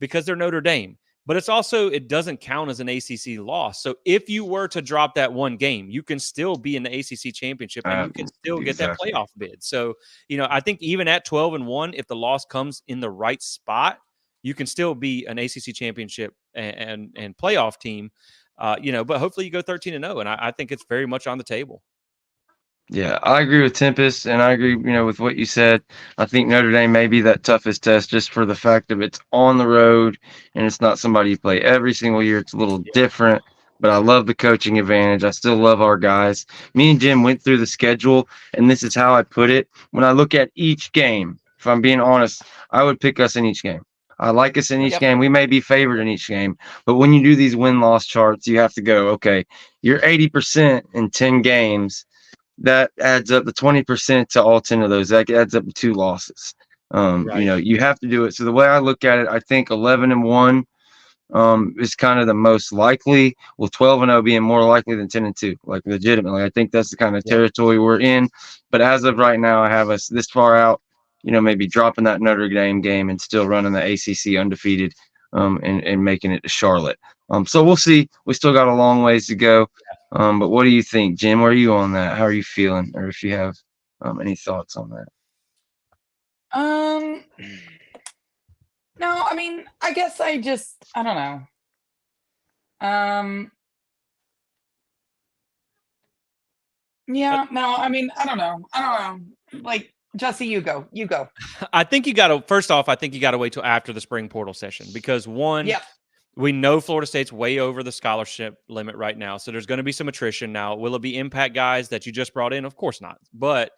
S4: because they're Notre Dame. But it's also, it doesn't count as an ACC loss. So if you were to drop that one game, you can still be in the ACC championship and you can still get that playoff bid. So, I think even at 12-1, if the loss comes in the right spot, you can still be an ACC championship and playoff team, but hopefully you go 13-0. And I think it's very much on the table.
S1: Yeah, I agree with Tempest, and I agree, with what you said. I think Notre Dame may be that toughest test just for the fact of it's on the road and it's not somebody you play every single year. It's a little different, but I love the coaching advantage. I still love our guys. Me and Jim went through the schedule, and this is how I put it. When I look at each game, if I'm being honest, I would pick us in each game. I like us in each game. We may be favored in each game, but when you do these win-loss charts, you have to go, okay, you're 80% in 10 games. That adds up to 20% to all 10 of those. That adds up to 2 losses. Right. You have to do it. So the way I look at it, I think 11-1 is kind of the most likely, with 12-0 being more likely than 10-2, like legitimately. I think that's the kind of territory we're in. But as of right now, I have us this far out, maybe dropping that Notre Dame game and still running the ACC undefeated and making it to Charlotte. So we'll see. We still got a long ways to go. But what do you think, Jim? Where are you on that? How are you feeling? Or if you have any thoughts on that?
S3: No, I mean, I guess I don't know. Yeah, no, I mean, I don't know. Like, Jesse, you go.
S4: I think you got to, first off, I think you got to wait till after the spring portal session because we know Florida State's way over the scholarship limit right now. So there's going to be some attrition now. Will it be impact guys that you just brought in? Of course not. But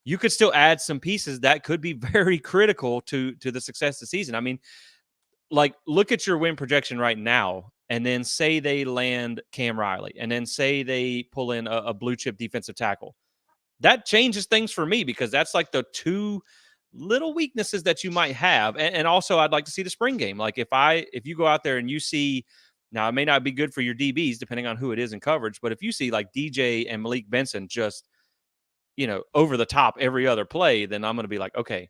S4: you could still add some pieces that could be very critical to the success of the season. I mean, like, look at your win projection right now, and then say they land Cam Riley, and then say they pull in a blue chip defensive tackle. That changes things for me because that's like the 2 little weaknesses that you might have. And also I'd like to see the spring game. Like if you go out there and you see, now it may not be good for your DBs depending on who it is in coverage, but if you see like DJ and Malik Benson just, over the top every other play, then I'm going to be like, okay,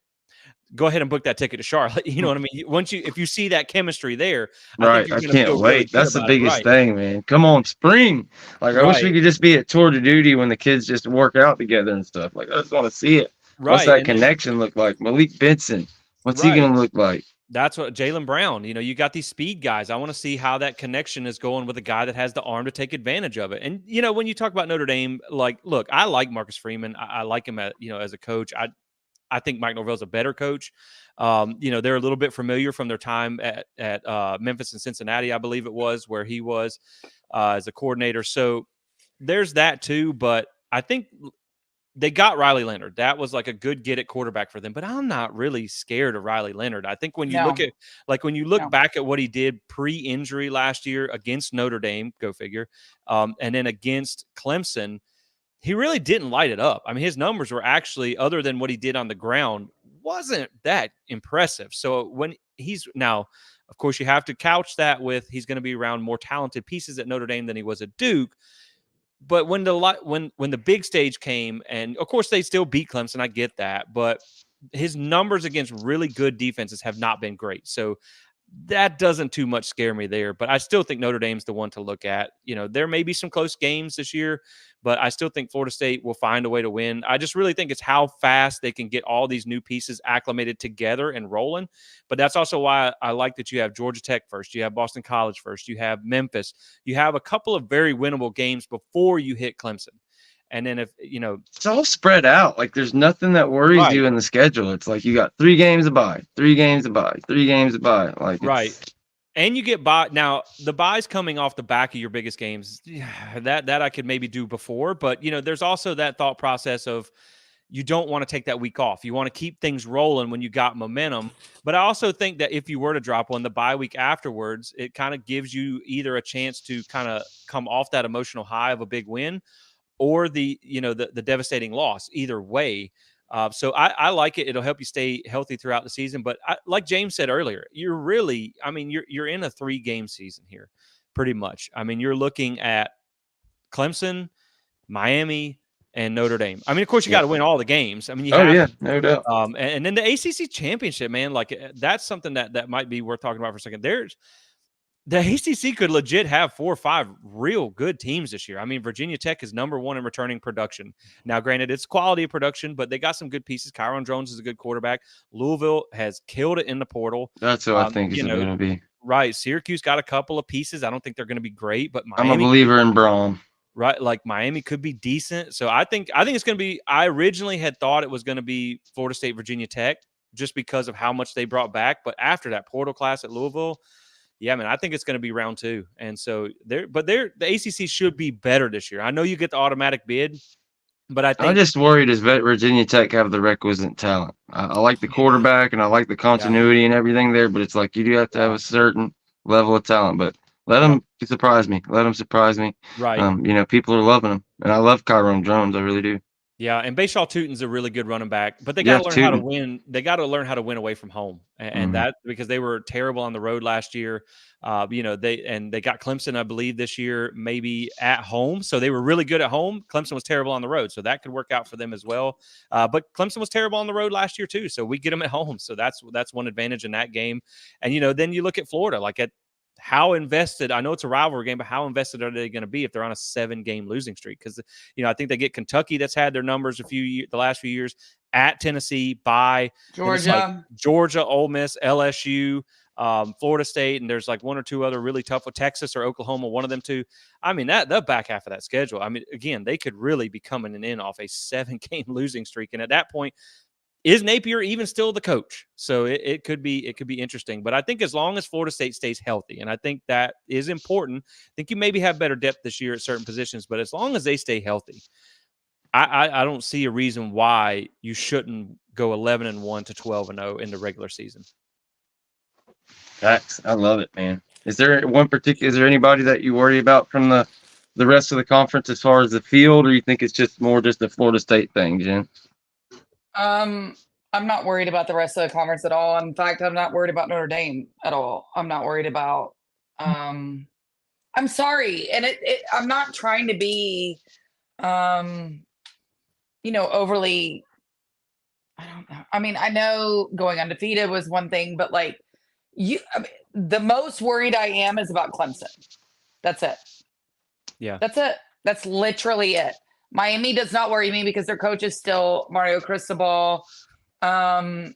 S4: go ahead and book that ticket to Charlotte. You know what I mean? If you see that chemistry there,
S1: right. I can't wait. That's the biggest thing, man. Come on, spring. Like, I wish we could just be at Tour de Duty when the kids just work out together and stuff. Like, I just want to see it. Right. What's that connection look like? Malik Benson, what's he going to look like?
S4: That's what Jaylen Brown, you got these speed guys. I want to see how that connection is going with a guy that has the arm to take advantage of it. And, when you talk about Notre Dame, like, look, I like Marcus Freeman. I like him as a coach. I think Mike Norvell's a better coach. They're a little bit familiar from their time at Memphis and Cincinnati, I believe it was, where he was as a coordinator. So there's that too. But I think they got Riley Leonard. That was like a good get at quarterback for them. But I'm not really scared of Riley Leonard. I think when you look back at what he did pre-injury last year against Notre Dame, go figure, and then against Clemson, he really didn't light it up. I mean, his numbers were actually, other than what he did on the ground, wasn't that impressive. So when he's now, of course, you have to couch that with he's going to be around more talented pieces at Notre Dame than he was at Duke. But when the big stage came, and of course they still beat Clemson, I get that, but his numbers against really good defenses have not been great. So that doesn't too much scare me there, but I still think Notre Dame's the one to look at. There may be some close games this year, but I still think Florida State will find a way to win. I just really think it's how fast they can get all these new pieces acclimated together and rolling. But that's also why I like that you have Georgia Tech first, you have Boston College first, you have Memphis, you have a couple of very winnable games before you hit Clemson. And then
S1: it's all spread out. Like there's nothing that worries you in the schedule. It's like you got 3 games to buy, 3 games to buy, 3 games to buy. Like
S4: right. And you get by now. The buys coming off the back of your biggest games, that I could maybe do before. But there's also that thought process of you don't want to take that week off. You want to keep things rolling when you got momentum. But I also think that if you were to drop one, the bye week afterwards, it kind of gives you either a chance to kind of come off that emotional high of a big win, or the devastating loss. Either way, so I like it. It'll help you stay healthy throughout the season. But like James said earlier, you're really, you're in a 3-game season here, pretty much. You're looking at Clemson, Miami, and Notre Dame. Of course, you got to win all the games.
S1: No doubt.
S4: And then the ACC championship, man, like that's something that might be worth talking about for a second. The ACC could legit have 4 or 5 real good teams this year. Virginia Tech is number 1 in returning production. Now, granted, it's quality of production, but they got some good pieces. Kyron Jones is a good quarterback. Louisville has killed it in the portal.
S1: That's who I think is going to be.
S4: Right. Syracuse got a couple of pieces. I don't think they're going to be great, but Miami,
S1: I'm a believer in Braun.
S4: Right. Like Miami could be decent. So I think it's going to be, I originally had thought it was going to be Florida State, Virginia Tech, just because of how much they brought back. But after that portal class at Louisville, yeah, man, I think it's going to be round 2. And so the ACC should be better this year. I know you get the automatic bid, but I'm
S1: just worried as Virginia Tech have the requisite talent. I like the quarterback and I like the continuity and everything there, but it's like you do have to have a certain level of talent. But let them surprise me. Let them surprise me.
S4: Right.
S1: People are loving them, and I love Kyron Jones. I really do.
S4: Yeah, and Bashaw Tutin's a really good running back, but they got to learn how to win. They got to learn how to win away from home, and that because they were terrible on the road last year. They got Clemson, I believe, this year, maybe at home. So they were really good at home. Clemson was terrible on the road, so that could work out for them as well. But Clemson was terrible on the road last year too, so we get them at home. So that's one advantage in that game. And then you look at Florida, like at how invested, I know it's a rivalry game, but how invested are they going to be if they're on a 7-game losing streak? Because, I think they get Kentucky, that's had their numbers the last few years, at Tennessee, by Georgia, Ole Miss, LSU, Florida State, and there's like 1 or 2 other really tough with Texas or Oklahoma, one of them too. That the back half of that schedule, again, they could really be coming in off a 7-game losing streak. And at that point, is Napier even still the coach? So it could be interesting. But I think as long as Florida State stays healthy, and I think that is important, I think you maybe have better depth this year at certain positions, but as long as they stay healthy, I don't see a reason why you shouldn't go 11-1 to 12-0 in the regular season.
S1: Facts. I love it, man. Is there anybody that you worry about from the rest of the conference as far as the field, or you think it's just more just a Florida State thing, Jen?
S3: I'm not worried about the rest of the conference at all. In fact, I'm not worried about Notre Dame at all. I'm not worried about. I'm sorry, and I'm not trying to be, overly. I don't know. I know going undefeated was one thing, but like the most worried I am is about Clemson. That's it.
S4: Yeah,
S3: that's it. That's literally it. Miami does not worry me because their coach is still Mario Cristobal. Notre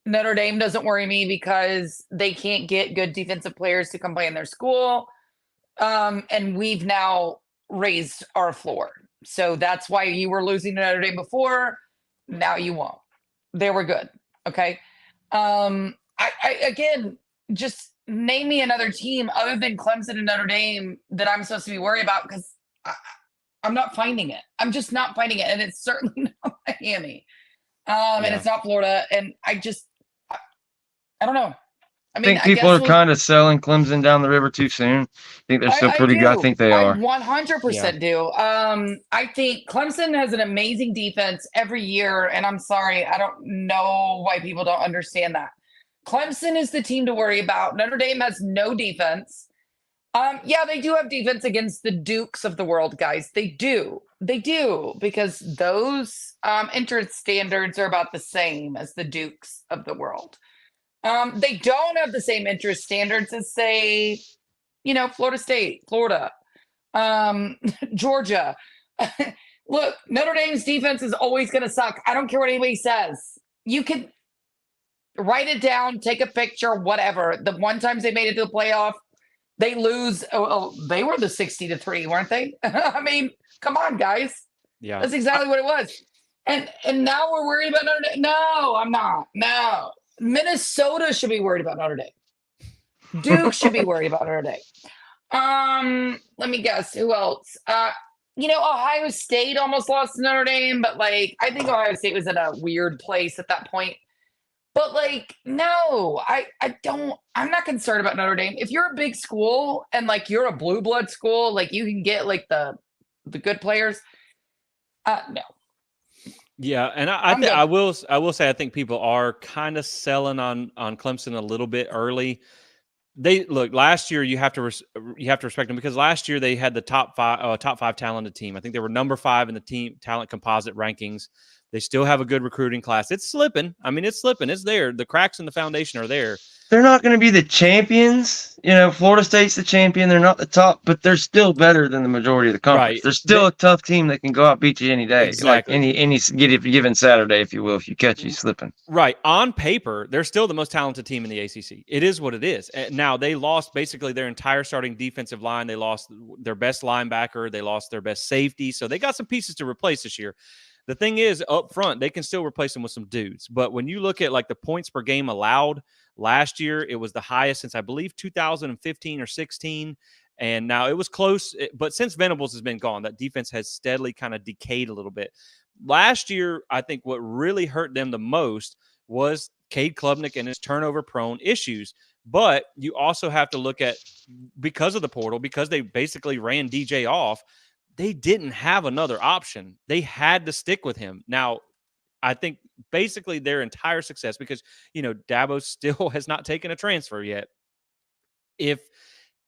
S3: Dame doesn't worry me because they can't get good defensive players to come play in their school. And we've now raised our floor. So that's why you were losing to Notre Dame before. Now you won't. They were good. Okay. I again, just name me another team other than Clemson and Notre Dame that I'm supposed to be worried about, because I'm not finding it. I'm just not finding it. And it's certainly not Miami. And it's not Florida. And I don't know. I mean,
S1: think people are kind of selling Clemson down the river too soon. I think they're still pretty good. I think they are.
S3: I 100% do. I think Clemson has an amazing defense every year, and I'm sorry, I don't know why people don't understand that. Clemson is the team to worry about. Notre Dame has no defense. Yeah, they do have defense against the Dukes of the world, guys. They do, because those entrance standards are about the same as the Dukes of the world. They don't have the same interest standards as, say, Florida State, Florida, Georgia. Look, Notre Dame's defense is always going to suck. I don't care what anybody says. You can write it down, take a picture, whatever. The one times they made it to the playoff, they lose. They were the 60-3, weren't they? I mean, come on, guys.
S4: Yeah,
S3: that's exactly what it was. And now we're worried about Notre Dame. No, I'm not. No. Minnesota should be worried about Notre Dame. Duke should be worried about Notre Dame. Let me guess. Who else? Ohio State almost lost to Notre Dame, but I think Ohio State was in a weird place at that point. But no, I'm not concerned about Notre Dame. If you're a big school and you're a blue blood school, you can get the good players. No.
S4: Yeah, and I will say I think people are kind of selling on Clemson a little bit early. They look last year. You have to respect them because last year they had the top five talented team. I think they were number 5 in the team talent composite rankings. They still have a good recruiting class. It's slipping. I mean, it's slipping. It's there. The cracks in the foundation are there.
S1: They're not going to be the champions. Florida State's the champion. They're not the top, but they're still better than the majority of the conference. Right. They're still a tough team that can go out and beat you any day.
S4: Exactly.
S1: Any given Saturday, if you will, if you catch you slipping.
S4: Right. On paper, they're still the most talented team in the ACC. It is what it is. Now, they lost basically their entire starting defensive line. They lost their best linebacker. They lost their best safety. So they got some pieces to replace this year. The thing is, up front, they can still replace them with some dudes. But when you look at the points per game allowed last year, it was the highest since I believe 2015 or 16. And now it was close. But since Venables has been gone, that defense has steadily kind of decayed a little bit. Last year, I think what really hurt them the most was Cade Klubnik and his turnover-prone issues. But you also have to look at, because of the portal, because they basically ran DJ off, they didn't have another option. They had to stick with him. Now, I think basically their entire success, because, Dabo still has not taken a transfer yet. If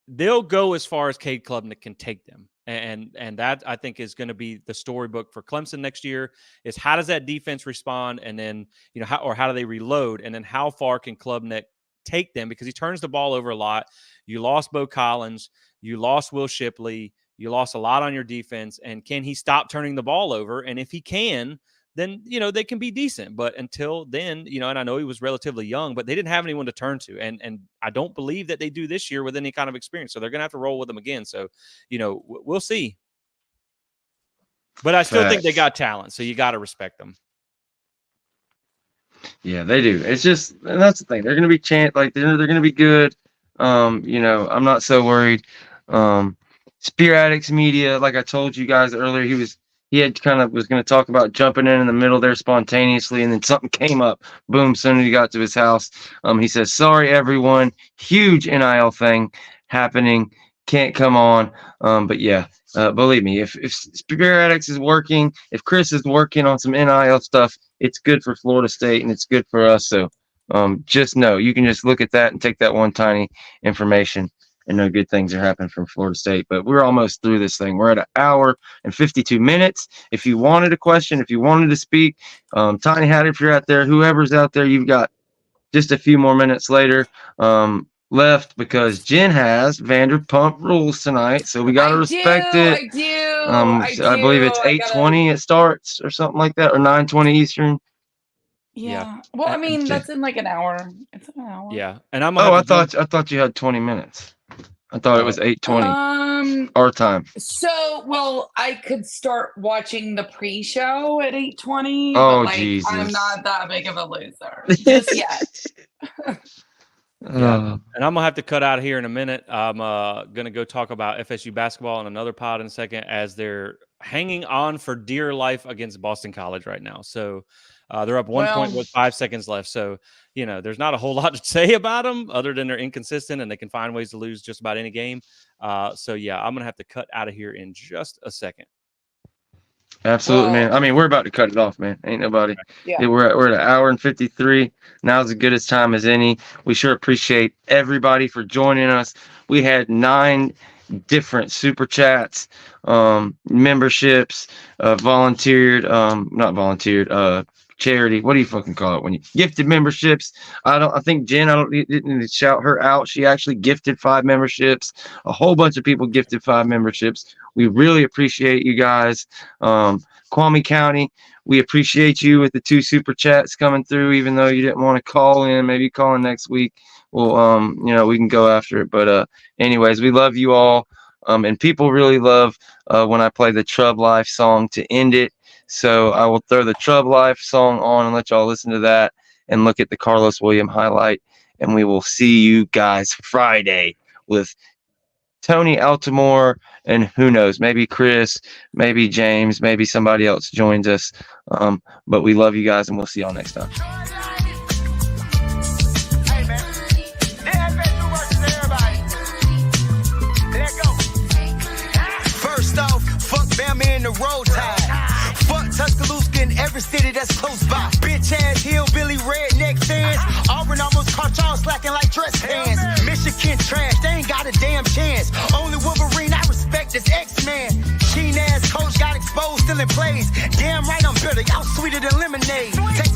S4: they'll go as far as Cade Klubnik can take them. And that, I think, is going to be the storybook for Clemson next year, is how does that defense respond? And then, how do they reload? And then how far can Klubnik take them? Because he turns the ball over a lot. You lost Bo Collins. You lost Will Shipley. You lost a lot on your defense, and can he stop turning the ball over? And if he can, then, they can be decent. But until then, and I know he was relatively young, but they didn't have anyone to turn to. And I don't believe that they do this year with any kind of experience. So they're going to have to roll with them again. So, we'll see. But I still think they got talent, so you got to respect them.
S1: Yeah, they do. It's just, and that's the thing. They're going to be they're going to be good. I'm not so worried. Spear Addicts Media, like I told you guys earlier, he was going to talk about jumping in the middle there spontaneously, and then something came up. Boom! Soon as he got to his house, he says, "Sorry, everyone. Huge NIL thing happening. Can't come on." But yeah, believe me, if Spear Addicts is working, if Chris is working on some NIL stuff, it's good for Florida State and it's good for us. So just know, you can just look at that and take that one tiny information and know good things are happening from Florida State. But we're almost through this thing. We're at 1 hour and 52 minutes. If you wanted a question, if you wanted to speak, Tiny Hat, if you're out there, whoever's out there, you've got just a few more minutes later left, because Jen has Vanderpump Rules tonight. So we got to respect it.
S3: I do.
S1: I believe it's 8:20 it starts or something like that, or 9:20 Eastern.
S3: Yeah. Well, I mean, that's in an hour. It's an hour.
S4: Yeah. And
S1: I thought you had 20 minutes. I thought it was 8:20 our time.
S3: So, well, I could start watching the pre-show at 8:20.
S1: Oh,
S3: but,
S1: Jesus.
S3: I'm not that big of a loser just yet.
S4: Yeah. And I'm going to have to cut out here in a minute. I'm going to go talk about FSU basketball in another pod in a second, as they're hanging on for dear life against Boston College right now. So They're up 1 point with 5 seconds left. So, there's not a whole lot to say about them other than they're inconsistent and they can find ways to lose just about any game. So, yeah, I'm going to have to cut out of here in just a second.
S1: Absolutely, man. I mean, we're about to cut it off, man. Ain't nobody.
S3: Yeah.
S1: We're at an hour and 53. Now's as good as time as any. We sure appreciate everybody for joining us. We had 9 different super chats, memberships, not volunteered, charity. What do you fucking call it when you gifted memberships? I think Jen, didn't shout her out. She actually gifted 5 memberships. A whole bunch of people gifted 5 memberships. We really appreciate you guys. Kwame County, we appreciate you with the 2 super chats coming through, even though you didn't want to call in. Maybe call in next week. Well, we can go after it. But anyways, we love you all. And people really love when I play the Trub Lyfe song to end it. So I will throw the Trub Lyfe song on and let y'all listen to that and look at the Carlos William highlight. And we will see you guys Friday with Tony Altimore and who knows, maybe Chris, maybe James, maybe somebody else joins us. But we love you guys and we'll see y'all next time.
S8: First off, fuck Bama in the road tide. Fuck Tuscaloosa in every city that's close by. Bitch ass hillbilly redneck fans. Auburn almost caught y'all slacking like dress pants. Michigan trash, they ain't got a damn chance. Only Wolverine I respect is X-Man. Keen ass coach got exposed, still in plays. Damn right I'm bitter, y'all sweeter than lemonade.